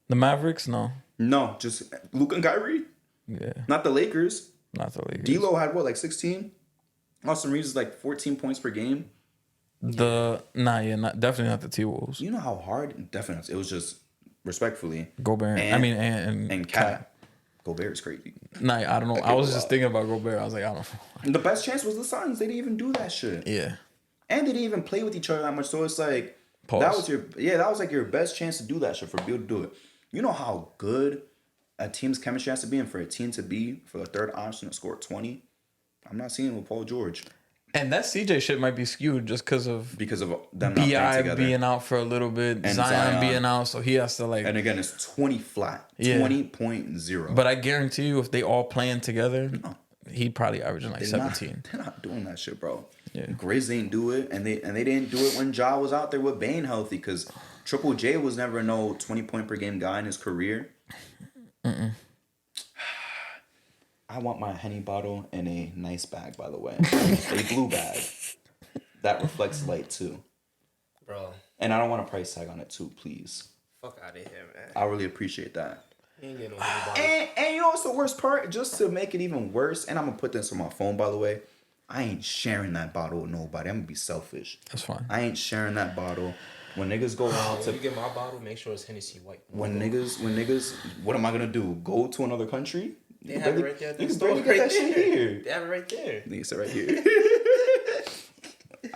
The Mavericks, no. No, just Luke and Kyrie. Yeah. Not the Lakers. Not the Lakers. D'Lo had what, like 16? Austin Reeves is like 14 points per game. Definitely not the T Wolves. You know how hard? Definitely. It was just respectfully. Gobert. And Cat. Cat. Gobert is crazy. Nah, I don't know. I was just thinking about Gobert. I was like, I don't know. The best chance was the Suns. They didn't even do that shit. Yeah. And they didn't even play with each other that much. So it's like Pause. that was like your best chance to do that shit, for Bill to do it. You know how good a team's chemistry has to be, and for a team to be for the third option to score 20. I'm not seeing it with Paul George. And that CJ shit might be skewed just because of them not playing BI together. being out for a little bit, And Zion being out, so he has to like. And again, it's 20 flat. Yeah. 20.0. But I guarantee you, if they all playing together, he'd probably averaging like 17. They're not doing that shit, bro. Yeah. Grizz didn't do it, and they didn't do it when Ja was out there with Bane healthy, because Triple J was never no 20-point per game guy in his career. I want my Henny bottle in a nice bag, by the way. A blue bag. That reflects light, too. Bro, And I don't want a price tag on it, too, please. fuck out of here, man. I really appreciate that. You ain't getting no Henny bottle. And you know what's the worst part? Just to make it even worse, and I'm going to put this on my phone, by the way. I ain't sharing that bottle with nobody. I'm going to be selfish. That's fine. I ain't sharing that bottle. When niggas go out When you get my bottle, make sure it's Hennessy white. when niggas, what am I gonna do? Go to another country? They have it right there at the You can store. barely get that shit here. They have it right there. Nigga sit right here.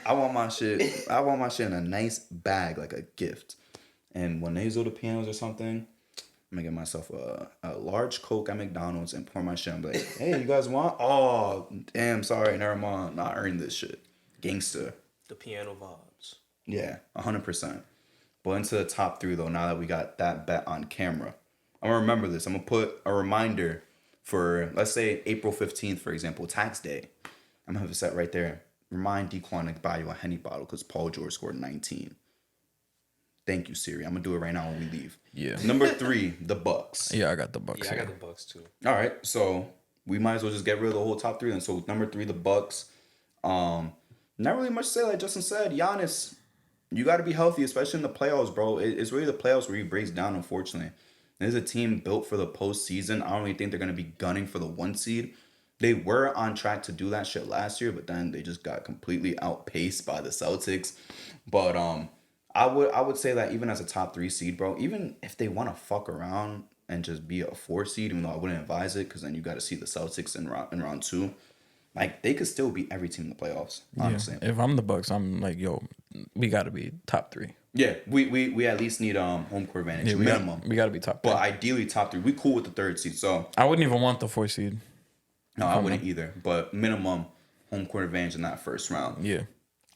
I want my shit in a nice bag, like a gift. And when they go to pianos or something, I'm gonna get myself a large Coke at McDonald's and pour my shit. I'm like, hey, you guys want? Oh, damn, sorry, never mind. Not earning this shit. Gangster. The piano vibes. Yeah, 100%. But into the top three, though, now that we got that bet on camera, I'm going to remember this. I'm going to put a reminder for, let's say, April 15th, for example, tax day. I'm going to have it set right there. Remind Dequan to buy you a Henny bottle because Paul George scored 19. Thank you, Siri. I'm going to do it right now when we leave. Yeah. Number 3, the Bucks. Yeah, I got the Bucks. Yeah, I here. got the Bucks too. All right, so we might as well just get rid of the whole top 3 then. So number 3, the Bucks. Not really much to say. Like Justin said, Giannis, you got to be healthy, especially in the playoffs, bro. It's really the playoffs where he breaks down, unfortunately. There's a team built for the postseason. I don't really think they're going to be gunning for the 1 seed. They were on track to do that shit last year, but then they just got completely outpaced by the Celtics. But I would say that even as a top 3 seed, bro, even if they want to fuck around and just be a 4 seed, even though I wouldn't advise it, because then you got to see the Celtics in round 2. Like, they could still beat every team in the playoffs, honestly. Yeah. If I'm the Bucks, I'm like, yo, we got to be top 3. Yeah, we at least need home court advantage, Yeah, minimum. We got to be top 3. But ideally top 3. We cool with the 3rd seed, so I wouldn't even want the 4 seed. no, I wouldn't either. But minimum home court advantage in that first round. Yeah.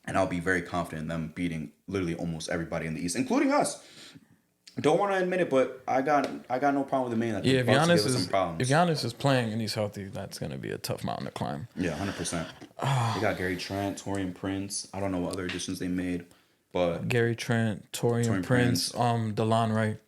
And I'll be very confident in them beating literally almost everybody in the East, including us. Don't want to admit it, but I got no problem with the man. Yeah, if Giannis is playing and he's healthy, that's gonna be a tough mountain to climb. Yeah, 100%. They got Gary Trent, Torian Prince. I don't know what other additions they made, but Gary Trent, Torian Prince, DeLon Wright.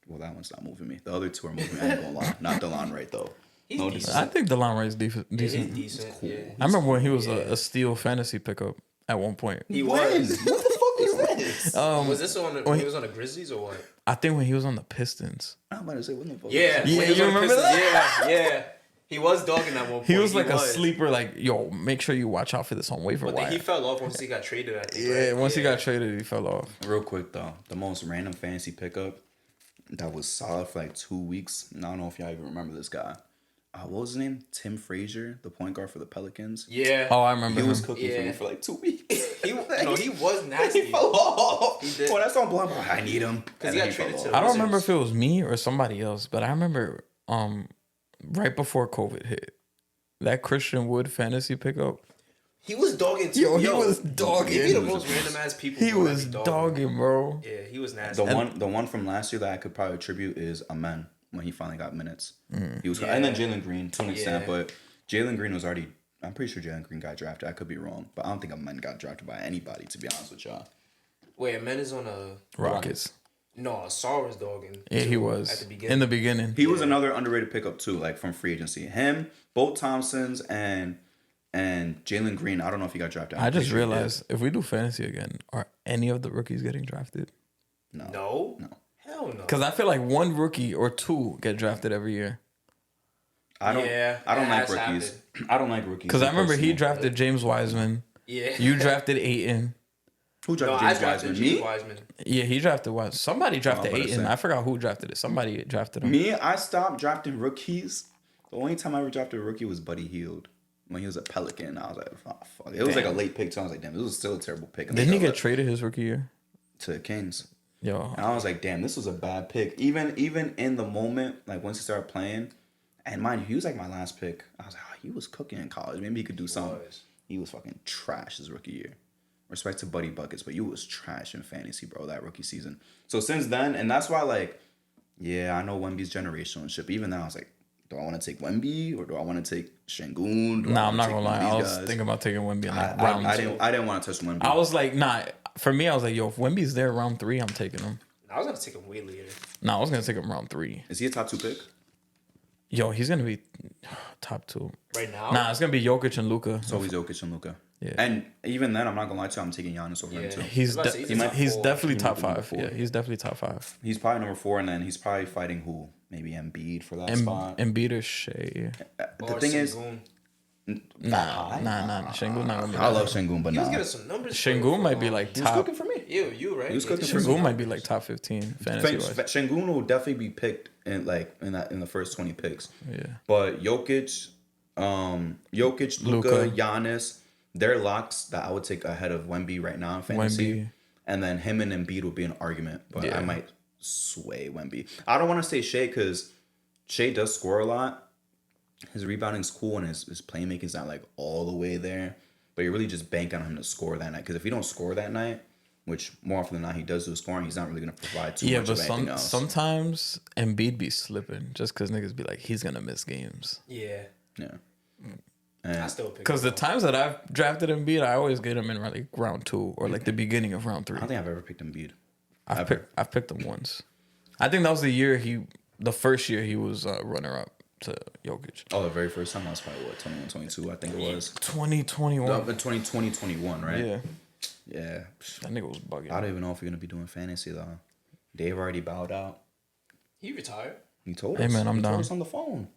Well, that one's not moving me. The other 2 are moving me. I ain't gonna lie. Not DeLon Wright though. He's No, decent. I think DeLon Wright's decent. He's decent. cool. Yeah. I remember when he was a steal fantasy pickup at one point. He When? was. What the fuck was this? Was this when he was on the Grizzlies or what? I think when he was on the Pistons. I'm about to say, what the fuck? Yeah. was this? Yeah, when he was you on the remember Pistons. Yeah. He was dogging at one point. He was like a sleeper, like, yo, make sure you watch out for this on waiver But then wire. he fell off once he got traded, I think. Yeah, right? once he got traded, he fell off. Real quick though, the most random fantasy pickup that was solid for like 2 weeks. I don't know if y'all even remember this guy. What was his name? Tim Frazier, the point guard for the Pelicans. Yeah. Oh, I remember He him. was cooking for Yeah. me for like 2 weeks. he was nasty. He fell off. He did. Well, that's on Blunt. I need him. Because he got traded to. I don't remember if it was me or somebody else, but I remember right before COVID hit, that Christian Wood fantasy pickup. He was dogging too. Yo, he was dogging. He be the most random ass people. He was dogging, bro. Yeah, he was nasty. The one from last year that I could probably attribute is Amen when he finally got minutes. He was, and then Jalen Green to an extent, but Jalen Green was already. I'm pretty sure Jalen Green got drafted. I could be wrong, but I don't think Amen got drafted by anybody. To be honest with y'all. Wait, Amen is on a Rockets. No, Saul was dogging. Yeah, he was at the beginning. In the beginning. He was another underrated pickup too, like from free agency. Him, both Thompsons, and Jalen Green. I don't know if he got drafted. I just realized if we do fantasy again, are any of the rookies getting drafted? No. Hell no. Because I feel like one rookie or two get drafted every year. I don't like rookies. I don't like rookies. Because I remember he drafted James Wiseman. Yeah. You drafted Ayton. Who drafted James Wiseman? Me? Yeah, he drafted Wiseman. Somebody drafted I'm about to Ayton. say. I forgot who drafted it. Somebody drafted him. Me, I stopped drafting rookies. The only time I ever drafted a rookie was Buddy Hield. When he was a Pelican, I was like, oh, fuck. It was like a late pick, so I was like, damn, this was still a terrible pick. And Didn't he get traded his rookie year? to Kings? Yo. And I was like, damn, this was a bad pick. Even in the moment, like once he started playing, and mind you, he was like my last pick. I was like, oh, he was cooking in college. Maybe he could do something. He was fucking trash his rookie year. Respect to Buddy Buckets, but you was trash in fantasy, bro, that rookie season. So since then, and that's why, like, yeah, I know Wemby's generational and shit, but even then I was like, do I want to take Wemby or do I want to take Şengün? Nah, I'm not gonna lie. I was thinking about taking Wemby in like round two. I didn't want to touch Wemby. I was like, nah. For me, I was like, yo, if Wemby's there round 3, I'm taking him. I was gonna take him way later. Nah, I was gonna take him round 3. Is he a top 2 pick? Yo, he's gonna be top 2 right now. Nah, it's gonna be Jokic and Luka. So he's Jokic and Luka. Yeah. And even then, I'm not gonna lie to you, I'm taking Giannis over him too. He's definitely top 5. 4. Yeah, he's definitely top 5. He's probably number 4, and then he's probably fighting who? Maybe Embiid for that spot. Embiid or Shea. The thing is, Nah. Şengün not gonna be. I love Şengün, but He was nah. getting some numbers. Şengün might be like He was top. cooking for me. You right? He was cooking for me. Şengün might be like top 15 fantasy wise. Şengün will definitely be picked in the first 20 picks. Yeah. But Jokic, Luka, Giannis, they're locks that I would take ahead of Wemby right now in fantasy. Wemby. And then him and Embiid would be an argument, but Yeah. I might sway Wemby. I don't want to say Shea because Shea does score a lot. His rebounding's cool and his playmaking's not like all the way there. But you're really just banking on him to score that night. Because if he don't score that night, which more often than not he does do scoring, he's not really going to provide too much of anything else. Sometimes Embiid be slipping just because niggas be like, he's going to miss games. Yeah. And I still pick. Because the times that I've drafted Embiid, I always get him in like round 2 or like the beginning of round 3. I don't think I've ever picked Embiid. I've picked him once. I think that was the first year he was runner up to Jokic. Oh, the very first time, that was probably what, 21, 22, I think it was. 2021. No, but 21, right? Yeah. Yeah. That nigga was bugging. I don't even know if we're going to be doing fantasy, though. Dave already bowed out. He retired. He told us. Hey, man, I'm he down. told us on the phone.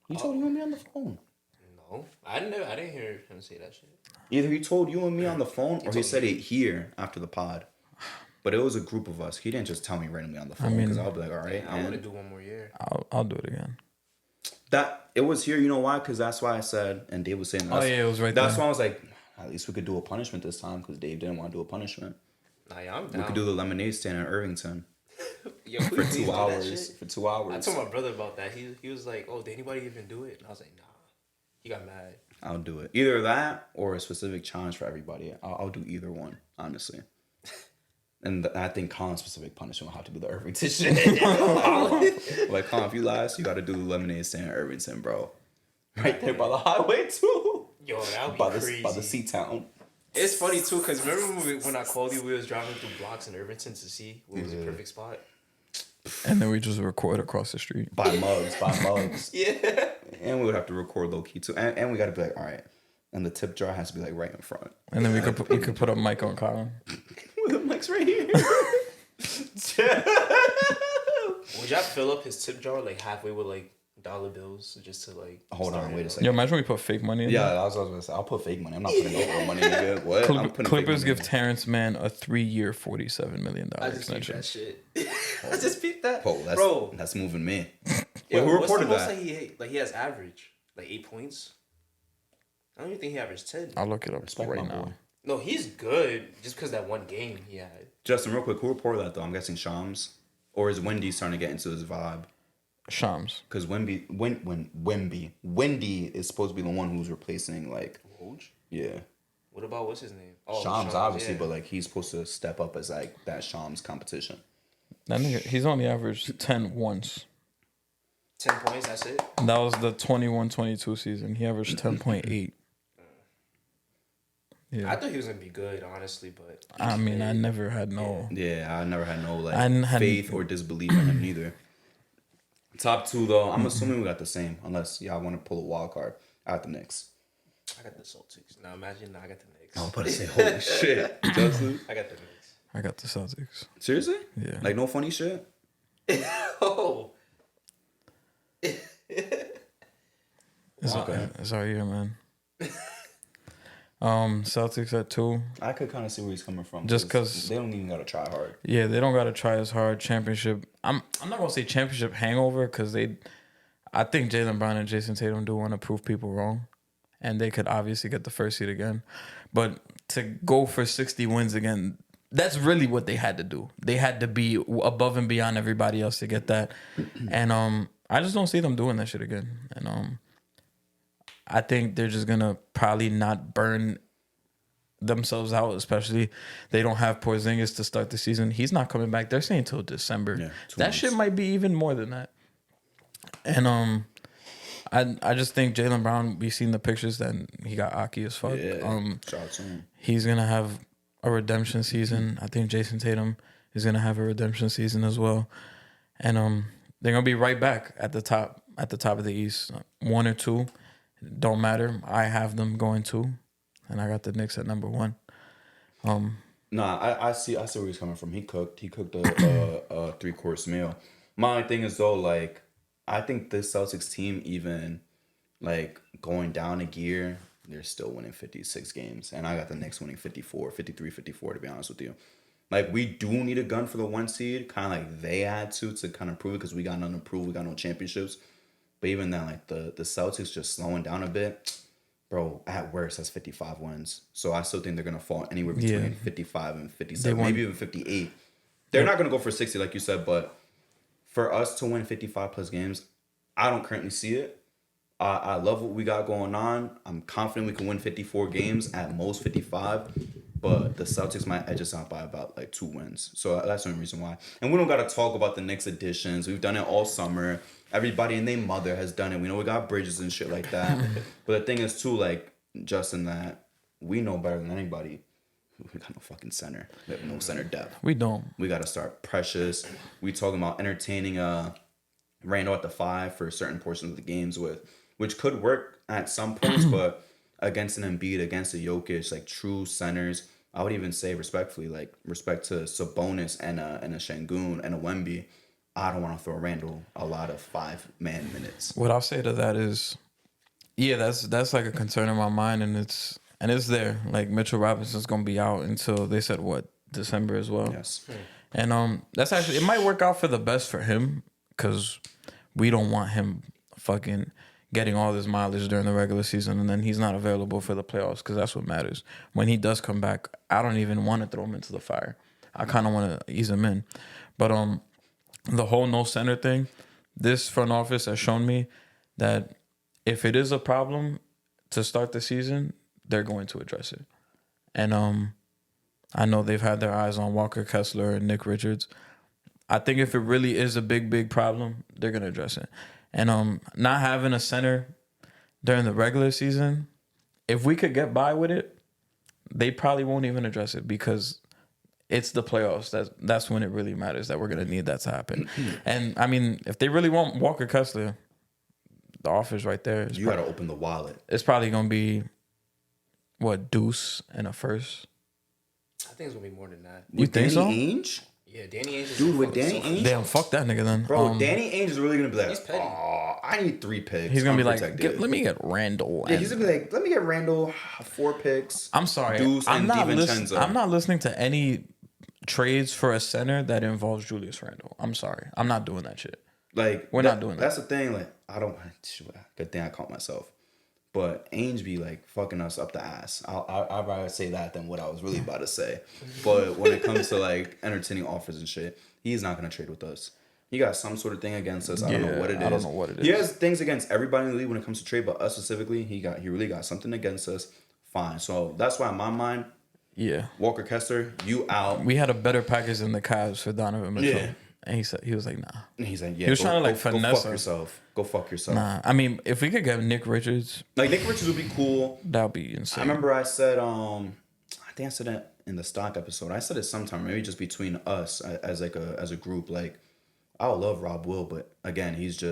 He told you and me on the phone. No, I didn't hear him say that shit. Either he told you and me on the phone or he said it here after the pod. But it was a group of us. He didn't just tell me randomly on the phone because I'll be like, all right. I want to do one more year. I'll do it again. That it was here, you know why? Because that's why I said, and Dave was saying, Oh, yeah, it was right that's there. why I was like, at least we could do a punishment this time because Dave didn't want to do a punishment. Nah, yeah, I'm down. We could do the lemonade stand in Irvington Yo, for please 2 do that hours. shit. For 2 hours. I told my brother about that. He was like, "Oh, did anybody even do it?" And I was like, "Nah." He got mad. I'll do it. Either that or a specific challenge for everybody. I'll do either one, honestly. And I think Colin's specific punishment will have to be the Irvington shit. Like, Colin, if you last, you got to do the lemonade stand in Irvington, bro. Right there by the highway, too. Yo, that would be crazy. By the C-Town. It's funny, too, because remember when I called you, we was driving through blocks in Irvington to see what was the perfect spot? And then we just record across the street. By mugs. Yeah. And we would have to record low-key, too. And we got to be like, all right. And the tip jar has to be, like, right in front. And then we could put a mic on Colin. The mic's right here. Would y'all fill up his tip jar, like, halfway with, like, dollar bills just to, like... Hold on, wait a second. Yo, imagine we put fake money in Yeah, there. that's what I was going to say. I'll put fake money. I'm not putting no real money, nigga. What? I'm putting Clippers fake give money. Terrence Mann a 3-year, $47 million I just peeped extension. that shit. I just peeped that. Oh, that's moving me. Yo, Wait, who what's the reported most that? he has average? Like 8 points? I don't even think he averaged 10. I'll look it up Respect right my now. boy. No, he's good just because that one game he had. Justin, real quick, who reported that though? I'm guessing Shams, or is Wendy starting to get into his vibe? Shams. Because Wendy is supposed to be the one who's replacing like Woj? yeah. What about what's his name? Oh, Shams obviously, yeah. but like he's supposed to step up as like that Shams competition. That nigga, he's only averaged 10 once. 10 points. That's it. And that was the 21-22 season. He averaged 10.8. Yeah. I thought he was gonna be good, honestly, but I mean, I never had no. Yeah, I never had no like I faith or disbelief in him neither. Top two though, I'm assuming we got the same, unless y'all want to pull a wild card. I got the Knicks. I got the Celtics. Now imagine I got the Knicks. I was about to say, holy shit, Justin. I got the Knicks. I got the Celtics. Seriously? Yeah. Like no funny shit. Oh. It's our year, man. Celtics at 2. I could kind of see where he's coming from. Just 'cause- they don't even gotta try hard. Yeah, they don't gotta try as hard. Championship. I'm not gonna say championship hangover because I think Jaylen Brown and Jason Tatum do want to prove people wrong, and they could obviously get the first seed again. But to go for 60 wins again, that's really what they had to do. They had to be above and beyond everybody else to get that, and I just don't see them doing that shit again. And I think they're just gonna probably not burn themselves out, especially they don't have Porzingis to start the season. He's not coming back. They're saying till December. Yeah, 2 that months. shit might be even more than that. And I just think Jaylen Brown, we seen the pictures that he got Aki as fuck. Yeah. Shout out to him. He's gonna have a redemption season. I think Jason Tatum is gonna have a redemption season as well. And they're gonna be right back at the top of the East. 1 or 2. Don't matter. I have them going 2. And I got the Knicks at number 1. Nah, I see where he's coming from. He cooked a 3-course meal. My only thing is though, like, I think this Celtics team, even like going down a gear, they're still winning 56 games. And I got the Knicks winning 54, 53, 54, to be honest with you. Like, we do need a gun for the 1 seed, kind of like they had to kind of prove it, because we got nothing to prove. We got no championships. But even then, like, the Celtics just slowing down a bit. Bro, at worst, that's 55 wins. So I still think they're going to fall anywhere between 55 and 57, maybe even 58. They're not going to go for 60, like you said, but for us to win 55 plus games, I don't currently see it. I love what we got going on. I'm confident we can win 54 games, at most 55. But the Celtics might edge us out by about like 2 wins. So that's the only reason why. And we don't got to talk about the Knicks additions. We've done it all summer. Everybody and their mother has done it. We know we got Bridges and shit like that. But the thing is too, like, Justin, that we know better than anybody. We got no fucking center. We have no center depth. We don't. We got to start Precious. We talking about entertaining Randall at the 5 for certain portions of the games which could work at some points, but against an Embiid, against a Jokic, like true centers, I would even say respectfully, like respect to Sabonis and a Şengün and a Wemby, I don't want to throw Randall a lot of 5-man minutes. What I'll say to that is, yeah, that's like a concern in my mind, and it's there. Like, Mitchell Robinson's gonna be out until they said December as well. Yes. And that's actually, it might work out for the best for him, because we don't want him fucking getting all this mileage during the regular season, and then he's not available for the playoffs, because that's what matters. When he does come back, I don't even want to throw him into the fire. I kind of want to ease him in. But the whole no center thing, this front office has shown me that if it is a problem to start the season, they're going to address it. And I know they've had their eyes on Walker Kessler and Nick Richards. I think if it really is a big, big problem, they're going to address it. And not having a center during the regular season, if we could get by with it, they probably won't even address it, because it's the playoffs. That's when it really matters, that we're going to need that to happen. And, I mean, if they really want Walker Kessler, the offer's right there. You got to open the wallet. It's probably going to be, Deuce and a first? I think it's going to be more than that. You think so? Ainge? Yeah, Danny Ainge is Dude, with fucking Danny selfish. Ainge? Damn, fuck that nigga then. Bro, Danny Ainge is really going to be like, He's petty. oh, I need 3 picks. He's going to be like, unprotected." let me get Randall. Yeah, he's going to be like, let me get Randall 4 picks. I'm sorry. Deuce I'm and not DiVincenzo. I'm not listening to any trades for a center that involves Julius Randle. I'm sorry. I'm not doing that shit. Like, We're not doing that. That's the thing. Like, I don't. Good thing I caught myself. But Ainge be like fucking us up the ass. I'd rather say that than what I was really about to say. But when it comes to like entertaining offers and shit, he's not gonna trade with us. He got some sort of thing against us. I don't know what it is. I don't know what it is. He has things against everybody in the league when it comes to trade, but us specifically, he really got something against us. Fine. So that's why in my mind, Walker Kessler, you out. We had a better package than the Cavs for Donovan Mitchell. Yeah. And he was like, nah. And he's like, yeah. He was trying to like finesse go fuck yourself. Go fuck yourself. Nah. I mean, if we could get Nick Richards, like Nick Richards would be cool. That'd be insane. I remember I said, I think I said it in the stock episode. I said it sometime, maybe just between us as a group. Like, I would love Rob Will, but again, he's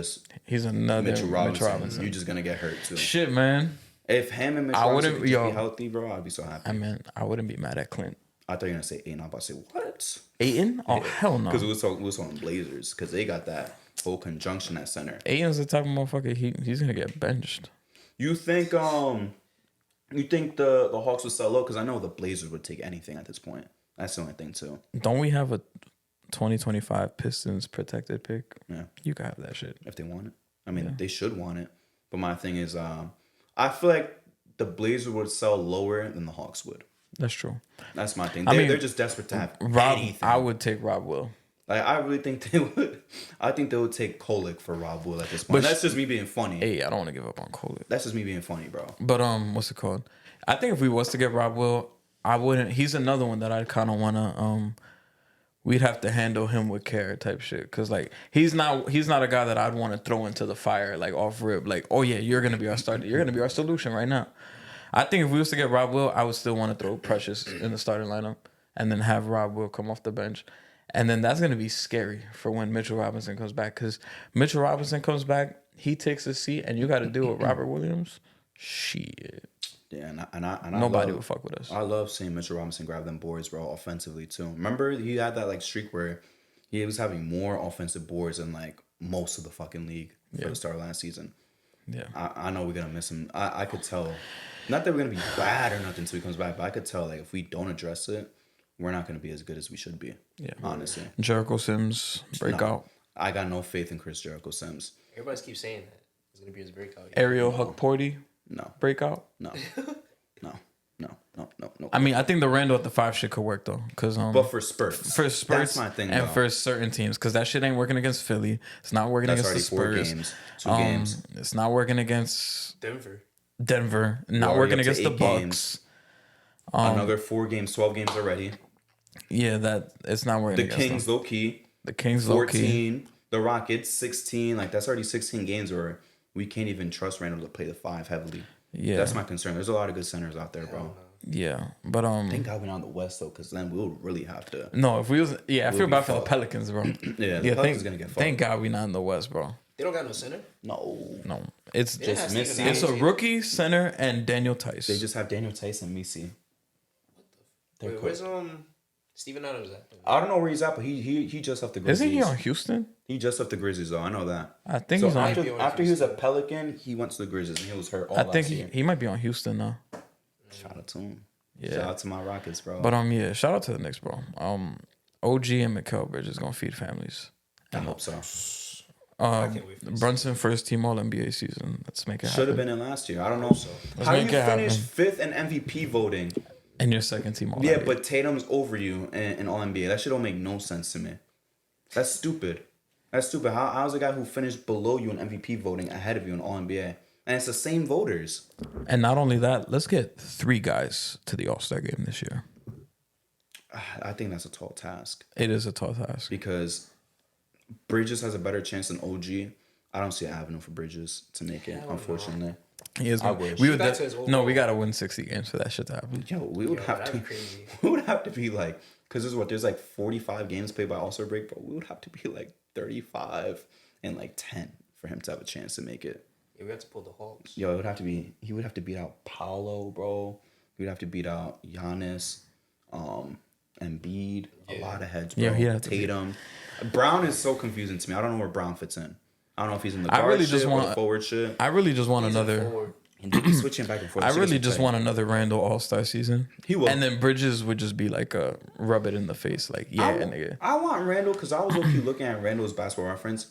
another Mitchell Robinson. You're just gonna get hurt too. Shit, man. If him and Mitchell Robinson could be healthy, bro, I'd be so happy. I mean, I wouldn't be mad at Clint. I thought you were gonna say Ayton. I'm about to say what? Ayton? Oh hell no. Because we was talking Blazers because they got that whole conjunction at center. Ayton's the type of motherfucker he's gonna get benched. You think the Hawks would sell low? Because I know the Blazers would take anything at this point. That's the only thing too. Don't we have a 2025 Pistons protected pick? Yeah, you can have that shit if they want it. I mean, they should want it. But my thing is, I feel like the Blazers would sell lower than the Hawks would. That's true. That's my thing. They're just desperate to have anything. I would take Rob Will. Like I really think they would. I think they would take Kolek for Rob Will at this point. But that's just me being funny. Hey, I don't want to give up on Kolek. That's just me being funny, bro. But what's it called? I think if we was to get Rob Will, I wouldn't. He's another one that I'd kind of wanna. We'd have to handle him with care type shit. Cause like he's not a guy that I'd want to throw into the fire like off rip. Like, oh yeah, you're gonna be our starter. You're gonna be our solution right now. I think if we was to get Rob Will, I would still want to throw Precious in the starting lineup and then have Rob Will come off the bench. And then that's going to be scary for when Mitchell Robinson comes back. Because Mitchell Robinson comes back, he takes a seat, and you got to deal with Robert Williams. Shit. Yeah, and I nobody would fuck with us. I love seeing Mitchell Robinson grab them boards, bro, offensively too. Remember, he had that like streak where he was having more offensive boards than like most of the fucking league for the start of last season. Yeah, I know we're gonna miss him. I could tell. Not that we're gonna be bad or nothing until he comes back, but I could tell like if we don't address it, we're not gonna be as good as we should be. Yeah, honestly. Jericho Sims breakout. No, I got no faith in Chris Jericho Sims. Everybody keeps saying that it's gonna be his breakout. Ariel Hukporti. No breakout. No. I mean, I think the Randall at the 5 shit could work though, cause but for Spurs, that's my thing, and though. For certain teams, cause that shit ain't working against Philly. It's not working against the Spurs. 4 games, 2 games. It's not working against Denver. Not working against the Bucks. Another 4 games, 12 games already. Yeah, that it's not working. The Kings low key. The Kings 14, low key. The Rockets 16. Like that's already 16 games where we can't even trust Randall to play the 5 heavily. Yeah, that's my concern. There's a lot of good centers out there, bro. Yeah, but thank God we're not on the West though, because then we'll really have to. No, if we was, I feel bad for the Pelicans, bro. The Pelicans gonna get fucked. Thank God we're not in the West, bro. They don't got no center. No, it's just Missy. It's a rookie center and Daniel Tice. They just have Daniel Tice and Missy. Wait, where's Steven Adams at? I don't know where he's at, but he just left the Grizzlies. Isn't he on Houston? He just left the Grizzlies though. I know that. I think he's on. After he was a Pelican, he went to the Grizzlies and he was hurt all last year. I think he might be on Houston now. Shout out to him. Yeah. Shout out to my Rockets, bro. But shout out to the Knicks, bro. OG and Mikal Bridges gonna feed families. I hope so. Brunson first team All NBA season. Let's make it happen. Should have been in last year. I don't know. How you finish 5th in MVP voting? And your second team All NBA. Yeah, but Tatum's over you in All NBA. That shit don't make no sense to me. That's stupid. How's a guy who finished below you in MVP voting ahead of you in All NBA? And it's the same voters. And not only that, let's get 3 guys to the All-Star game this year. I think that's a tall task. It is a tall task. Because Bridges has a better chance than OG. I don't see an avenue for Bridges to make it, unfortunately. I wish. We gotta win 60 games for that shit to happen. Yo, we would have to. We would have to be like, because there's like 45 games played by All-Star break, but we would have to be like 35 and like 10 for him to have a chance to make it. Yeah, we have to pull the Hawks. Yo, he would have to beat out Paolo, bro. He would have to beat out Giannis, Embiid, a lot of heads, bro. Yeah, Tatum. Brown is so confusing to me. I don't know where Brown fits in. I don't know if he's in the guard shit or the forward shit. I really just want another. He's switching back and forth. I really just want another Randall All-Star season. He will. And then Bridges would just be like a rub it in the face, like nigga. I want Randall because I was looking at Randall's basketball reference.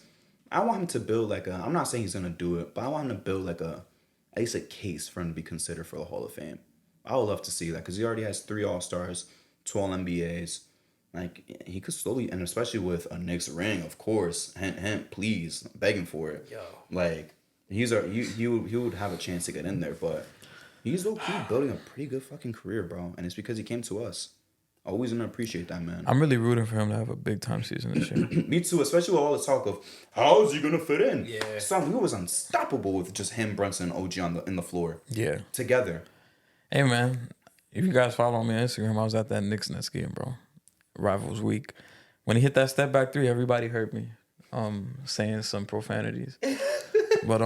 I want him to build like a. I'm not saying he's gonna do it, but I want him to build like a at least a case for him to be considered for the Hall of Fame. I would love to see that because he already has 3 All-Stars, 2 All-NBAs. Like, he could slowly, and especially with a Knicks ring, of course, hint, please, I'm begging for it. Yo. Like, he would have a chance to get in there, but he's low-key building a pretty good fucking career, bro. And it's because he came to us. Always gonna appreciate that, man. I'm really rooting for him to have a big time season this year. Me too, especially with all the talk of how is he gonna fit in. Yeah. Son, he was unstoppable with just him, Brunson, and OG in the floor. Yeah. Together. Hey, man, if you guys follow me on Instagram, I was at that Knicks Nets game, bro. Rivals week. When he hit that step back 3, everybody heard me saying some profanities. But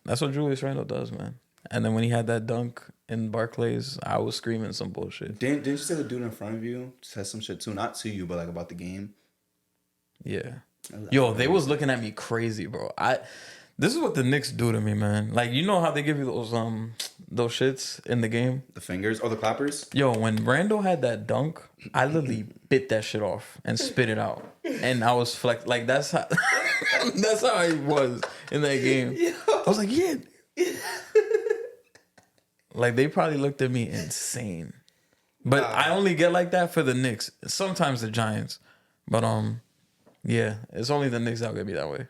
that's what Julius Randle does, man. And then when he had that dunk in Barclays, I was screaming some bullshit. Didn't you say the dude in front of you said some shit too? Not to you, but like about the game. Yeah. Yo, they was looking at me crazy, bro. This is what the Knicks do to me, man. Like, you know how they give you those shits in the game? The fingers or the clappers? Yo, when Randall had that dunk, I literally bit that shit off and spit it out. And I was like, that's how that's how I was in that game. I was like, yeah. Like, they probably looked at me insane. But I only get like that for the Knicks. Sometimes the Giants. But yeah, it's only the Knicks that'll get me that way.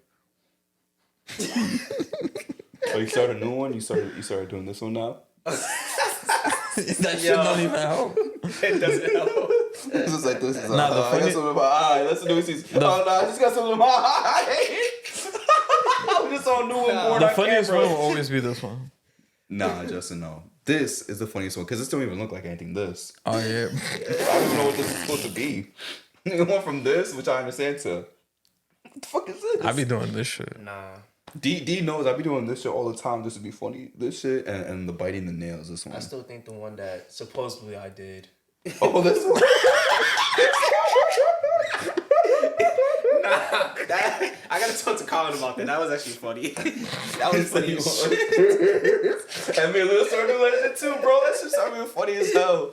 Oh, you started a new one? You started doing this one now? That shit don't even help. It doesn't help. This is like this. Is Nah, the I funny- got something in my eye. Let's do this. Oh no, I just got something in my eye. I'm just on new and bored. The funniest one will always be this one. Nah, Justin, no. This is the funniest one because this don't even look like anything. This. Oh, yeah. I don't even know what this is supposed to be. It went from this, which I understand, to what the fuck is this? I be doing this shit. Nah. D knows I be doing this shit all the time just to be funny. This shit and the biting the nails. This one. I still think the one that supposedly I did. Oh, this one. That, I gotta talk to Colin about that. That was actually funny. That was funny as shit. And me and Lil started doing that shit too, bro. That shit started being funny as hell.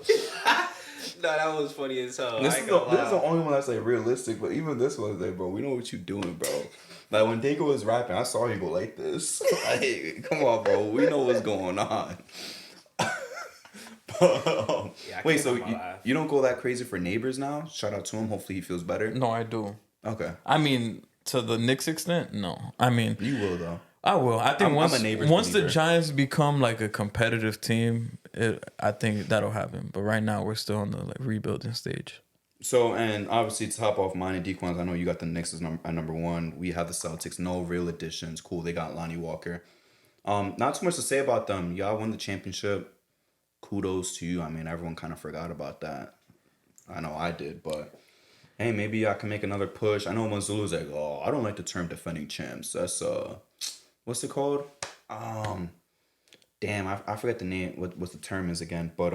No, that was funny as hell. This is the only one that's like realistic, but even this one's like, bro, we know what you doing, bro. Like when Dago was rapping, I saw you go like this. Like, come on, bro, we know what's going on. But, wait, so you don't go that crazy for Neighbors now? Shout out to him. Hopefully he feels better. No, I do. Okay. I mean, to the Knicks extent, no. I mean, You will though. I will. I think I'm once a Neighbors the believer. Giants become like a competitive team, I think that'll happen. But right now, we're still on the like rebuilding stage. So, and obviously to top off mine and Dequan's, I know you got the Knicks as number 1. We have the Celtics. No real additions. Cool. They got Lonnie Walker. Not too much to say about them. Y'all won the championship. Kudos to you. I mean, everyone kind of forgot about that. I know I did, but hey, maybe I can make another push. I know Mazzulla's like, oh, I don't like the term defending champs. That's what's it called? Damn, I forget the name. What the term is again? But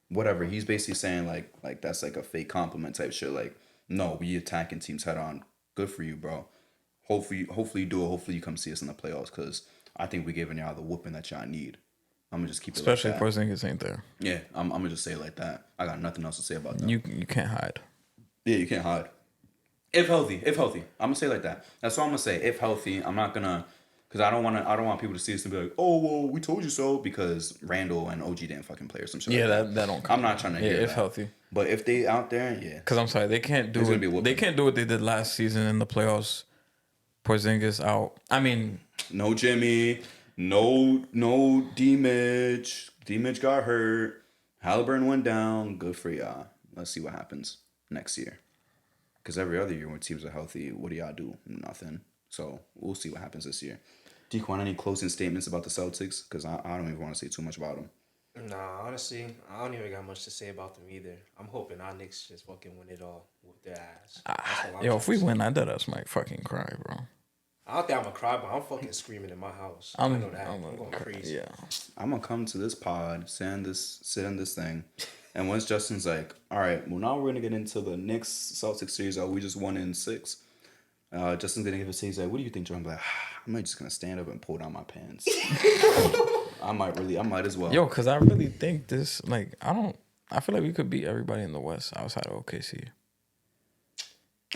whatever. He's basically saying like that's like a fake compliment type shit. Like, no, we attacking teams head on. Good for you, bro. Hopefully you do it. Hopefully you come see us in the playoffs because I think we're giving y'all the whooping that y'all need. I'm gonna just keep it Especially like if that. Porzingis ain't there. Yeah, I'm gonna just say it like that. I got nothing else to say about that. You can't hide. Yeah, you can't hide. If healthy. I'm gonna say it like that. That's all I'm gonna say. If healthy, I'm not gonna, because I don't want people to see this and be like, oh well, we told you so because Randall and OG didn't fucking play or some shit. Yeah, like that don't come. I'm not trying to Yeah, hear if that. healthy. But if they out there, yeah. Because I'm sorry, they can't do There's gonna be a it. whooping. They can't do what they did last season in the playoffs. Porzingis out. I mean, No Jimmy, no D-Mitch. D-Mitch got hurt. Halliburton went down. Good for y'all. Let's see what happens next year. Because every other year when teams are healthy, what do y'all do? Nothing. So we'll see what happens this year. Dequan, any closing statements about the Celtics? Because I don't even want to say too much about them. Nah, honestly, I don't even got much to say about them either. I'm hoping our Knicks just fucking win it all with their ass. That's all I'm yo, if we trying to win, I bet us might fucking cry, bro. I don't think I'm gonna cry, but I'm fucking screaming in my house. I know that. I'm going crazy. Yeah. I'm going to come to this pod, sit in this thing. And once Justin's like, all right, well, now we're going to get into the Knicks Celtics series. We just won in 6. Justin's going to give a say, he's like, what do you think, John? I'm like, I might just going to stand up and pull down my pants. I might as well. Yo, because I really think this, like, I feel like we could beat everybody in the West outside of OKC.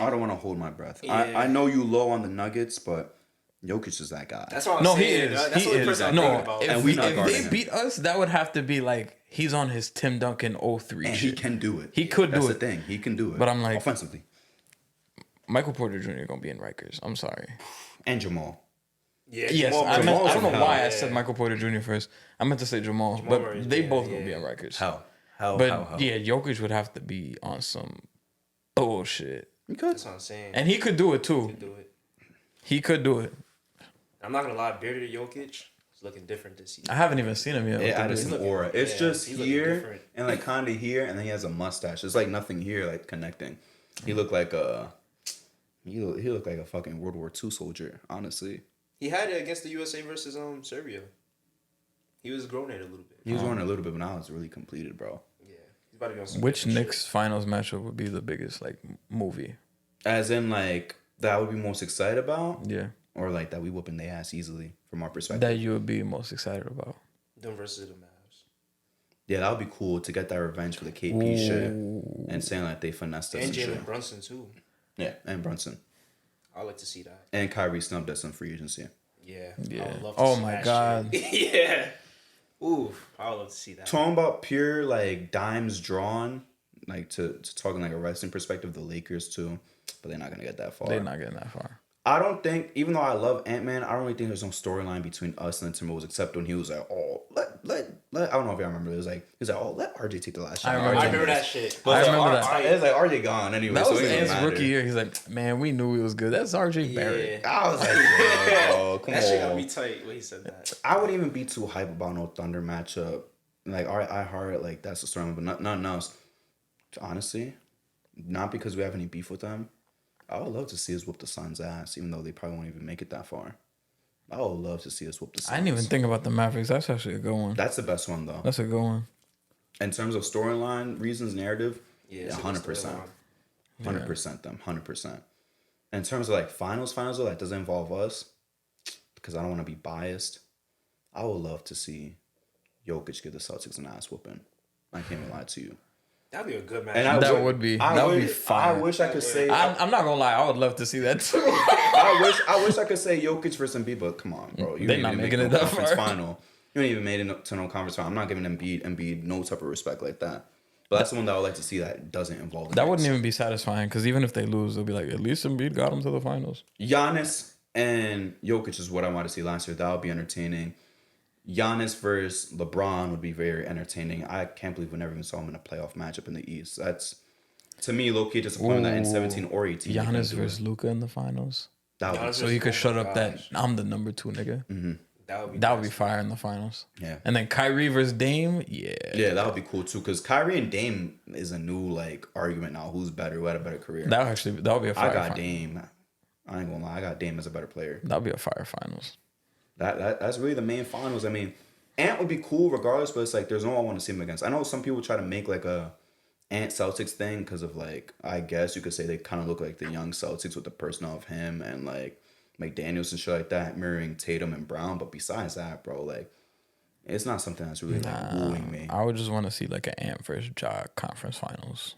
I don't want to hold my breath. Yeah. I know you low on the Nuggets, but Jokic is that guy. That's what I'm No, saying. he is. That's He the only is. person I'm No, thinking about. if, And we not if guarding they him. beat us, that would have to be like he's on his Tim Duncan 03 And shit. he can do it. He could That's do the it. thing. He can do it. But I'm like- offensively. Michael Porter Jr. gonna be in Rikers. I'm sorry. And Jamal. Yeah, Yes, Jamal I Murray. don't know hell. why I said Michael Porter Jr. first. I meant to say Jamal, but Murray's- they yeah, both gonna yeah. be in Rikers. How? But yeah, Jokic would have to be on some bullshit, That's what I'm saying. and he could do it too. do it. He could do it. I'm not gonna lie, bearded Jokic is looking different this season. I haven't even seen him yet. It added He's some looking- aura. It's yeah, just he's looking here different. and like kind of here, and then he has a mustache. It's like nothing here, like connecting. He looked like a he looked like a fucking World War II soldier. Honestly, He had it against the USA versus Serbia. He was growing it a little bit. he was running a little bit, but now it's really completed, bro. Yeah, he's about to be on some Which different Knicks finals matchup would be the biggest like movie? As in, like that I would be most excited about, Yeah, or like that we whooping their ass easily from our perspective. that you would be most excited about. shit. Them versus the Mavs. Yeah, that would be cool to get that revenge for the KP shit and saying like they finessed us And and shit. Jalen Brunson too. Yeah, and Brunson I like to see that. and Kyrie snubbed us in free agency. Yeah. Yeah. I would love to Oh see my that God. shit. Yeah. Oof. I would love to see that. Talking about pure like dimes drawn, like to talking like a wrestling perspective, the Lakers too, but they're not gonna get that far. They're not getting that far. I don't think, even though I love Ant-Man, I don't really think there's no storyline between us and the Timberwolves except when he was like, oh, let I don't know if y'all remember. It was like, he was like, oh, let RJ take the last shot. I remember I remember that shit. But I it's remember like, that. It's like RJ gone anyway. That so was it doesn't Ant's matter. rookie year. He's like, man, we knew he was good. That's RJ Barrett. Yeah. I was like, yeah, bro, come That shit got on. me tight when he said that. I wouldn't even be too hype about no Thunder matchup. Like, all right, I heard like that's the storyline, but nothing else. Honestly, not because we have any beef with them. I would love to see us whoop the Suns' ass, even though they probably won't even make it that far. I would love to see us whoop the Suns. I didn't even think about the Mavericks. That's actually a good one. That's the best one though. That's a good one. In terms of storyline, reasons, narrative, Yeah, yeah, it's a good 100%. storyline. 100% them, 100%. In terms of like finals though, that doesn't involve us, because I don't want to be biased. I would love to see Jokic give the Celtics an ass whooping. I can't even lie to you. That'd be a good match. And That would be fire. I wish I could say. I'm not gonna lie. I would love to see that too. I wish I could say Jokic versus Embiid, but come on, bro. You They're ain't not even making make it no that conference far. final. You ain't even made it to no conference final. I'm not giving Embiid no type of respect like that. But that's the one that I would like to see that doesn't involve. The That Knicks. wouldn't even be satisfying because even if they lose, they'll be like, at least Embiid got them to the finals. Giannis and Jokic is what I wanted to see last year. That would be entertaining. Giannis versus LeBron would be very entertaining. I can't believe we never even saw him in a playoff matchup in the East. That's, to me, low-key disappointing that in 17 or 18. they couldn't Giannis do versus it. Luca in the finals. That would Giannis So he could Oh shut my up that gosh. I'm the number 2 nigga. That would be That would be nice. fire in the finals. Yeah. And then Kyrie versus Dame, yeah. Yeah, that would be cool too. Because Kyrie and Dame is a new like argument now. Who's better? Who had a better career? That would be a fire. I got final. Dame. I ain't gonna lie. I got Dame as a better player. That'd be a fire finals. That's really the main finals. I mean, Ant would be cool regardless, but it's like there's no one I want to see him against. I know some people try to make like a Ant Celtics thing because of like, I guess you could say they kind of look like the young Celtics with the personnel of him and like McDaniels and shit like that, mirroring Tatum and Brown. But besides that, bro, like it's not something that's really like wooing me. I would just want to see like an Ant versus Ja conference finals.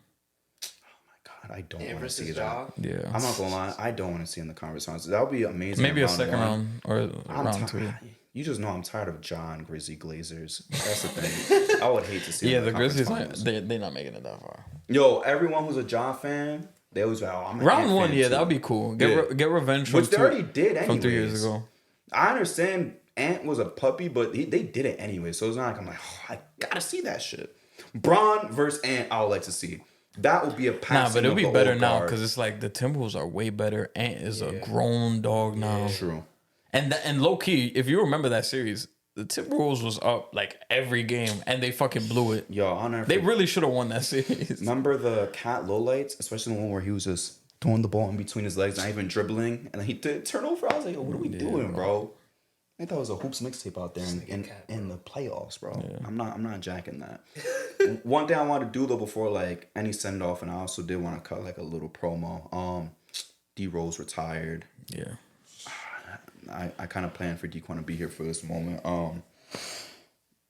God, I don't Ant want to see versus that. Ja. Yeah. I'm not gonna lie, I don't want to see in the conference finals. That would be amazing. Maybe in a second one. round or I'm round 2. tired. You just know I'm tired of John Grizzly Glazers. That's the thing. I would hate to see. Yeah, them in the conference Grizzlies, finals. they're not making it that far. Yo, everyone who's a Ja fan, they always like, oh, I'm a Round Ant 1, fan yeah, too. that would be cool. Yeah. Get revenge from Which they already did anyways. from 3 years ago. I understand Ant was a puppy, but they did it anyway. So it's not like I'm like, oh, I gotta see that shit. Braun versus Ant, I would like to see. That would be a Nah, passing but it'll of be the better old now guard. because it's like the Timberwolves are way better. Ant is a grown dog now. True. And low key, if you remember that series, the Timberwolves was up like every game and they fucking blew it. Yo, I'll never They forget. really should have won that series. Remember the cat lowlights, especially the one where he was just throwing the ball in between his legs, not even dribbling, and then he did turnover. I was like, yo, what are we doing, bro? I think that was a hoops mixtape out there in the playoffs, bro. Yeah. I'm not jacking that. One thing I want to do though before like any send off, and I also did want to cut like a little promo. D Rose retired. Yeah. I kind of planned for Dequan to be here for this moment.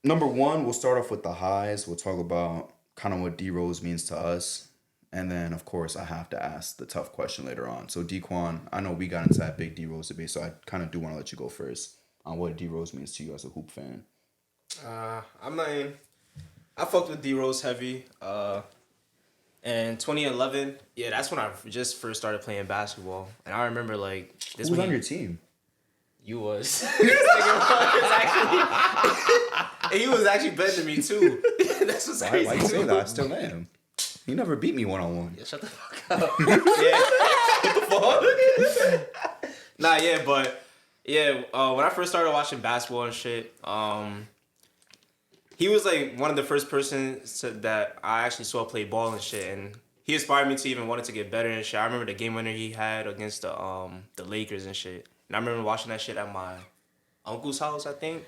Number one, we'll start off with the highs. We'll talk about kind of what D Rose means to us And then, of course, I have to ask the tough question later on. So, Dequan, I know we got into that big D Rose debate, so I kind of do want to let you go first on what D Rose means to you as a hoop fan. I fucked with D Rose heavy. And 2011, yeah, that's when I just first started playing basketball. And I remember like this. Who was on your team? You was. This nigga was actually. And he was actually better than me too. That's what's crazy. Why you say that? I still am. He never beat me 1-on-1. Yeah, shut the fuck up. Yeah. What the fuck? Nah, yeah, but yeah, when I first started watching basketball and shit, he was like one of the first persons that I actually saw play ball and shit, and he inspired me to even wanted to get better and shit. I remember the game winner he had against the Lakers and shit, and I remember watching that shit at my uncle's house. I think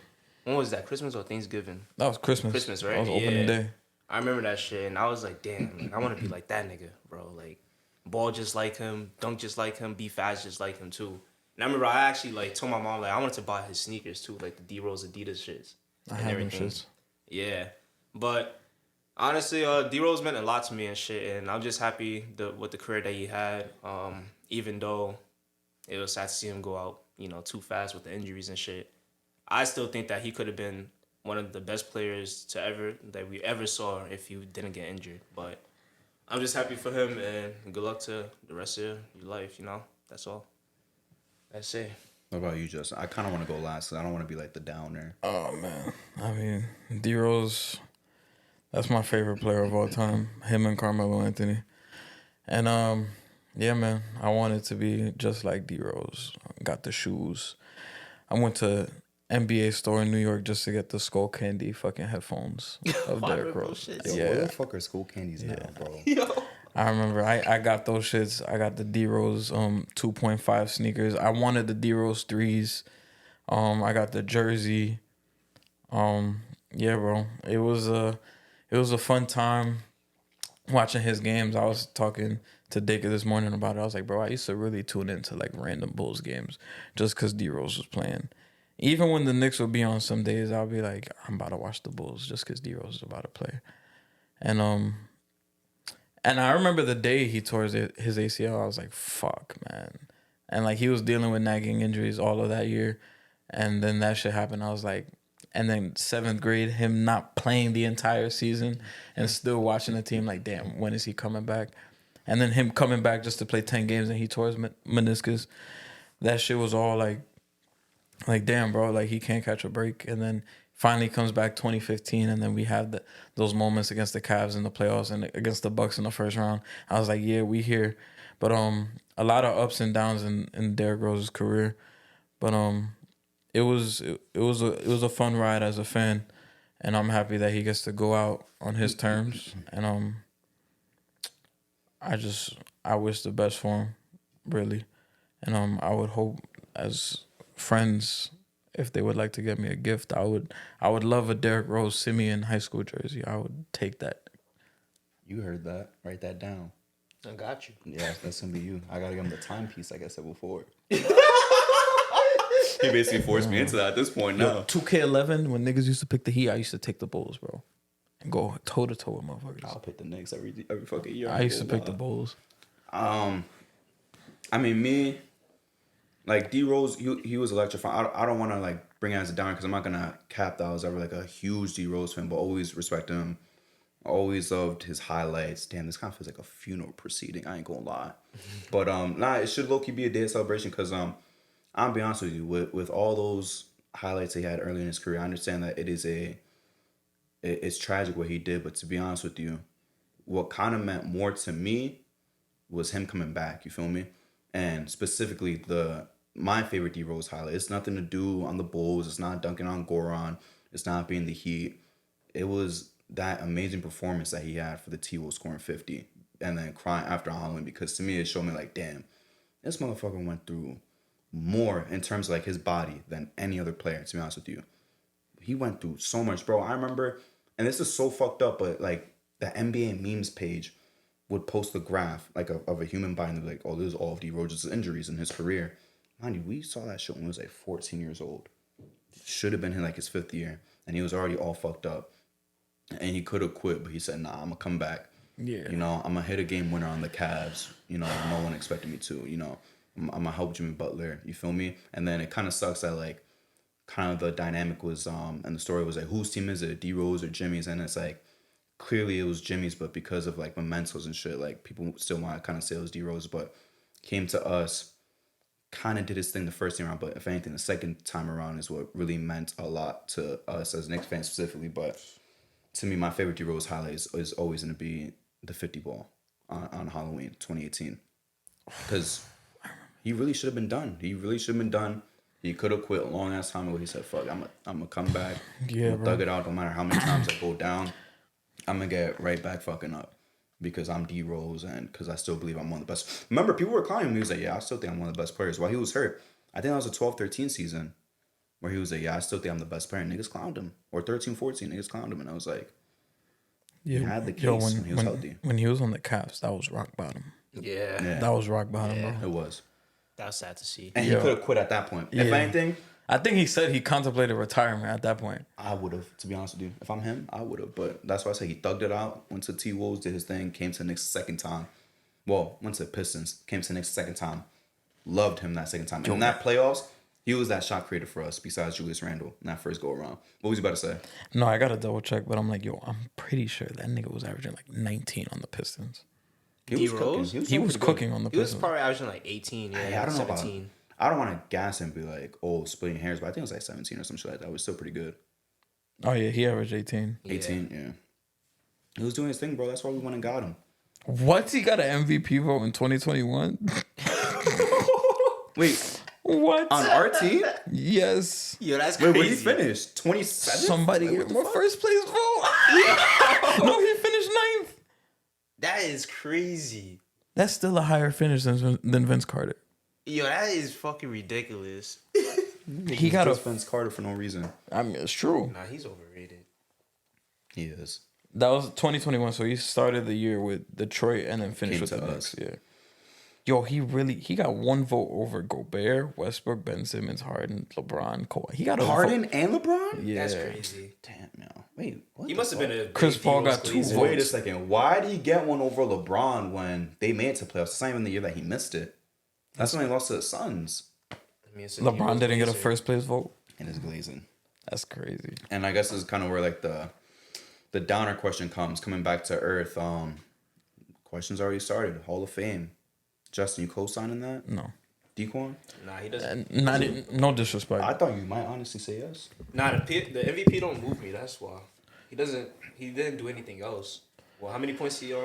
when was that? Christmas or Thanksgiving? That was Christmas. Christmas, right? That was opening day. I remember that shit, and I was like, damn, man, I want to be like that nigga, bro. Like, ball just like him, dunk just like him, be fast just like him, too. And I remember I actually, like, told my mom, like, I wanted to buy his sneakers, too, like the D Rose Adidas shits. I have them shits. Yeah. But, honestly, D Rose meant a lot to me and shit, and I'm just happy with the career that he had, even though it was sad to see him go out, you know, too fast with the injuries and shit. I still think that he could have been one of the best players that we ever saw if he didn't get injured. But I'm just happy for him, and good luck to the rest of your life, you know? That's all. That's it. What about you, Justin? I kind of want to go last because I don't want to be like the downer. Oh, man. I mean, D Rose, that's my favorite player of all time. Him and Carmelo Anthony. And, yeah, man, I wanted to be just like D Rose. Got the shoes. I went to NBA store in New York just to get the Skull Candy fucking headphones of Derrick Rose. Shit. Yo, Yeah. where the fuck are Skull Candies now, bro? Yo. I remember I got those shits. I got the D Rose 2.5 sneakers. I wanted the D Rose 3s. I got the jersey. Yeah, bro. It was a fun time watching his games. I was talking to Dick this morning about it. I was like, bro, I used to really tune into like random Bulls games just because D Rose was playing. Even when the Knicks would be on some days, I'll be like, I'm about to watch the Bulls just because D Rose is about to play. And I remember the day he tore his ACL, I was like, fuck, man. And like he was dealing with nagging injuries all of that year. And then that shit happened. I was like, and then 7th grade, him not playing the entire season and still watching the team like, damn, when is he coming back? And then him coming back just to play 10 games and he tore his meniscus. That shit was all like, damn, bro, like he can't catch a break. And then finally comes back 2015, and then we have those moments against the Cavs in the playoffs and against the Bucks in the first round. I was like, yeah, we here. But a lot of ups and downs in Derrick Rose's career. But it was a fun ride as a fan, and I'm happy that he gets to go out on his terms. And I wish the best for him, really. And I would hope as friends, if they would like to get me a gift, I would love a Derrick Rose Simeon high school jersey. I would take that. You heard that. Write that down. I got you. Yeah, that's going to be you. I got to give him the timepiece, like I said before. He basically forced me into that at this point now. 2K11, when niggas used to pick the Heat, I used to take the Bulls, bro. And go toe-to-toe with motherfuckers. I'll pick the Knicks every fucking year. I used to pick the Bulls. I mean, me... Like, D Rose, he was electrifying. I don't want to, like, bring it as a down because I'm not going to cap that I was ever, like, a huge D Rose fan, but always respected him. Always loved his highlights. Damn, this kind of feels like a funeral proceeding. I ain't going to lie. But, it should low-key be a day of celebration because, I'll be honest with you, with all those highlights he had early in his career, I understand that it's tragic what he did, but to be honest with you, what kind of meant more to me was him coming back, you feel me? And specifically my favorite D Rose highlight. It's nothing to do on the Bulls. It's not dunking on Goran. It's not being the Heat. It was that amazing performance that he had for the T-Wolves scoring 50 and then crying after hollering, because to me it showed me like, damn, this motherfucker went through more in terms of like his body than any other player, to be honest with you. He went through so much, bro. I remember, and this is so fucked up, but like the NBA memes page would post the graph like of a human body and they'd be like, oh, this is all of D Rose's injuries in his career. Mind you, we saw that shit when he was like 14 years old. Should have been in like his 5th year, and he was already all fucked up. And he could have quit, but he said, nah, I'm gonna come back. Yeah. You know, I'm gonna hit a game winner on the Cavs. You know, no one expected me to. You know, I'm gonna help Jimmy Butler. You feel me? And then it kind of sucks that like, kind of the dynamic was and the story was like, whose team is it, D Rose or Jimmy's? And it's like, clearly it was Jimmy's, but because of like mementos and shit, like people still want to kind of say it was D Rose, but came to us, kind of did his thing the first time around, but if anything, the second time around is what really meant a lot to us as Knicks fans specifically. But to me, my favorite D Rose highlight is always going to be the 50 ball on Halloween 2018, because he really should have been done. He really should have been done. He could have quit a long ass time ago. He said, "Fuck, I'm gonna come back. Yeah, Thug it out. No matter how many times I go down, I'm gonna get right back fucking up because I'm D Rose and because I still believe I'm one of the best." Remember, people were calling him. He was like, "Yeah, I still think I'm one of the best players." While he was hurt, I think that was a 12-13 season where he was like, "Yeah, I still think I'm the best player." And niggas clowned him, or 13-14, niggas clowned him, and I was like, Yeah, he had the case yo, when he was healthy. When he was on the Cavs, that was rock bottom. Yeah. That was rock bottom, Yeah. bro. It was, That was sad to see. and he could have quit at that point. If Yeah. anything, I think he said he contemplated retirement at that point. I would have, to be honest with you. If I'm him, I would have. But that's why I say he thugged it out, went to T-Wolves, did his thing, came to the Knicks second time. Well, went to Pistons, came to the Knicks second time. Loved him that second time. And in that playoffs, he was that shot creator for us besides Julius Randle in that first go around. What was you about to say? No, I gotta double check, but I'm like, yo, I'm pretty sure that nigga was averaging like 19 on the Pistons. He D was cooking. Rose? He was cooking on the He was Pistons. probably averaging like 18, Hey, yeah, I don't know about 17. I don't want to gas and be like, oh, splitting hairs, but I think it was like 17 or some shit like that. It was still pretty good. Oh yeah, he averaged 18. 18, yeah. He was doing his thing, bro. That's why we went and got him. What? He got an MVP vote in 2021? Wait, What? on our team? Yes. Yo, that's Wait, crazy. where did he finish? 27? Somebody Like, gave what him the a fuck? first place vote. No, he finished 9th. That is crazy. That's still a higher finish than Vince Carter. Yo, that is fucking ridiculous. He got a. Vince Carter for no reason. I mean, it's true. Nah, he's overrated. He is. That was 2021, so he started the year with Detroit and then finished Came with to the us. Knicks. Yeah. Yo, he got one vote over Gobert, Westbrook, Ben Simmons, Harden, LeBron, Kawhi. He got a Harden vote. and LeBron? Yeah. That's crazy. Damn, yo. Wait, what? He the must have fuck? been a Chris big Paul D-Rose got 2 glazer. votes. Wait a second. Why did he get one over LeBron when they made it to playoffs? It's not even the year that he missed it. That's when they lost to the Suns. I mean, it's a LeBron D-Rose didn't get a glazer. first place vote. And his glazing. That's crazy. And I guess this is kind of where like the downer question comes, coming back to earth. Questions already started. Hall of Fame. Justin, you co-signing that? No. Dequan? Nah, he doesn't. No disrespect. I thought you might honestly say yes. Nah, the MVP don't move me. That's why he doesn't. He didn't do anything else. Well, how many points he has?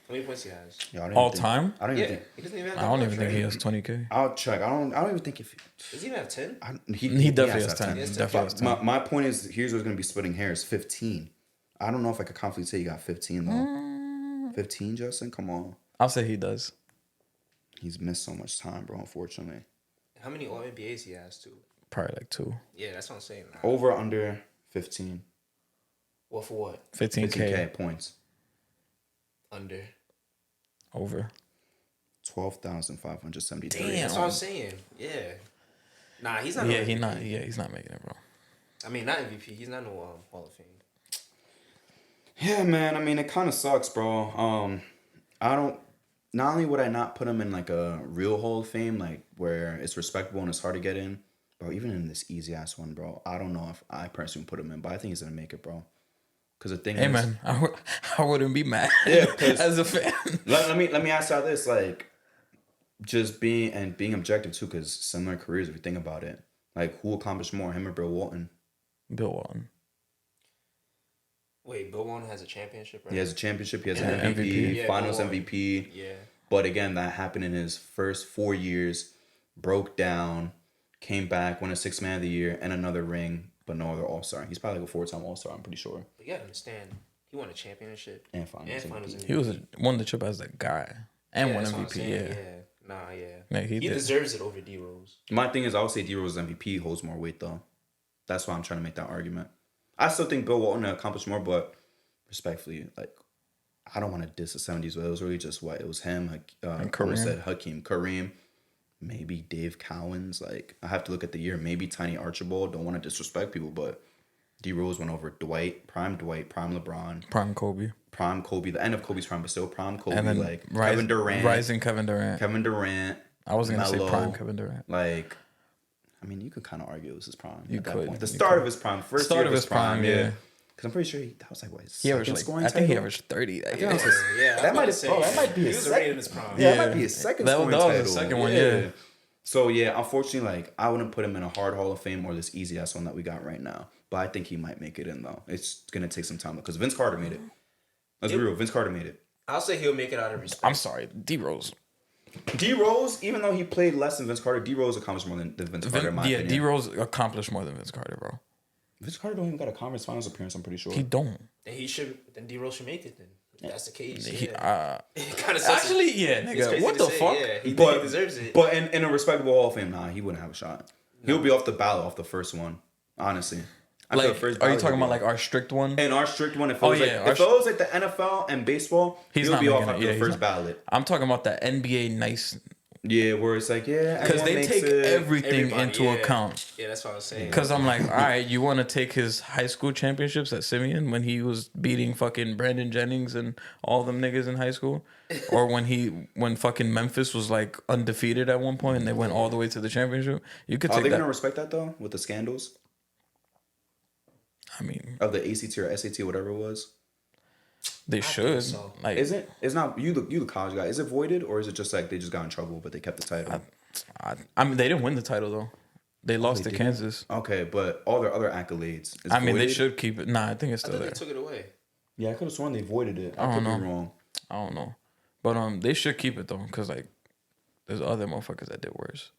Yeah, I don't All even think- time? I don't Yeah, even think. he doesn't even have. I that don't much, even think he right? has 20K. I'll check. I don't even think if Does he even have 10? He definitely has to 10. He has 10. Definitely has 10. My point is, here's what's gonna be splitting hairs. 15. I don't know if I could confidently say you got 15 though. 15, Justin. Come on. I'll say he does. He's missed so much time, bro. Unfortunately. How many All NBAs he has too? Probably like 2. Yeah, that's what I'm saying. Nah. Over under 15. Well, for what? 15K. 15K points. Under. Over. 12,573. Damn. That's what I'm saying. Yeah. Nah, he's not. Yeah, no he's MVP. not. Yeah, he's not making it, bro. I mean, not MVP. He's not no Hall of Fame. Yeah, man. I mean, it kind of sucks, bro. I don't. Not only would I not put him in like a real Hall of Fame, like where it's respectable and it's hard to get in, bro. Even in this easy ass one, bro. I don't know if I personally would put him in, but I think he's gonna make it, bro. Because the thing Hey, is, man, I wouldn't be mad Yeah, 'cause- as a fan. let me ask y'all this, like, just being objective too, because similar careers, if you think about it, like who accomplished more, him or Bill Walton? Bill Walton. Wait, Bill Walton has a championship, right? He has a championship. He has Yeah, an MVP, MVP. Yeah, Finals Bill Walton. MVP. Yeah. But again, that happened in his first 4 years. Broke down, came back, won a Sixth Man of the Year, and another ring, but no other All Star. He's probably like a 4-time All Star. I'm pretty sure. But you gotta understand, he won a championship And Finals and Finals MVP. MVP. He was won the chip as the guy and won that's what I'm MVP. saying, Yeah. Nah, yeah. Yeah, he He did. deserves it over D Rose. My thing is, I would say D Rose MVP holds more weight though. That's why I'm trying to make that argument. I still think Bill Walton accomplished more, but respectfully, like, I don't want to diss the 70s, but it was really just what it was him. And Kareem Kareem. said Hakeem, Kareem, maybe Dave Cowens. Like, I have to look at the year. Maybe Tiny Archibald. Don't want to disrespect people, but D Rose went over Dwight, prime LeBron, Prime Kobe. prime Kobe, the end of Kobe's prime, but still prime Kobe. And then Like Kevin Durant, rising Kevin Durant. I was gonna say prime Kevin Durant. Like, I mean, you could kind of argue it was his prime. You at that could. point. The start of his prime, first Start year of his prime, yeah. Because I'm pretty sure that was like what his He averaged second like, scoring I think he title? averaged 30 that I think year. that was his, Yeah, that might be he his was already second. in his prime. Yeah, that might be his second That scoring was title. his second one, yeah. So yeah, unfortunately, like I wouldn't put him in a hard Hall of Fame or this easy ass one that we got right now. But I think he might make it in though. It's gonna take some time because Vince Carter made it. Let's be real, Vince Carter made it. I'll say he'll make it out of respect. I'm sorry, D Rose. D Rose, even though he played less than Vince Carter, D Rose accomplished more than Vince Carter. In my opinion. D Rose accomplished more than Vince Carter, bro. Vince Carter don't even got a conference finals appearance. I'm pretty sure. He don't. Then D Rose should make it then. If that's the case. He, yeah. kind of actually, yeah, nigga. What the fuck? Yeah, he deserves it. But in a respectable Hall of Fame, nah, he wouldn't have a shot. He'll be off the ballot off the first one. Honestly. Like, are you talking about like our strict one? And our strict one, if it was like the NFL and baseball, he'll be off like the first ballot. I'm talking about the NBA nice. Yeah, where it's like, because they take everything into account. Yeah, that's what I was saying. Because I'm like, all right, you want to take his high school championships at Simeon when he was beating fucking Brandon Jennings and all them niggas in high school, or when fucking Memphis was like undefeated at one point and they went all the way to the championship. You could take that. Are they gonna respect that though with the scandals? I mean, of the ACT or SAT, whatever it was. They should. So. Like, it's not you the college guy. Is it voided or is it just like they just got in trouble but they kept the title? I mean, they didn't win the title though. They lost to Kansas. Okay, but all their other accolades. I mean, they should keep it. Nah, I think it's still there. They took it away. Yeah, I could have sworn they voided it. I don't know. Be wrong. I don't know, but they should keep it though, because like there's other motherfuckers that did worse.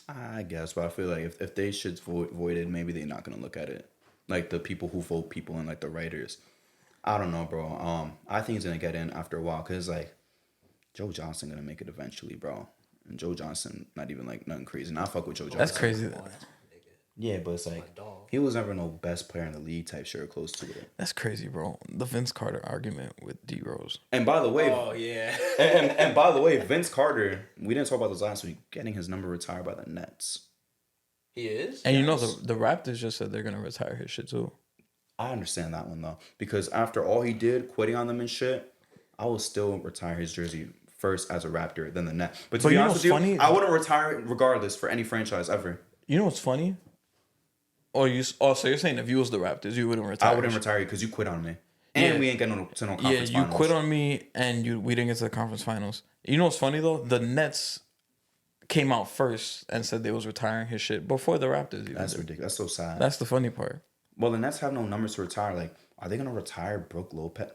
I guess, but I feel like if they should void it, maybe they're not gonna look at it. Like the people who vote people and like the writers. I don't know, bro. I think he's gonna get in after a while because like Joe Johnson gonna make it eventually, bro. And Joe Johnson, not even like nothing crazy. And I fuck with Joe Johnson. That's crazy. Yeah, but it's like he was never no best player in the league type shit or close to it. That's crazy, bro. The Vince Carter argument with D Rose. And by the way, and by the way, Vince Carter, we didn't talk about this last week, getting his number retired by the Nets. He is? And you know the Raptors just said they're gonna retire his shit too. I understand that one though, because after all he did, quitting on them and shit, I will still retire his jersey first as a Raptor than the Net. But to be honest with you, I wouldn't retire it regardless for any franchise ever. You know what's funny? So you're saying if you was the Raptors, you wouldn't retire? I wouldn't retire you because you quit on me, and we ain't getting to no conference finals. Yeah, you quit on me, and we didn't get to the conference finals. You know what's funny though? The Nets came out first and said they was retiring his shit before the Raptors. Even That's ridiculous. That's so sad. That's the funny part. Well, the Nets have no numbers to retire. Like, are they gonna retire Brooke Lopez?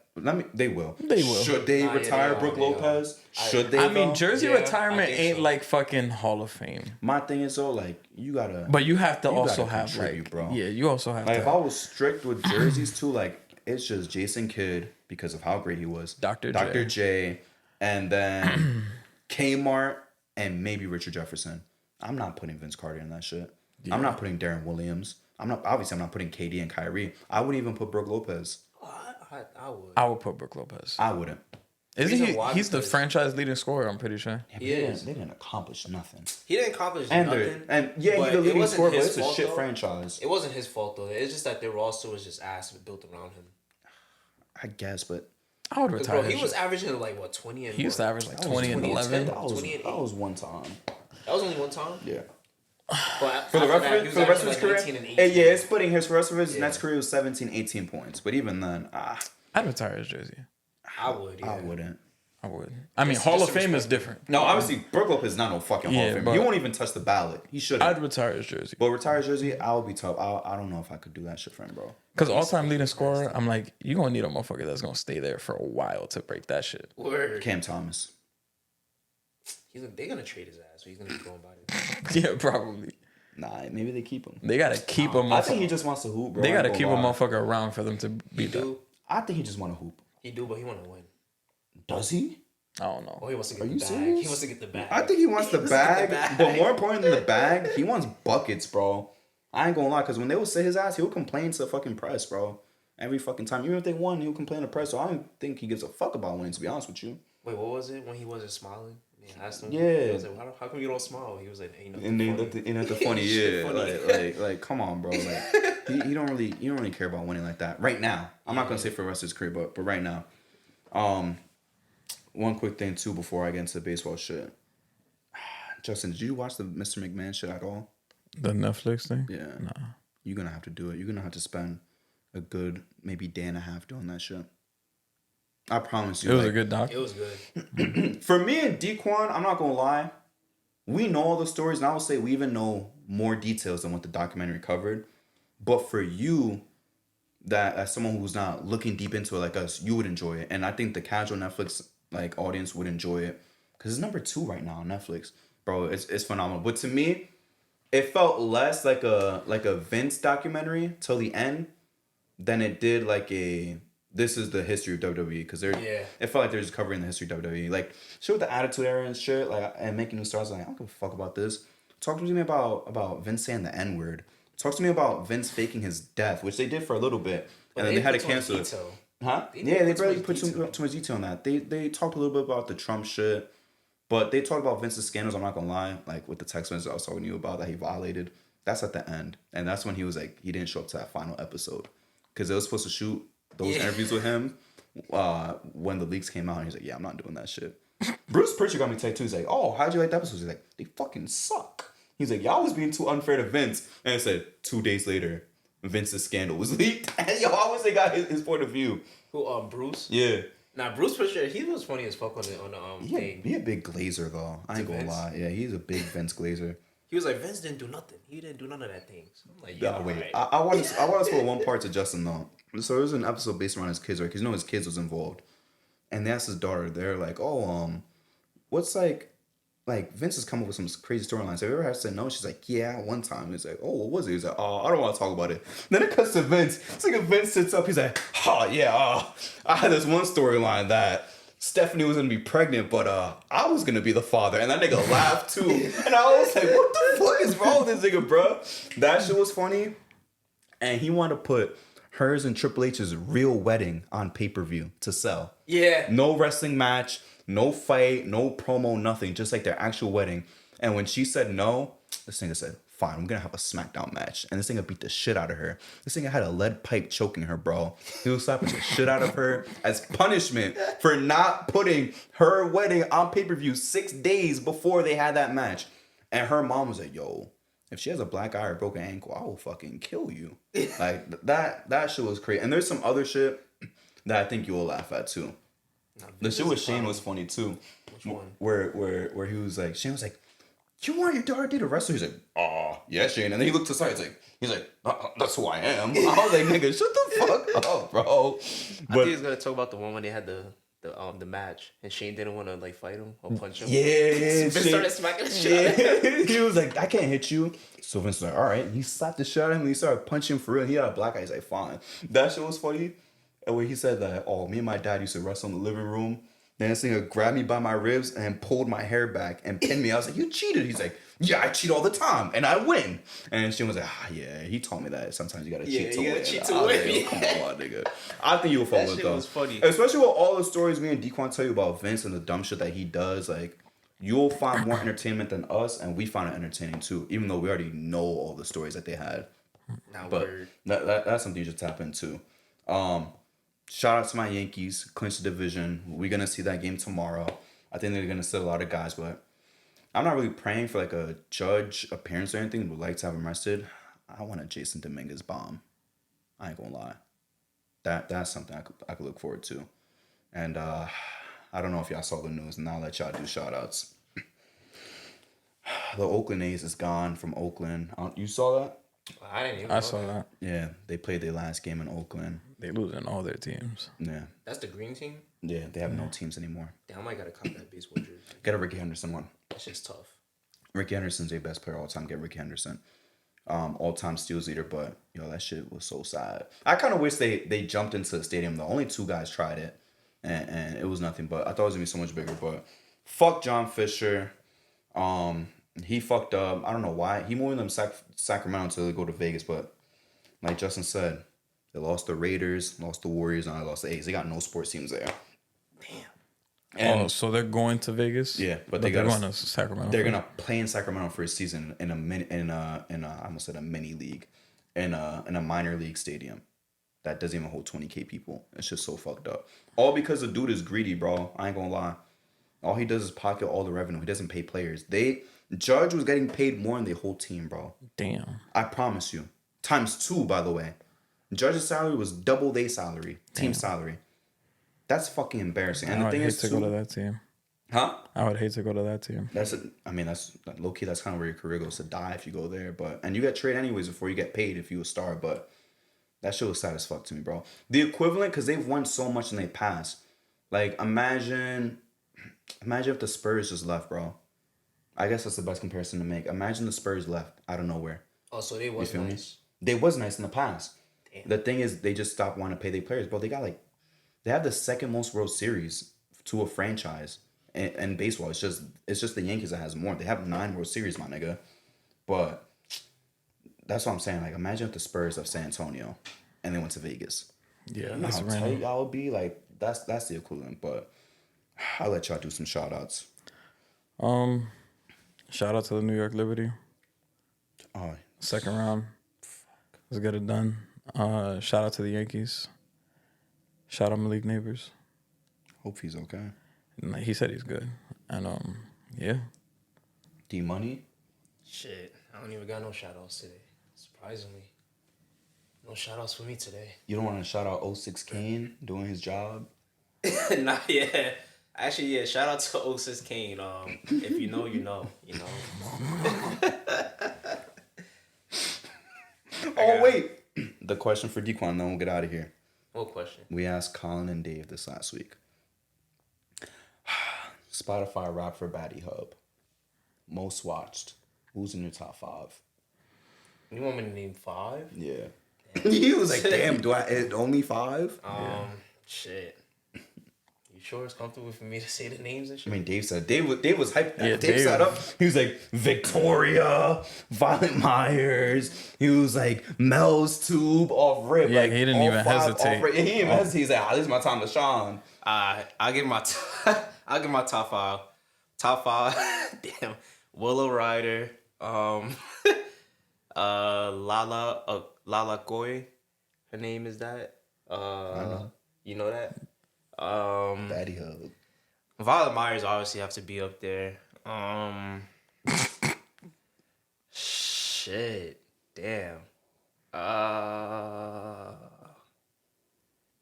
They will. They will. Should they retire Brooke Lopez? Should they? I mean, jersey retirement ain't like fucking Hall of Fame. My thing is though, like you gotta. But you have to also have like, bro. Yeah, you also have. Like to if I was strict with jerseys too, like it's just Jason Kidd because of how great he was. Dr. J, and then Kmart and maybe Richard Jefferson. I'm not putting Vince Carter in that shit. Yeah. I'm not putting Darren Williams. I'm not putting KD and Kyrie. I wouldn't even put Brooke Lopez. I would. I would put Brooke Lopez. I wouldn't. Isn't he? He's the franchise leading scorer. I'm pretty sure. Yeah, he is. They didn't accomplish nothing. He didn't accomplish nothing. And yeah, he's the leading scorer, but it's a shit franchise. It wasn't his fault though. It's just that their roster was just ass built around him. I guess, but I would retire. Bro, he was averaging like what 20 and. He used to average like 20 and 11. That was one time. That was only one time. Yeah. But for the rest of his career, yeah, it's splitting his rest of his Nets career was 17, 18 points. But even then, I'd retire his jersey. I would. Yeah. I wouldn't. I would. I mean, Hall of Fame is different. No, obviously, Brooke Lopez is not no fucking Hall of Fame. He won't even touch the ballot. He shouldn't. I'd retire his jersey. But retire his jersey, I would be tough. I don't know if I could do that shit for him, bro. Because all-time leading scorer, I'm like, you're going to need a motherfucker that's going to stay there for a while to break that shit. Word. Cam Thomas. They're going to trade his ass, so he's going to be going by it. Yeah, probably. Nah, maybe they keep him. They got to keep him. I think he just wants to hoop, bro. They got to keep a motherfucker around for them to beat that. I think he just want to hoop. He do, but he want to win. Does he? I don't know. Oh, he wants to get the bag. Serious? He wants to get the bag. I think he wants the bag, but more important than the bag, he wants buckets, bro. I ain't gonna lie, because when they would say his ass, he'll complain to the fucking press, bro. Every fucking time. Even if they won, he'll complain to the press. So I don't think he gives a fuck about winning, to be honest with you. Wait, what was it when he wasn't smiling? Yeah, I asked him. Yeah. He was like, how come you don't smile? He was like, ain't nothing And they funny. ain't nothing funny. Shit Yeah, funny. like, come on, bro. Like, he don't really care about winning like that right now. I'm not gonna say for the rest of his career, but right now. One quick thing too before I get into the baseball shit. Justin, did you watch the Mr. McMahon shit at all? The Netflix thing? Yeah. Nah. You're gonna have to do it. You're gonna have to spend a good maybe day and a half doing that shit. I promise you. It was a good doc. It was good. For me and Dequan, I'm not gonna lie. We know all the stories, and I would say we even know more details than what the documentary covered. But for you, that as someone who's not looking deep into it like us, you would enjoy it. And I think the casual Netflix like audience would enjoy it. Because it's number 2 right now on Netflix. Bro, it's phenomenal. But to me, it felt less like a Vince documentary till the end than it did like a this is the history of WWE, because it felt like they're just covering the history of WWE. Like shit with the Attitude Era and shit, like and making new stars. Like I don't give a fuck about this. Talk to me about Vince saying the N word. Talk to me about Vince faking his death, which they did for a little bit, But and then they had to cancel it. Huh? They barely put too much detail on that. They talked a little bit about the Trump shit. But they talked about Vince's scandals, I'm not gonna lie, like with the text message I was talking to you about that he violated. That's at the end. And that's when he was like, he didn't show up to that final episode. Because they were supposed to shoot those interviews with him when the leaks came out. And he's like, yeah, I'm not doing that shit. Bruce Pritchard got me tight too. He's like, oh, how'd you like the episode? He's like, they fucking suck. He's like, y'all was being too unfair to Vince. And it said 2 days later, Vince's scandal was leaked. And yo, I always they got his point of view. Who, Bruce? Yeah. Nah, Bruce Pritchard, he was funny as fuck on the thing. He a big glazer though. I ain't gonna lie. Yeah, he's a big Vince glazer. He was like, Vince didn't do nothing. He didn't do none of that things. I'm like, Yeah, wait. Right. I want to spoil one part to Justin though. So there was an episode based around his kids, right? Because his kids was involved, and they asked his daughter. They're like, "Oh, what's like Vince has come up with some crazy storylines. Have you ever had to say no?" She's like, "Yeah, one time." He's like, "Oh, what was it?" He's like, "Oh, I don't want to talk about it." Then it cuts to Vince. It's like if Vince sits up. He's like, "Oh yeah, I had this one storyline that Stephanie was gonna be pregnant, but I was gonna be the father." And that nigga laughed too. And I was like, "What the fuck is wrong with this nigga, bro?" That shit was funny. And he wanted to put hers and Triple H's real wedding on pay-per-view to sell. Yeah. No wrestling match, no fight, no promo, nothing. Just like their actual wedding. And when she said no, this nigga said, fine, I'm gonna have a SmackDown match. And this nigga beat the shit out of her. This nigga had a lead pipe choking her, bro. He was slapping the shit out of her as punishment for not putting her wedding on pay-per-view 6 days before they had that match. And her mom was like, yo, if she has a black eye or broken ankle, I will fucking kill you. Like that shit was crazy. And there's some other shit that I think you will laugh at too. The shit with Shane was funny too. Which one? Where he was like, Shane was like, you want your daughter to date a wrestler? He's like, oh, yeah, Shane. And then he looked to the side. He's like, that's who I am. I was like, nigga, shut the fuck up, bro. I think he was gonna talk about the one when they had the match and Shane didn't want to like fight him or punch him. Yeah, Vince started smacking the shit out of him. He was like, I can't hit you. So Vince was like, all right. And he slapped the shit out of him and he started punching him for real. He had a black eye. He's like, fine. That shit was funny. And when he said that, oh, me and my dad used to wrestle in the living room. Then this nigga grabbed me by my ribs and pulled my hair back and pinned me. I was like, you cheated. He's like, yeah, I cheat all the time and I win. And she was like, yeah, he taught me that sometimes you gotta cheat to win. Cheat to win. Like, come on, nigga. I think you'll follow it though. That shit was funny. Especially with all the stories me and Dequan tell you about Vince and the dumb shit that he does. Like, you'll find more entertainment than us, and we find it entertaining too, even though we already know all the stories that they had. But that's something you should tap into. Shout out to my Yankees, clinched the division. We're gonna see that game tomorrow. I think they're gonna sit a lot of guys, but I'm not really praying for like a Judge appearance or anything. Would like to have him rested. I want a Jason Dominguez bomb. I ain't gonna lie. That's something I could look forward to. And I don't know if y'all saw the news, and I'll let y'all do shout outs. The Oakland A's is gone from Oakland. You saw that? I didn't even know saw that. Yeah, they played their last game in Oakland. They losing all their teams. Yeah. That's the green team? Yeah, they have no teams anymore. Damn, I might gotta cop that baseball jersey. Get a Ricky Henderson one. That's just tough. Ricky Henderson's their best player all time. Get Ricky Henderson. All-time steals leader, but yo, that shit was so sad. I kind of wish they jumped into the stadium though. Only 2 guys tried it, and it was nothing. But I thought it was gonna be so much bigger. But fuck John Fisher. He fucked up. I don't know why. He moved them Sacramento until they go to Vegas. But like Justin said, they lost the Raiders, lost the Warriors, and I lost the A's. They got no sports teams there. Damn. And so they're going to Vegas. yeah, but they're going to Sacramento. They're gonna play in Sacramento for a season in I almost said a mini league, in a minor league stadium that doesn't even hold 20K people. It's just so fucked up. All because the dude is greedy, bro. I ain't gonna lie. All he does is pocket all the revenue. He doesn't pay players. Judge was getting paid more than the whole team, bro. Damn. I promise you. ×2, by the way. Judge's salary was double their salary, team salary. That's fucking embarrassing. And the thing is, I would hate to go to that team. Huh? I would hate to go to that team. That's low key. That's kind of where your career goes to die if you go there. And you get traded anyways before you get paid if you a star. But that shit was sad as fuck to me, bro. The equivalent, because they've won so much in their past. Like imagine if the Spurs just left, bro. I guess that's the best comparison to make. Imagine the Spurs left out of nowhere. Oh, so they was nice. They was nice in the past. Damn. The thing is, they just stopped wanting to pay their players, bro. They have the second most World Series to a franchise in baseball. It's just the Yankees that has more. They have 9 World Series, my nigga. But that's what I'm saying. Like, imagine if the Spurs of San Antonio and they went to Vegas. Yeah, You know that's how random. tight y'all would be? Like, that's the equivalent. But I'll let y'all do some shout outs. Shout out to the New York Liberty. Oh, Second round. Let's get it done. Shout out to the Yankees. Shout out Malik Neighbors. hope he's okay. He said he's good. And yeah. D Money. Shit, I don't even got no shout outs today. Surprisingly. No shout outs for me today. You don't want to shout out 06 Kane doing his job? Nah, yeah. Actually, yeah, shout out to 06 Kane. If you know, you know. You know. Oh, wait. The question for Dequan, then we'll get out of here. What question? We asked Colin and Dave this last week. Spotify Rock for Baddie Hub. Most watched. Who's in your top 5? You want me to name 5? Yeah. He was like, damn, only 5? Shit. You sure it's comfortable for me to say the names and I shit? mean, Dave was hyped. Yeah, Dave sat up. He was like, Victoria, Violet Myers. He was like, Mel's Tube off rip. Yeah, like, he didn't even hesitate. He didn't even hesitate. He's like, this is my time to shine. I'll give my I'll give my top 5. Top 5. Damn. Willow Ryder. Lala Koi. Her name is that. I know. You know that? Baddie Hub. Violet Myers obviously have to be up there. Shit. Damn.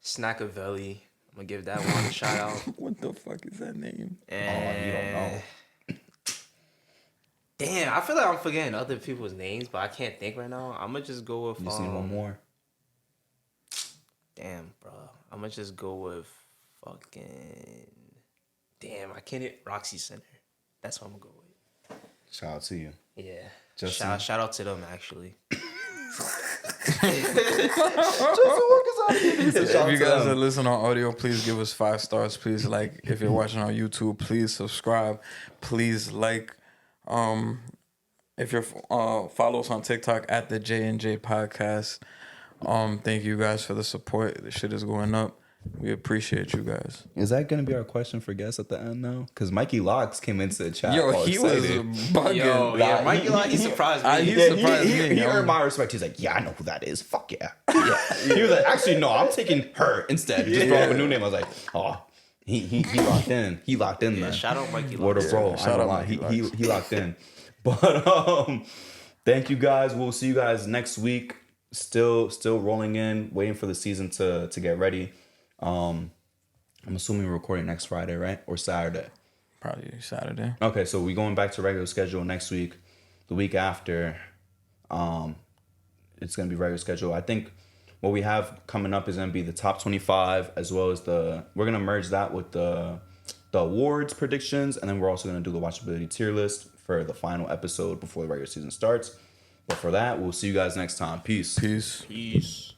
Snackavelli. I'm gonna give that one a shout out. What the fuck is that name? And You don't know. damn, I feel like I'm forgetting other people's names, but I can't think right now. I'm gonna just go with You just need one more. damn, bro. I'm gonna just go with fucking. Damn, I can't hit Roxy Center. That's what I'm gonna go with. Shout out to you. Yeah. Justin. Shout out to them actually. If you guys are listening on audio, please give us 5 stars. Please like. If you're watching on YouTube, please subscribe. Please like. If you're follow us on TikTok at the J&J Podcast. Thank you guys for the support. The shit is going up. We appreciate you guys. Is that gonna be our question for guests at the end now? Because Mikey Locks came into the chat. Yo, all he was excited. bugging. Yo, yeah, Mikey Locke, he surprised me. He Yeah, surprised me. He yo. earned my respect. He's like, yeah, I know who that is. Fuck yeah. He was like, actually, no, I'm taking her instead. He just brought up a new name. I was like, oh, he locked in. He locked in there. Shout out Mikey Word Locke. of bro. shout out He Mikey Locks. he locked in. But thank you guys. We'll see you guys next week. Still rolling in, waiting for the season to get ready. I'm assuming we're recording next Friday, right? Or Saturday. Probably Saturday. Okay, so we going back to regular schedule next week. The week after, it's gonna be regular schedule. I think what we have coming up is gonna be the top 25, as well as we're gonna merge that with the awards predictions, and then we're also gonna do the watchability tier list for the final episode before the regular season starts. But for that, we'll see you guys next time. Peace. Peace. Peace.